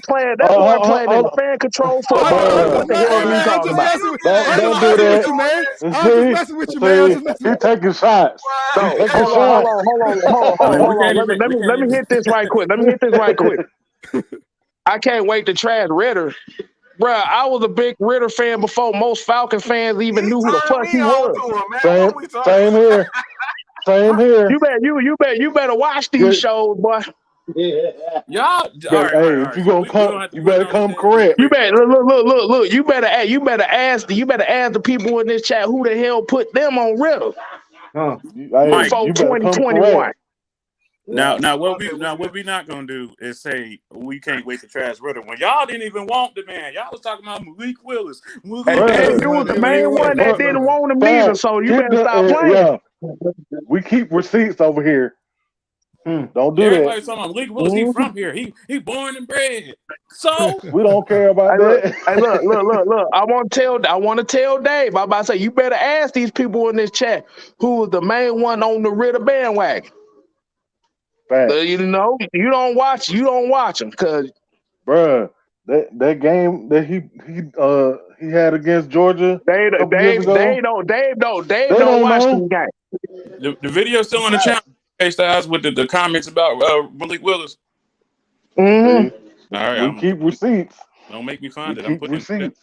playing in fan control football. What the hell are you talking about? Don't do that. I'm just messing with you, man. He's taking shots. Hold on. Let me hit this right quick. I can't wait to trash Ritter. Bruh, I was a big Ritter fan before most Falcon fans even knew who the fuck he was. Same here. Same here. You better watch these shows, boy. Y'all, if you gonna come, you better come correct. You better look. You better ask the people in this chat who the hell put them on Ritter. Before 2021. Now what we not gonna do is say we can't wait to trash Ritter when y'all didn't even want the man. Y'all was talking about Malik Willis. You was the main one that didn't want him either, so you better stop playing. Yeah. We keep receipts over here. Don't do Everybody's that. talking about Malik Willis. He from here. He born and bred. So we don't care about that. Hey, look. I want to tell Dave. I'm about to say you better ask these people in this chat who was the main one on the Ritter bandwagon. You know, you don't watch them because, bruh, that game that he had against Georgia. Dave don't watch the game. The video's still on the channel. Styles with the comments about Malik Willis. Mm-hmm. All right, we keep receipts. Don't make me find it. I'm putting receipts.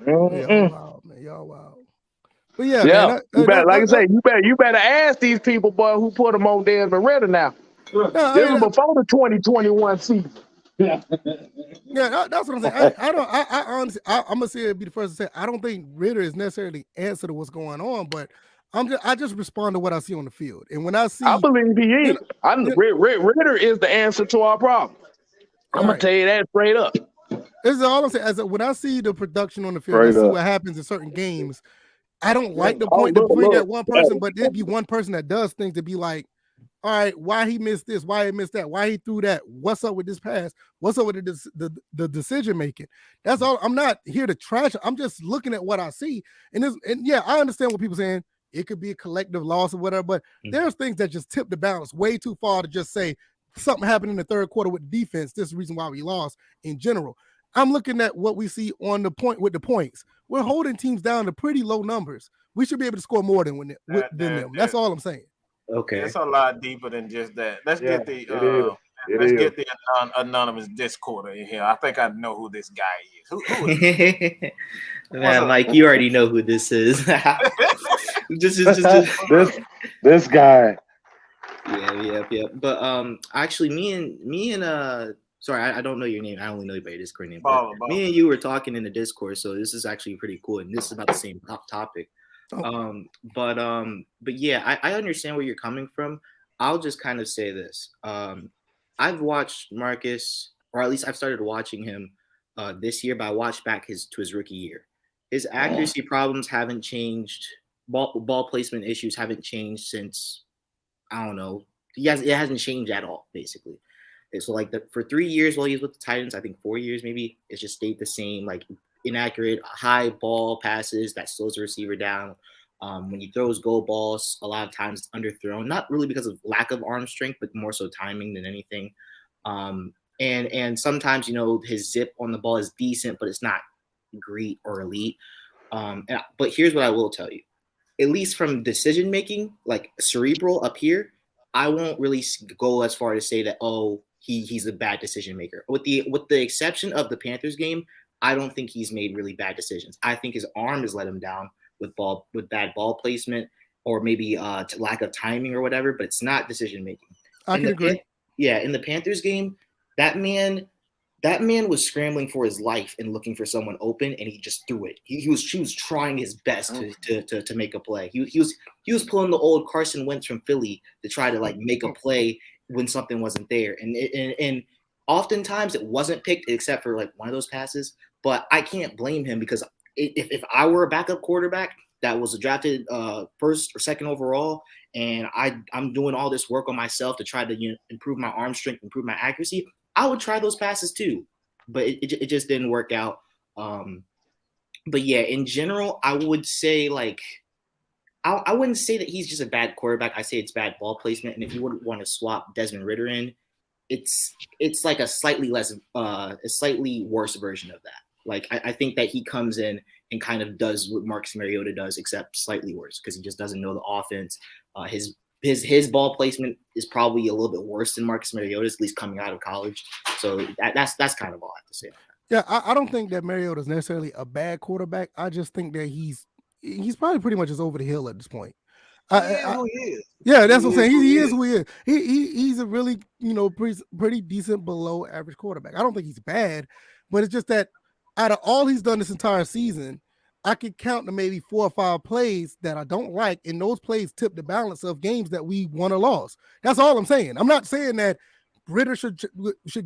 Y'all wild. But yeah, man, you better ask these people, boy, who put them on Desmond Ritter now. This was before the 2021 season. Yeah, that's what I'm saying. I honestly, I'm gonna say it be the first to say I don't think Ritter is necessarily answer to what's going on, but I just respond to what I see on the field, and when I believe he is. Ritter is the answer to our problem. I'm gonna tell you that straight up. This is all I'm saying. When I see the production on the field, I see what happens in certain games. I don't like the point that one person, but there'd be one person that does things to be like, all right, why he missed this? Why he missed that? Why he threw that? What's up with this pass? What's up with the decision making? That's all. I'm not here to trash it. I'm just looking at what I see. And yeah, I understand what people are saying. It could be a collective loss or whatever, but there's things that just tip the balance way too far to just say something happened in the third quarter with defense. This is the reason why we lost in general. I'm looking at what we see on the point with the points. We're holding teams down to pretty low numbers. We should be able to score more than them. That's all I'm saying. Okay, it's a lot deeper than just that. Let's get the anonymous Discorder in here. I think I know who this guy is. Who is Man, Mike, you already know who this is. This guy. Yeah. But actually, me and sorry, I don't know your name. I only know you by your Discord name. Me and you were talking in the Discord, so this is actually pretty cool, and this is about the same topic. But yeah, I understand where you're coming from. I'll just kind of say this. I've watched Marcus, or at least I've started watching him this year, but I watched back to his rookie year. His accuracy problems haven't changed. Ball placement issues haven't changed since, I don't know. It hasn't changed at all, basically. So like for 3 years while he was with the Titans, I think 4 years maybe, it's just stayed the same, like inaccurate high ball passes that slows the receiver down. When he throws goal balls, a lot of times it's underthrown, not really because of lack of arm strength, but more so timing than anything. And sometimes, his zip on the ball is decent, but it's not great or elite. But here's what I will tell you. At least from decision making, like cerebral up here, I won't really go as far to say that, he's a bad decision maker. With the exception of the Panthers game, I don't think he's made really bad decisions. I think his arm has let him down with bad ball placement or maybe lack of timing or whatever, but it's not decision making. I can agree. In the Panthers game, that man was scrambling for his life and looking for someone open, and he just threw it. He was trying his best to make a play. He was pulling the old Carson Wentz from Philly to try to like make a play when something wasn't there, and oftentimes it wasn't picked except for like one of those passes. But I can't blame him because if I were a backup quarterback that was drafted first or second overall, and I'm doing all this work on myself to try to improve my arm strength, improve my accuracy, I would try those passes too, but it just didn't work out. But yeah, in general, I would say like I wouldn't say that he's just a bad quarterback. I say it's bad ball placement, and if you would want to swap Desmond Ridder in, it's like a slightly worse version of that. Like I think that he comes in and kind of does what Marcus Mariota does, except slightly worse because he just doesn't know the offense. His ball placement is probably a little bit worse than Marcus Mariota's, at least coming out of college. So that's kind of all I have to say. Yeah, I don't think that Mariota is necessarily a bad quarterback. I just think that he's probably pretty much just over the hill at this point. Who he is. Yeah, that's what I'm saying. He is who he is. He's a really pretty decent below average quarterback. I don't think he's bad, but it's just that out of all he's done this entire season, I could count to maybe 4 or 5 plays that I don't like, and those plays tip the balance of games that we won or lost. That's all I'm saying. I'm not saying that Ritter should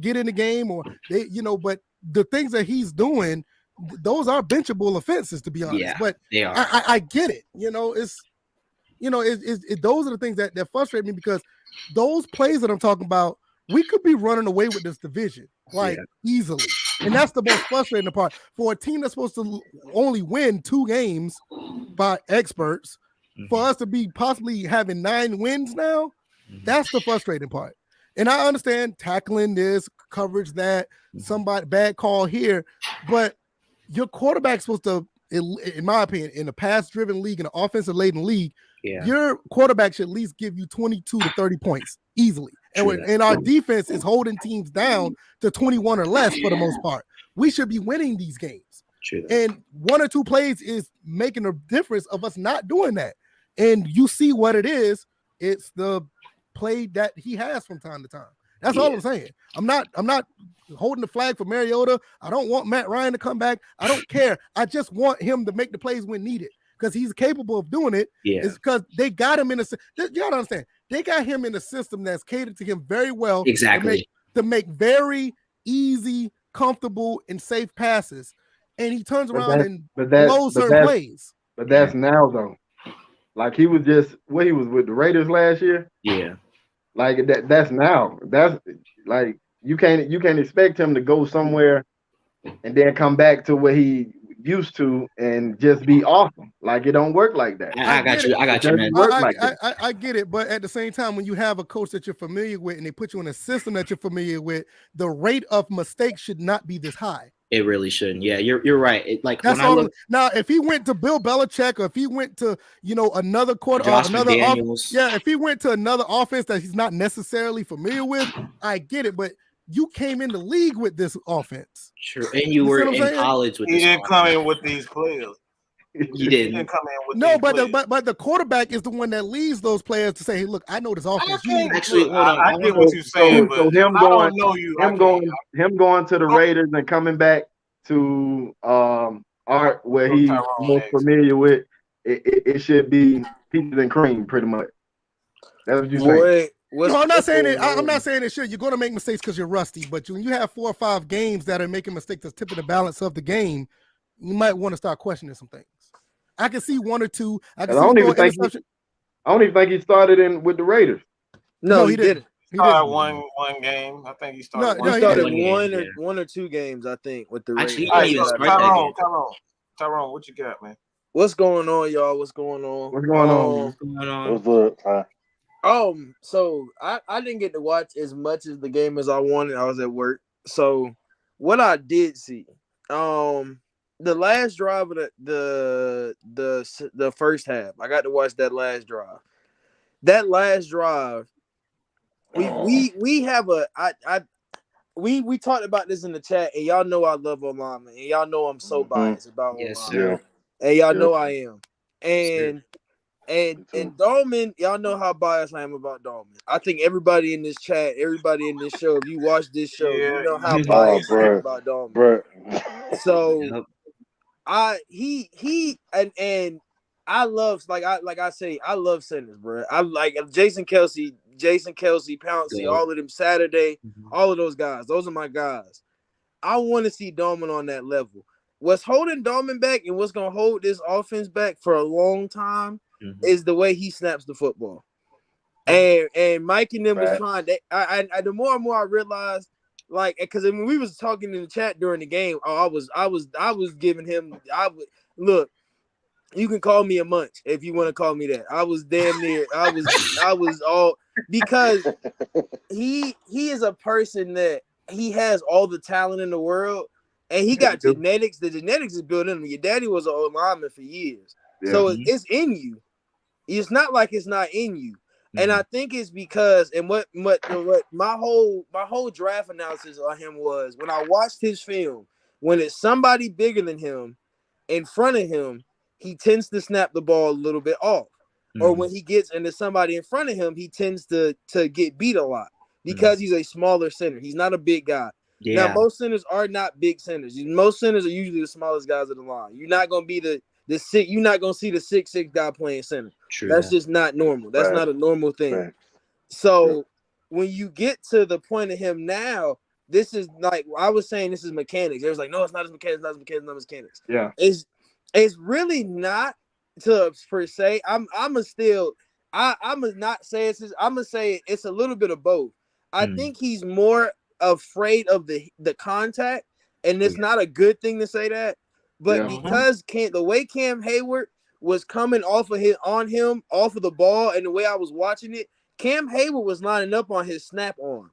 get in the game or they, but the things that he's doing, those are benchable offenses, to be honest. Yeah, but they are. I get it. Those are the things that frustrate me because those plays that I'm talking about, we could be running away with this division easily. And that's the most frustrating part. For a team that's supposed to only win 2 games by experts, for us to be possibly having 9 wins now, that's the frustrating part. And I understand tackling this, coverage that, somebody bad call here, but your quarterback's supposed to, in my opinion, in a pass-driven league, in an offensive-laden league, your quarterback should at least give you 22 to 30 points easily. And our defense is holding teams down to 21 or less for the most part. We should be winning these games. True. And 1 or 2 plays is making a difference of us not doing that. And you see what it is. It's the play that he has from time to time. That's all I'm saying. I'm not holding the flag for Mariota. I don't want Matt Ryan to come back. I don't care. I just want him to make the plays when needed because he's capable of doing it. Yeah. It's because they got him in a – you got to understand. They got him in a system that's catered to him very well. Exactly. To make very easy, comfortable, and safe passes. And he turns around and blows certain plays. But that's now, though. Like he was he was with the Raiders last year. Yeah. Like that's now. That's like you can't expect him to go somewhere and then come back to what he used to and just be awesome. Like it don't work like that. I got you, man. I get it, but at the same time, when you have a coach that you're familiar with and they put you in a system that you're familiar with, the rate of mistakes should not be this high. It really shouldn't. Yeah, you're right. That's all. Now, if he went to Bill Belichick, or if he went to another quarter, if he went to another offense that he's not necessarily familiar with, I get it. But you came in the league with this offense. Sure, and you were in college with. He didn't come in with these players. He didn't. Come in with but the quarterback is the one that leads those players to say, "Hey, look, I know this offense." Actually, hold on. I get what you're saying, but him going to the Oh. Raiders and coming back to art where he's most familiar with, it should be peaches and cream, pretty much. That's what you're saying. I'm not saying it. I'm not saying it should. You're going to make mistakes because you're rusty, but when you have 4 or 5 games that are making mistakes that's tipping the balance of the game, you might want to start questioning some things. I can see 1 or 2. I don't even think he started with the Raiders. No, he didn't. He started one game. I think he started. He started one or 2 games, I think, with the Raiders. Tyrone, what you got, man? What's going on, y'all? What's going on? What's up? So I didn't get to watch as much as the game as I wanted. I was at work. So what I did see, the last drive of the first half, I got to watch that last drive. That last drive, we have we talked about this in the chat, and y'all know I love O-linemen, and y'all know I'm so biased about O-linemen. And y'all know I am. And Dolman, y'all know how biased I am about Dolman. I think everybody in this chat, everybody in this show, if you watch this show, you know how biased I am about Dolman. So and I love I say I love centers, bro. I like Jason Kelsey, Pouncey, all of them, Saturday, all of those guys. Those are my guys. I want to see Dolman on that level. What's holding Dolman back and what's gonna hold this offense back for a long time is the way he snaps the football. And Mike and them was trying. The more and more I realized, like, because when we was talking in the chat during the game, I was giving him. Look. You can call me a munch if you want to call me that. I was damn near. I was all because he is a person that he has all the talent in the world, and he got genetics. The genetics is built in him. Your daddy was an old lineman for years, so it's in you. It's not like it's not in you. And I think it's because, and what my whole draft analysis on him was when I watched his film. When it's somebody bigger than him in front of him, he tends to snap the ball a little bit off. Or when he gets into somebody in front of him, he tends to get beat a lot because he's a smaller center. He's not a big guy. Now, most centers are not big centers. Most centers are usually the smallest guys of the line. You're not going to be the six. You're not going to see the 6'6" guy playing center. That's just not normal. That's not a normal thing. So when you get to the point of him now, this is like I was saying. This is mechanics. It was like, no, it's not his mechanics. Not his mechanics. Not his mechanics. Yeah. It's really not to per se. I'm not say it's his, I'm gonna say it's a little bit of both. I think he's more afraid of the contact, and it's not a good thing to say that. But because the way Cam Hayward was coming off of the ball, and the way I was watching it, Cam Hayward was lining up on his snap arm.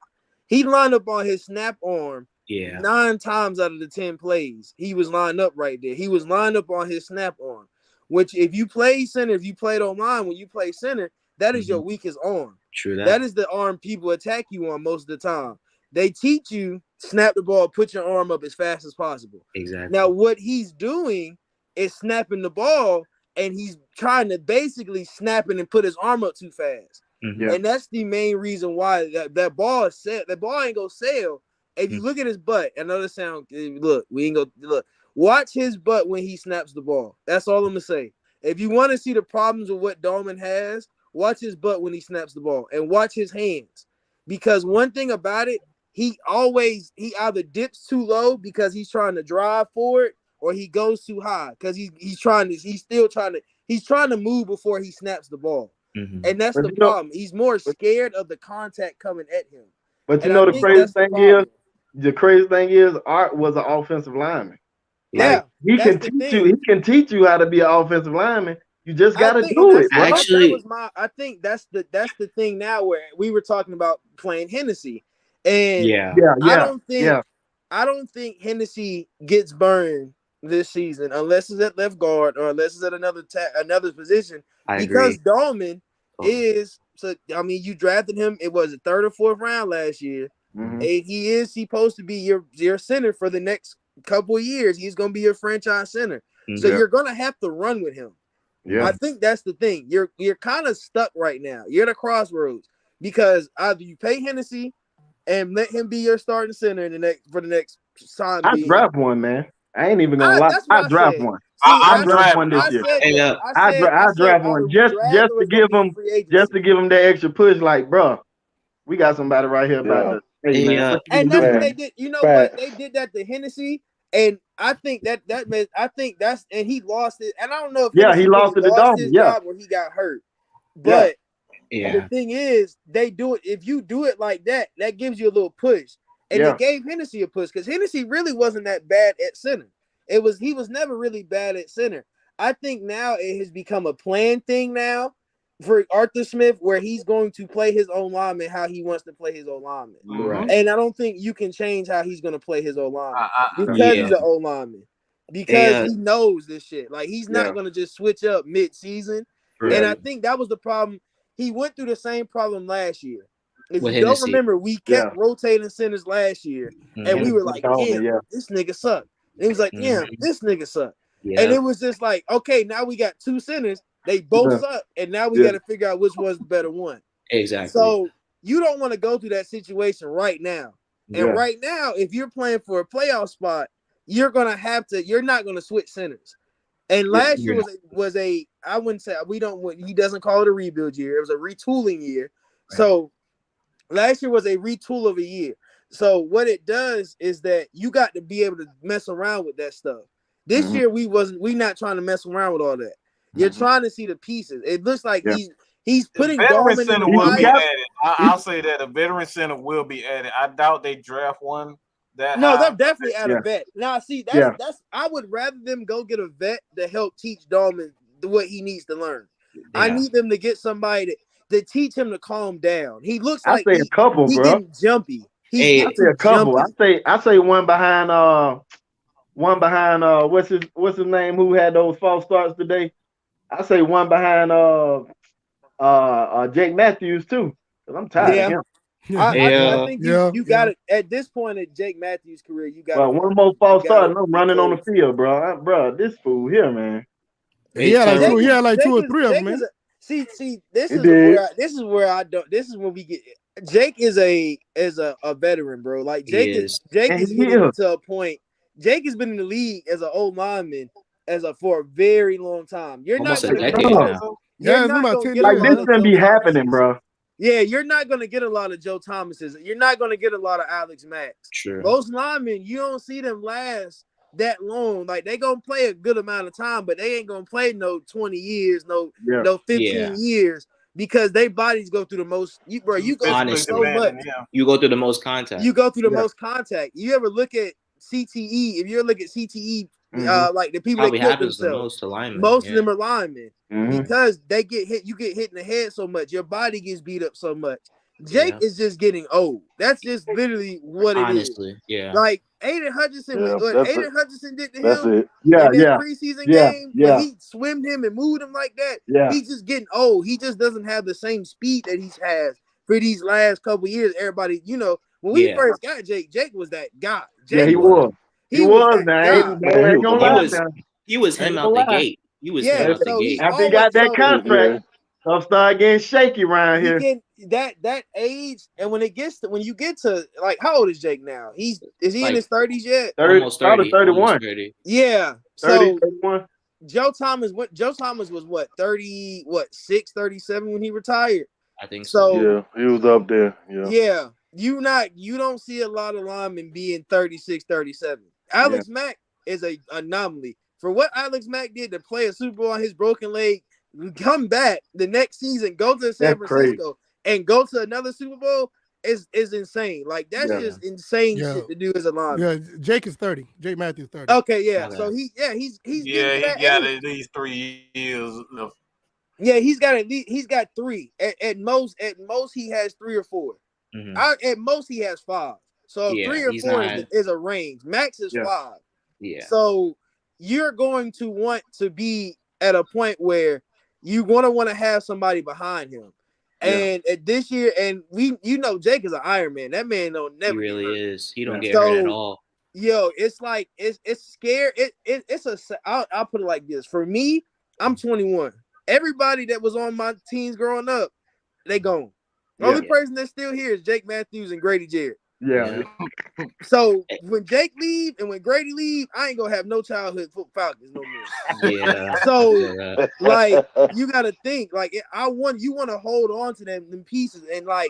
He lined up on his snap arm. 9 times out of the 10 plays, he was lined up right there. He was lined up on his snap arm, which if you play center, if you played online, when you play center, that is your weakest arm. True that. That is the arm people attack you on most of the time. They teach you snap the ball, put your arm up as fast as possible. Exactly. Now, what he's doing is snapping the ball, and he's trying to basically snap it and put his arm up too fast. And that's the main reason why that ball is set. That ball ain't gonna sail. If you look at his butt, I know this sound. Look, we ain't go look. Watch his butt when he snaps the ball. That's all I'm gonna say. If you want to see the problems with what Dolman has, watch his butt when he snaps the ball, and watch his hands. Because one thing about it, he either dips too low because he's trying to drive forward, or he goes too high because he's trying to move before he snaps the ball. And that's the problem. He's more scared of the contact coming at him. But you know the crazy thing is Art was an offensive lineman. Yeah, he can teach you how to be an offensive lineman. You just gotta do it. I think that's the thing now where we were talking about playing Hennessy. And I don't think Hennessy gets burned this season unless it's at left guard or unless it's at another position. Because Dolman is you drafted him. It was the 3rd or 4th round last year. And he is supposed to be your center for the next couple of years. He's going to be your franchise center. So you're going to have to run with him. I think that's the thing. You're kind of stuck right now. You're at a crossroads because either you pay Hennessy and let him be your starting center for the next time. I draft one, man. I ain't even gonna lie. I draft one. I draft one this year. I draft one just to give him that extra push. Like, bro, we got somebody right here about to. And that's what they did. You know what? They did that to Hennessy, and I think that's and he lost it. And I don't know if he lost it to Dolphins. Job where he got hurt, but the thing is, they do it. If you do it like that, that gives you a little push. And they gave Hennessy a push because Hennessy really wasn't that bad at center. He was never really bad at center. I think now it has become a planned thing now for Arthur Smith where he's going to play his own lineman how he wants to play his own lineman. Right. And I don't think you can change how he's going to play his own lineman because he's an old lineman. Because he knows this shit. Like, he's not going to just switch up mid-season. Right. And I think that was the problem. He went through the same problem last year. With you don't Hennessy. remember, we kept rotating centers last year, and we were like, "Damn, this nigga suck." And he was like, "Damn, this nigga suck." And it was just like, okay, now we got two centers. They both suck, and now we got to figure out which one's the better one. Exactly. So you don't want to go through that situation right now. And right now, if you're playing for a playoff spot, you're gonna have to. You're not gonna switch centers. And last year was a I wouldn't say he doesn't call it a rebuild year. It was a retooling year. Right. So last year was a retool of a year. So what it does is that you got to be able to mess around with that stuff. This year we not trying to mess around with all that. You're trying to see the pieces. It looks like he's putting veteran center will be added. I'll say that a veteran center will be added. I doubt they draft one. They're definitely at a vet. Now, see, that's I would rather them go get a vet to help teach Dolman what he needs to learn. Yeah. I need them to get somebody to teach him to calm down. He looks like a couple, he bro. Getting jumpy. I say a couple. Jumpy. I say one behind what's his name who had those false starts today. I say one behind Jake Matthews too. Because I'm tired of him. I think you got it at this point in Jake Matthews' career. You got one more false start and I'm running on the field, bro. This fool here, man. He had like two or three of them, man. See, this is when we get. Jake is a veteran, bro. Like Jake is getting to a point. Jake has been in the league as an old lineman for a very long time. You're almost not a decade now. This gonna be happening, bro. Yeah, you're not going to get a lot of Joe Thomases. You're not going to get a lot of Alex Macks. Sure. Most linemen, you don't see them last that long. Like, they going to play a good amount of time, but they ain't going to play no 20 years, no 15 years, because their bodies go through the most. You go through so much. You go through the most contact. You go through the most contact. You ever look at CTE? If you look at CTE, like the people probably that kill happens themselves, to most linemen. Most of them are linemen because they get hit. You get hit in the head so much, your body gets beat up so much. Jake is just getting old. That's just literally what it is. Honestly, yeah. Like Aiden Hutchinson, Aiden Hutchinson did to That's him it. in that preseason game when he swimmed him and moved him like that. Yeah. He's just getting old. He just doesn't have the same speed that he's had for these last couple of years. Everybody, when we first got Jake was that guy. He was. He was, man. He was him out the gate. He was him out the gate. After he got that contract, stuff started getting shaky around here. That age, and when you get to like, how old is Jake now? Is he in his 30s yet? Almost 30, 31. 30. Yeah. 30, 31. Joe Thomas was 36, 37 when he retired. I think so. Yeah, he was up there. Yeah. You don't see a lot of linemen being 36, 37. Alex Mack is an anomaly. For what Alex Mack did to play a Super Bowl on his broken leg, come back the next season, go to San Francisco and go to another Super Bowl is insane. Like that's just insane shit to do as a lineman. Yeah, Jake is 30. Jake Matthews 30. Okay, yeah. So he got at least 3 years of. Yeah, he's got 3. At most he has 3 or 4. Mm-hmm. At most he has 5. So 3 or 4 is a range. Max is 5. Yeah. So you're going to want to be at a point where you want to have somebody behind him. And at this year, and Jake is an Iron Man. That man don't never. He really is. He don't get hurt at all. Yo, it's like it's scary. I'll put it like this. For me, I'm 21. Everybody that was on my teams growing up, they gone. The only person that's still here is Jake Matthews and Grady Jarrett. Yeah. So when Jake leave and when Grady leave, I ain't gonna have no childhood Falcons no more. Yeah. So like you gotta think like you want to hold on to them pieces and like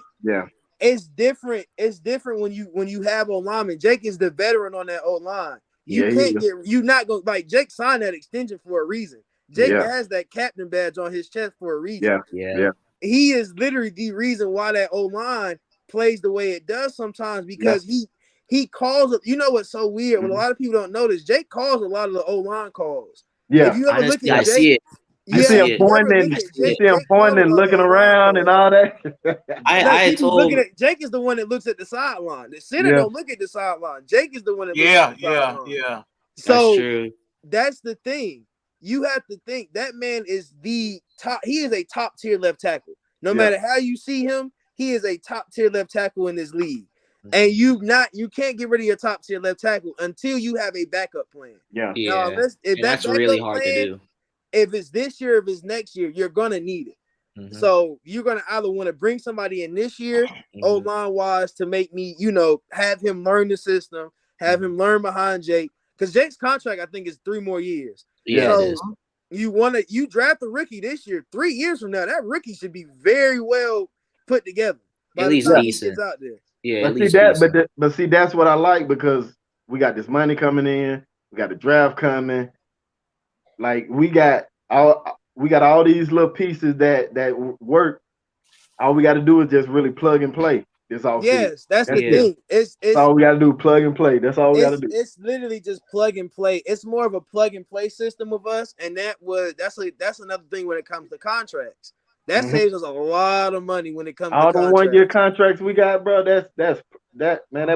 it's different. It's different when you have O lineman. Jake is the veteran on that O line. You're not gonna like Jake signed that extension for a reason. Jake has that captain badge on his chest for a reason. Yeah. He is literally the reason why that O line plays the way it does sometimes because he calls it. You know what's so weird? What a lot of people don't notice, Jake calls a lot of the O-line calls. Yeah. If you ever look at Jake, see it. You see him pointing and looking around and all that. Jake is the one that looks at the sideline. The center don't look at the sideline. Jake is the one that looks at the sideline. Yeah. So that's the thing. You have to think that man is the top. He is a top tier left tackle. No matter how you see him, he is a top tier left tackle in this league. And you can't get rid of your top tier left tackle until you have a backup plan. Yeah. If that's really hard to do. If it's this year, if it's next year, you're gonna need it. So you're gonna either want to bring somebody in this year, O-line wise, to make me, have him learn the system, have him learn behind Jake, because Jake's contract I think is 3 more years. Yeah. So you draft a rookie this year, 3 years from now, that rookie should be very well put together. At least decent. Out there. Yeah. But see, that's what I like, because we got this money coming in, we got the draft coming, like we got all these little pieces that work. All we got to do is just really plug and play. That's all. Yes, that's the thing. It's all we got to do. Plug and play. That's all we got to do. It's literally just plug and play. It's more of a plug and play system with us, and that's another thing when it comes to contracts. That saves us a lot of money when it comes all to the 1-year contracts we got, bro. That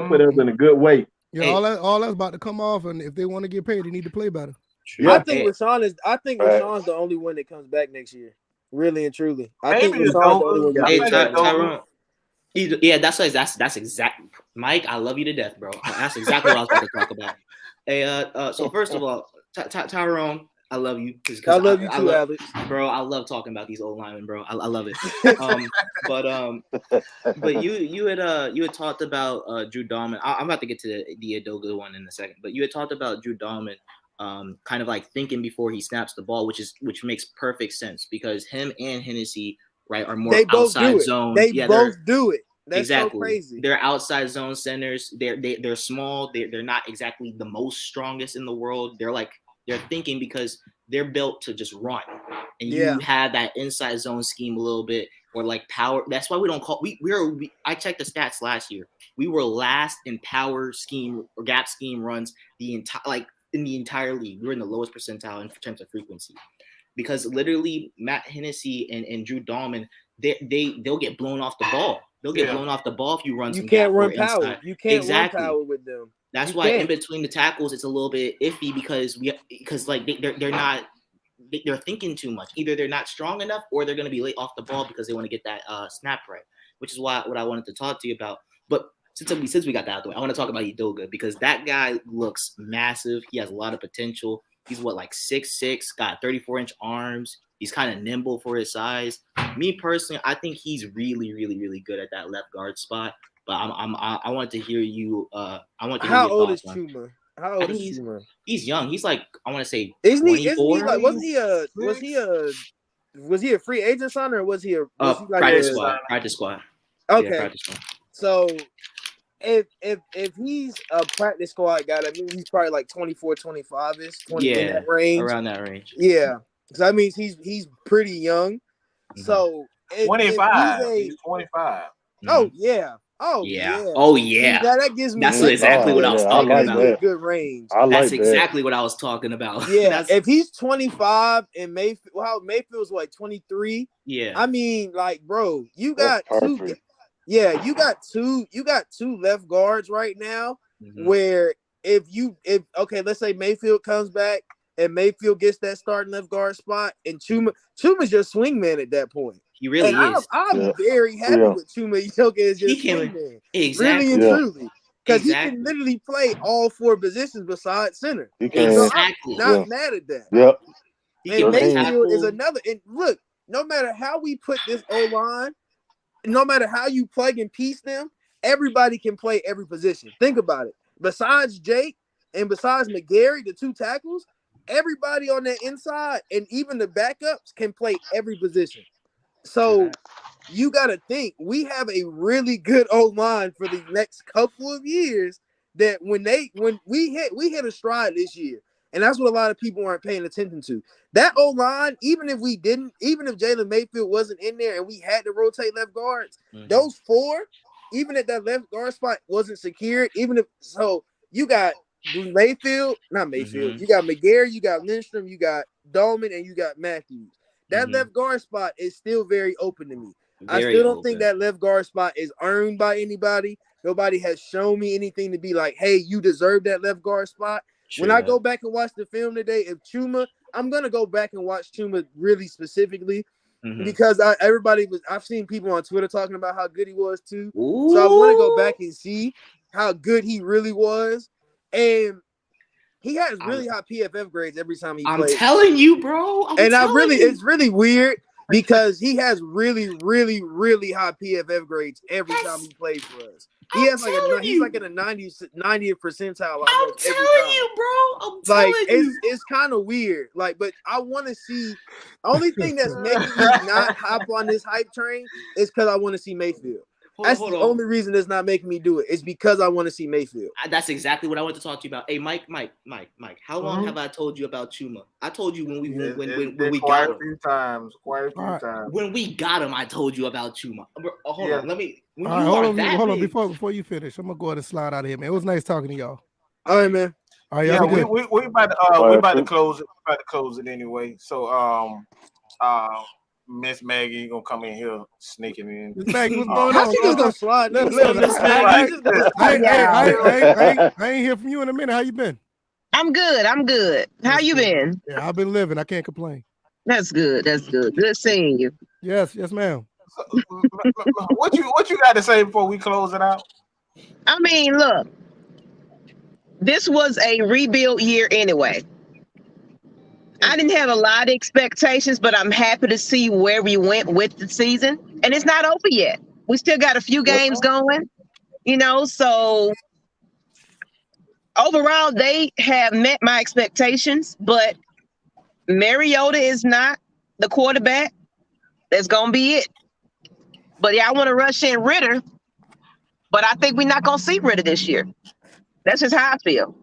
put us in a good way. Yeah, all that's about to come off, and if they want to get paid, they need to play better. Yeah. I think Rashawn's the only one that comes back next year. Really and truly. I think Rashawn's the only one. Tyrone. Yeah, that's exactly Mike. I love you to death, bro. That's exactly what I was about to talk about. Hey, so first of all, Tyrone, I love you. I love you too, Alex. Bro, I love talking about these old linemen, bro. I love it. But you had talked about Drew Dahlman. I'm about to get to the Adoga one in a second, but you had talked about Drew Dahlman. Kind of like thinking before he snaps the ball, which makes perfect sense because him and Hennessy, right, are more outside zone. They both do it. That's exactly. So crazy. They're outside zone centers. They're small. They're not exactly the most strongest in the world. They're thinking because they're built to just run, and you have that inside zone scheme a little bit or like power. That's why we don't call I checked the stats last year. We were last in power scheme or gap scheme runs in the entire league. We were in the lowest percentile in terms of frequency, because literally Matt Hennessy and Drew Dahlman, they'll get blown off the ball. They'll get blown off the ball if you run. You can't run power. You can't run power with them. That's why in between the tackles it's a little bit iffy because they're thinking too much. Either they're not strong enough or they're going to be late off the ball because they want to get that snap right. Which is what I wanted to talk to you about. But since we got that out the way, I want to talk about Udoka because that guy looks massive. He has a lot of potential. He's 6'6", got 34-inch arms. He's kind of nimble for his size. Me personally, I think he's really, really, really good at that left guard spot. But I want to hear you. How old is Chuma? How old is Chuma? He's young. He's I want to say 24. Was he a free agent sign or was he practice squad? Okay. Yeah, practice squad. So if he's a practice squad guy, that means he's probably 24, 25-ish, 20 in that range. Around that range. Yeah. So that means he's pretty young. Mm-hmm. So 25. He's 25. Oh yeah. Oh yeah. See, that gives me. That's exactly what I was talking about. Good range. That's exactly what I was talking about. Yeah. If he's 25 and Mayfield's 23. Yeah. I mean, bro, you got two. Yeah, you got two left guards right now. Mm-hmm. Where if let's say Mayfield comes back and Mayfield gets that starting left guard spot, and Chuma's your swingman at that point. He really is. I'm very happy with Chuma Udoka as your swingman. Exactly. Really and truly. Because he can literally play all 4 positions besides center. Exactly. I'm not mad at that. Yep. And Mayfield is another. And look, no matter how we put this O-line, no matter how you plug and piece them, everybody can play every position. Think about it. Besides Jake and besides McGarry, the 2 tackles, everybody on that inside and even the backups can play every position. So you got to think we have a really good O-line for the next couple of years that when we hit a stride this year. And that's what a lot of people aren't paying attention to. That O-line, even if Jalen Mayfield wasn't in there and we had to rotate left guards, those 4, even if that left guard spot wasn't secured, you got Mayfield, not Mayfield, you got McGarry, you got Lindstrom, you got Dahlman, and you got Matthews. That left guard spot is still very open to me. I still don't think that left guard spot is earned by anybody. Nobody has shown me anything to be like, hey, you deserve that left guard spot. When I go back and watch the film today, I'm going to go back and watch Chuma really specifically. because I've seen people on Twitter talking about how good he was too. So I want to go back and see how good he really was. And he has really high PFF grades every time he plays. I'm telling you, bro. It's really weird because he has really, really, really high PFF grades every time he plays for us. He's like in the 90th percentile almost every time. You, bro. I'm telling you. It's kind of weird. Like, but I want to see. Only thing that's making me not hop on this hype train is because I want to see Mayfield. That's the only reason it's not making me do it. It's because I want to see Mayfield. That's exactly what I want to talk to you about. Hey, Mike. How long have I told you about Chuma? I told you when we got him. Quite a few times. When we got him, I told you about Chuma. Hold on. Let me. Hold on. Before you finish, I'm gonna go ahead and slide out of here, man. It was nice talking to y'all. All right, man. All right, y'all. Yeah, we about to close it. About to close it anyway. So Miss Maggie gonna come in here sneaking in. Miss Maggie, what's going on? How she just gonna slide? Miss Maggie. I ain't hear from you in a minute. How you been? I'm good. How you been? Yeah, I've been living. I can't complain. That's good. Good seeing you. Yes, ma'am. What you got to say before we close it out? I mean, look, this was a rebuild year anyway. I didn't have a lot of expectations, but I'm happy to see where we went with the season. And it's not over yet. We still got a few games going, so overall, they have met my expectations, but Mariota is not the quarterback. That's going to be it. But yeah, I want to rush in Ritter, but I think we're not going to see Ritter this year. That's just how I feel.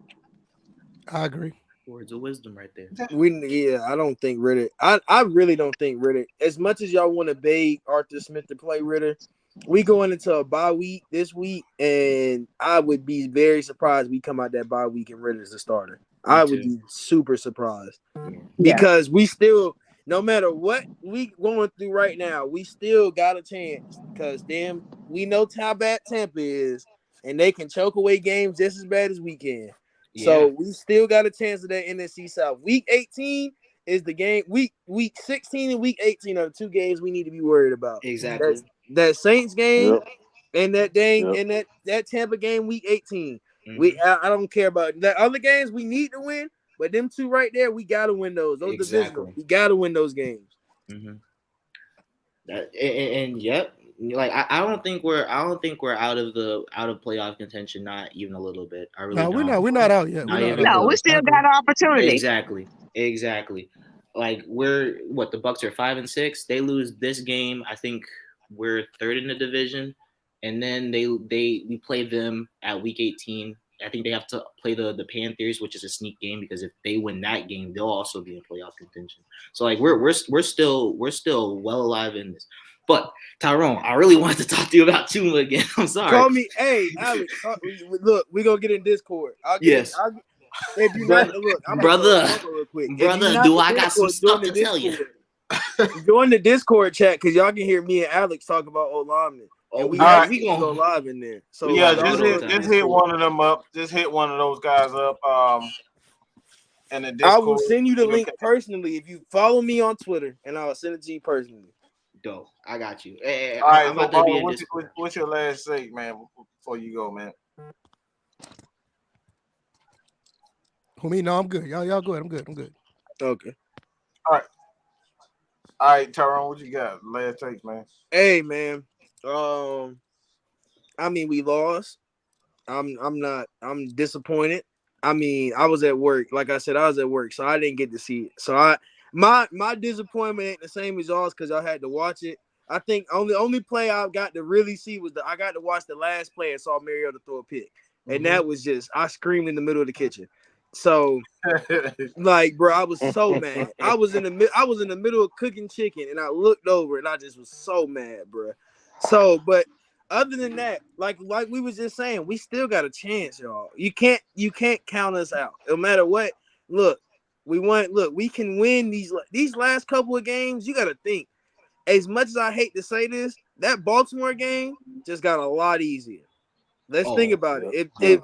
I agree. Words of wisdom right there. I don't think Ritter. I really don't think Ritter. As much as y'all want to beg Arthur Smith to play Ritter, we going into a bye week this week, and I would be very surprised we come out that bye week and Ritter's the starter. I would be super surprised because we still, no matter what we going through right now, we still got a chance because we know how bad Tampa is, and they can choke away games just as bad as we can. Yeah. So we still got a chance of that NFC South. Week 18 is the game. Week 16 and week 18 are the two games we need to be worried about. Exactly. That Saints game and that and that Tampa game week 18. I don't care about the other games we need to win, but them two right there, we gotta win those. Those divisional. We gotta win those games. Yep. Like I don't think we're out of playoff contention, not even a little bit. I really we're not out yet. We still got an opportunity. Exactly. Like the Bucks are 5-6. They lose this game, I think we're third in the division, and then we play them at week 18. I think they have to play the Panthers, which is a sneak game because if they win that game, they'll also be in playoff contention. So like we're still well alive in this. But Tyrone, I really wanted to talk to you about Chuma again. I'm sorry. Call me, hey Alex. Look, we're gonna get in Discord. Yes. If you not look, I'm brother, do I got some stuff to tell you? Join the Discord chat because y'all can hear me and Alex talk about old linemen. And we gonna go live in there. So yeah, just hit one of them up. Just hit one of those guys up. In the Discord. I will send you the link personally if you follow me on Twitter, and I'll send it to you personally. Dope. I got you. All right, what's your last say, man, before you go, man? Who me? No, I'm good. Y'all go ahead. I'm good. Okay. All right, Tyrone, what you got? Last take, man. Hey, man. I mean, we lost. I'm disappointed. I mean, I was at work. Like I said, I was at work, so I didn't get to see it. So my disappointment ain't the same as y'all's because y'all had to watch it. I think only play I got to really see was I got to watch the last play and saw Mariota throw a pick, and that was just I screamed in the middle of the kitchen. So, like, bro, I was so mad. I was in the middle of cooking chicken, and I looked over, and I just was so mad, bro. So, but other than that, like we was just saying, we still got a chance, y'all. You can't count us out, no matter what. Look, we can win these last couple of games. You got to think. As much as I hate to say this, that Baltimore game just got a lot easier. Let's think about it. If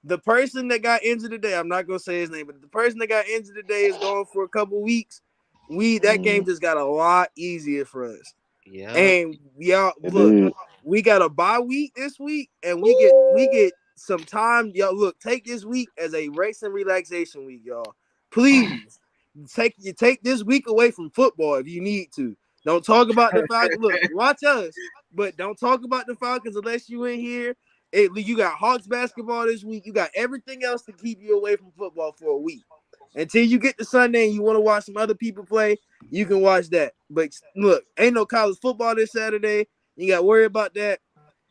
the person that got injured today, I'm not gonna say his name, but the person that got injured today is gone for a couple weeks, that game just got a lot easier for us. Yeah. And y'all look, we got a bye week this week, and we get some time. Y'all look, take this week as a race and relaxation week, y'all. Please take this week away from football if you need to. Don't talk about the Falcons. Look, watch us, but don't talk about the Falcons unless you in here. You got Hawks basketball this week. You got everything else to keep you away from football for a week. Until you get to Sunday and you want to watch some other people play, you can watch that. But look, ain't no college football this Saturday. You got to worry about that.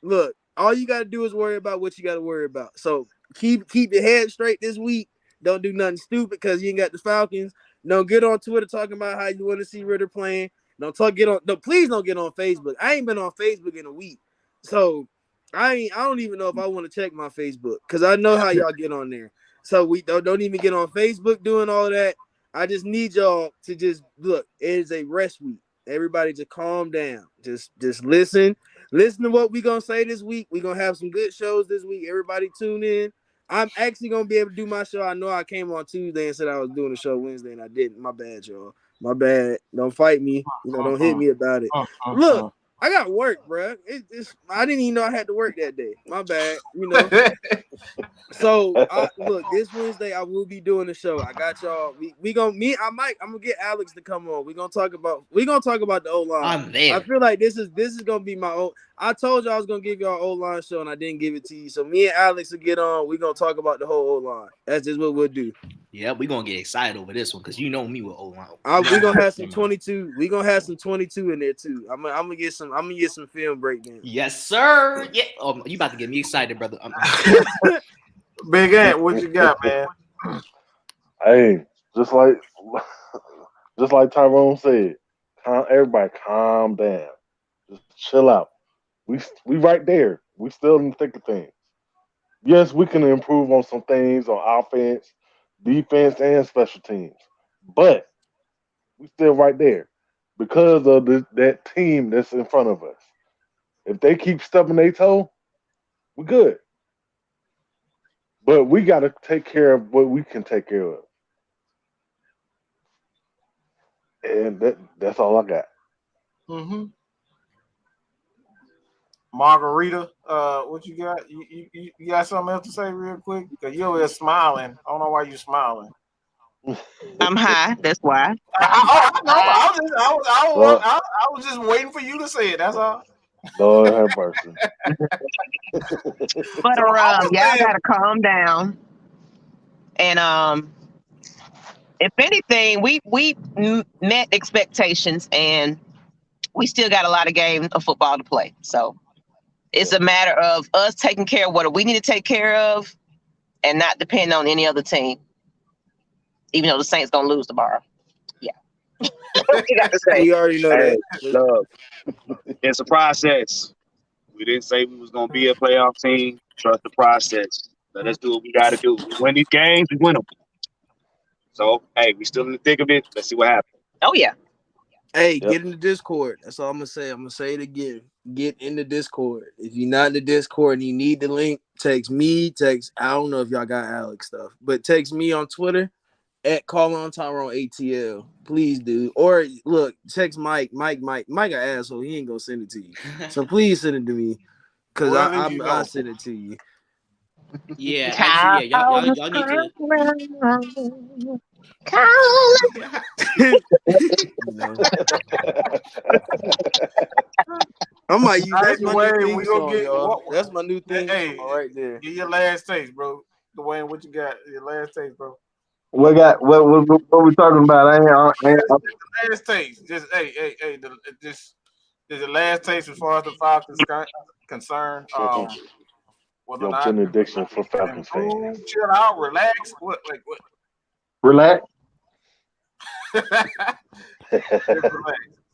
Look, all you got to do is worry about what you got to worry about. So keep your head straight this week. Don't do nothing stupid because you ain't got the Falcons. Don't get on Twitter talking about how you want to see Ritter playing. Please don't get on Facebook. I ain't been on Facebook in a week. So I don't even know if I want to check my Facebook because I know how y'all get on there. So we don't even get on Facebook doing all that. I just need y'all to just look. It is a rest week. Everybody just calm down. Just listen. Listen to what we're gonna say this week. We're gonna have some good shows this week. Everybody tune in. I'm actually gonna be able to do my show. I know I came on Tuesday and said I was doing a show Wednesday and I didn't. My bad, y'all. My bad. Don't fight me. Don't hit me about it. Look, I got work, bro. I didn't even know I had to work that day. My bad. So look, this Wednesday I will be doing the show. I got y'all. I'm gonna get Alex to come on. We're gonna talk about the O-line. I'm there. I feel like this is gonna be my own. I told you I was gonna give y'all O-line show and I didn't give it to you. So me and Alex will get on. We're gonna talk about the whole O-line. That's just what we'll do. Yeah, we're gonna get excited over this one because you know me with O-line. We're gonna have some 22. We're gonna have some 22 in there too. I'm gonna get some film breakdown. Yes, sir. Yeah. Oh, you about to get me excited, brother. Big Ant, what you got, man? Hey, just like Tyrone said, everybody calm down. Just chill out. We right there. We still in the thick of things. Yes, we can improve on some things on offense, defense, and special teams. But we still right there because of that team that's in front of us. If they keep stubbing their toe, we're good. But we got to take care of what we can take care of. And that's all I got. Mm-hmm. Margarita, what you got? You got something else to say real quick? Because you're over there smiling. I don't know why you're smiling. I'm high. That's why. I was just waiting for you to say it. That's all. Lord have mercy. But y'all gotta calm down. And if anything, we met expectations, and we still got a lot of games of football to play. So it's a matter of us taking care of what we need to take care of, and not depend on any other team. Even though the Saints gonna lose tomorrow. Yeah. What you got to say? We already know that. Look, it's a process. We didn't say we was gonna be a playoff team. Trust the process. Let us do what we gotta do. We win these games, we win them. So hey, we still in the thick of it. Let's see what happens. Oh yeah. Hey, get in the Discord. That's all I'm gonna say. I'm gonna say it again. Get in the Discord. If you're not in the Discord and you need the link, text me. I don't know if y'all got Alex stuff, but text me on Twitter at Call On Tyrone ATL. Please do. Or look, text Mike. Mike an asshole. He ain't gonna send it to you. So please send it to me. Cause I'll send it to you. Yeah, actually, yeah. Y'all need to. I might use that's my Dwayne, new theme song, y'all. That's my new thing right there. Get your last taste, bro. Dwayne, what you got? Your last taste, bro. What we talking about? Last taste. Just just the last taste as far as the Falcons concerned. Your benediction for Falcons fans. Chill out, relax. What? Relax.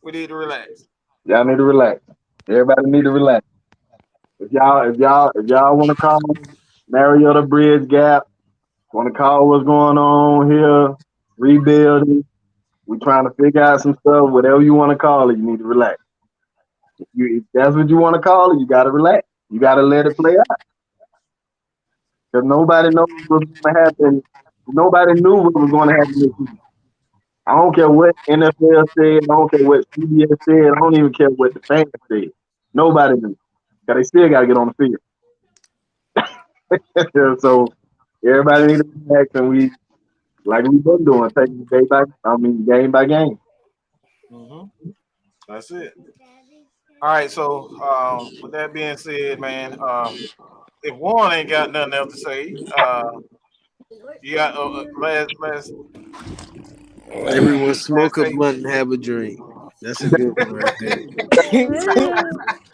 We need to relax. Y'all need to relax. Everybody need to relax. If y'all want to call Mariota Bridge Gap, want to call what's going on here, rebuilding, we trying to figure out some stuff, whatever you want to call it, you need to relax. If that's what you want to call it, you got to relax. You got to let it play out. Because nobody knows what's going to happen. Nobody knew what was going to happen this season. I don't care what NFL said. I don't care what CBS said. I don't even care what the fans said. Nobody knew. Because they still got to get on the field. So everybody needs to relax, and we, like we've been doing, taking game by game. Mm-hmm. That's it. All right. So with that being said, man, if Warren ain't got nothing else to say, you got last. Everyone smoke a blunt and have a drink. That's a good one right there.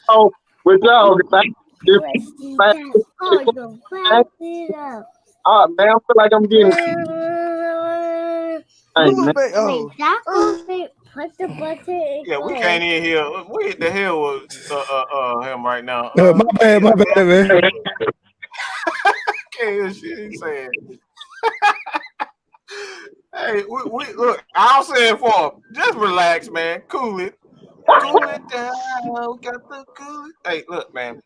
Oh, with y'all, man, I feel like I'm getting. Yeah, we can't even hear. What the hell was him right now? My bad, man. Can't hear shit he's saying. Hey, we look. I'll say it for him. Just relax, man. Cool it. Cool it down. Got the cool it. Hey, look, man.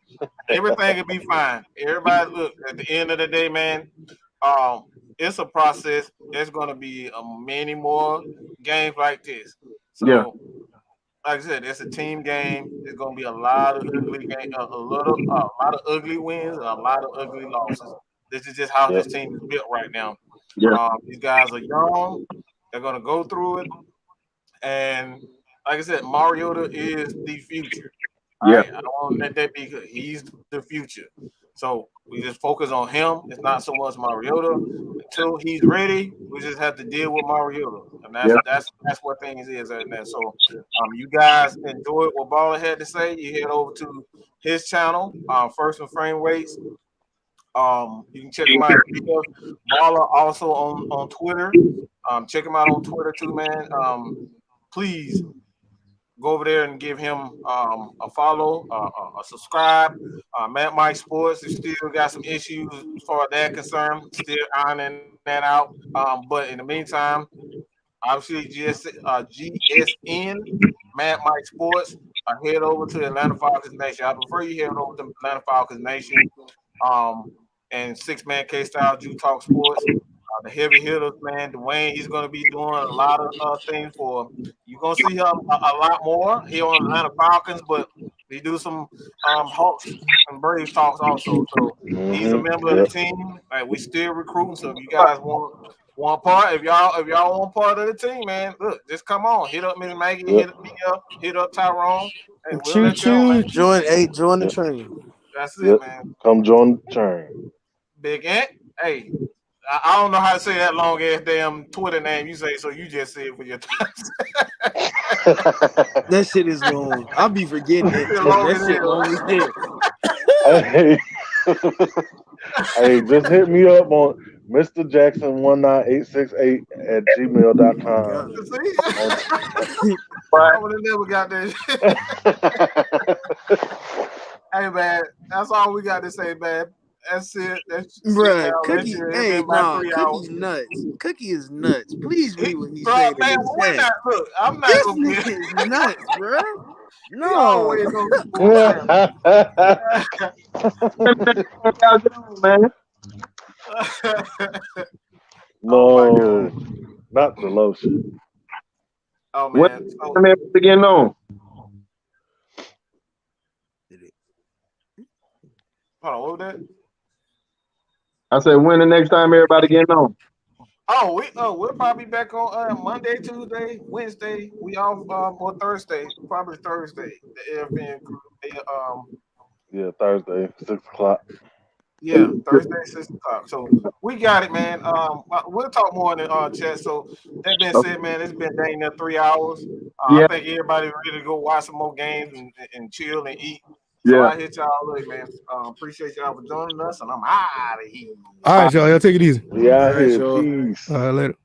Everything will be fine. Everybody, look. At the end of the day, man. It's a process. There's gonna be many more games like this. So, like I said, it's a team game. There's gonna be a lot of ugly game, a lot of ugly wins, and a lot of ugly losses. This is just how this team is built right now. These guys are young. They're gonna go through it, and like I said, Mariota is the future. I don't want to let that be. He's the future. So we just focus on him. It's not so much Mariota. Until he's ready, we just have to deal with Mariota, and that's what things is right now. So you guys enjoyed what Baller had to say. You head over to his channel, First and Frame Rates. You can check him out. Baller also on Twitter. Check him out on Twitter too, man. Please go over there and give him a follow, a subscribe. Matt Mike Sports is still got some issues as far as that concerned. Still ironing that out. But in the meantime, obviously GSN, Matt Mike Sports. Head over to Atlanta Falcons Nation. I prefer you head over to Atlanta Falcons Nation. And Six-Man K-Style, Jew Talk Sports. The heavy hitters, man. Dwayne, he's going to be doing a lot of things for. You're going to see him a lot more here on Atlanta Falcons, but we do some Hawks and Braves talks also. So he's a member of the team. Like, we still recruiting. So if you guys want part, if y'all want part of the team, man, look, just come on. Hit up Miss Maggie, hit me up, hit up Tyrone. Hey, Choo choo, join the train. That's it, man. Come join the train. Big Ant, hey. I don't know how to say that long ass damn Twitter name you say, so you just say it for your time. That shit is long. I'll be forgetting it. That shit long as hell. Hey, just hit me up on Mr. Jackson 19868 at gmail.com. I would have never got that shit. Hey man, that's all we got to say, man. That's it. Bruh, Cookie, Cookie's nuts. Cookie is nuts. Please read what he said in the chat. Look, I'm not this gonna nigga is nuts, bro. No. Man. No, not the lotion. Oh man, what's getting on? Hold on, what was that? I said, when the next time everybody getting on? We'll probably be back on Monday, Tuesday, Wednesday. We off or Thursday, probably Thursday. The AFN, yeah, Thursday, 6:00. Yeah, Thursday, 6:00. So we got it, man. We'll talk more in the chat. So that being said, man, it's been dang near 3 hours. I think everybody ready to go watch some more games and chill and eat. So I hit y'all later, man. Appreciate y'all for joining us, and I'm out of here. All right, y'all. Y'all take it easy. Yeah, peace. All right, later.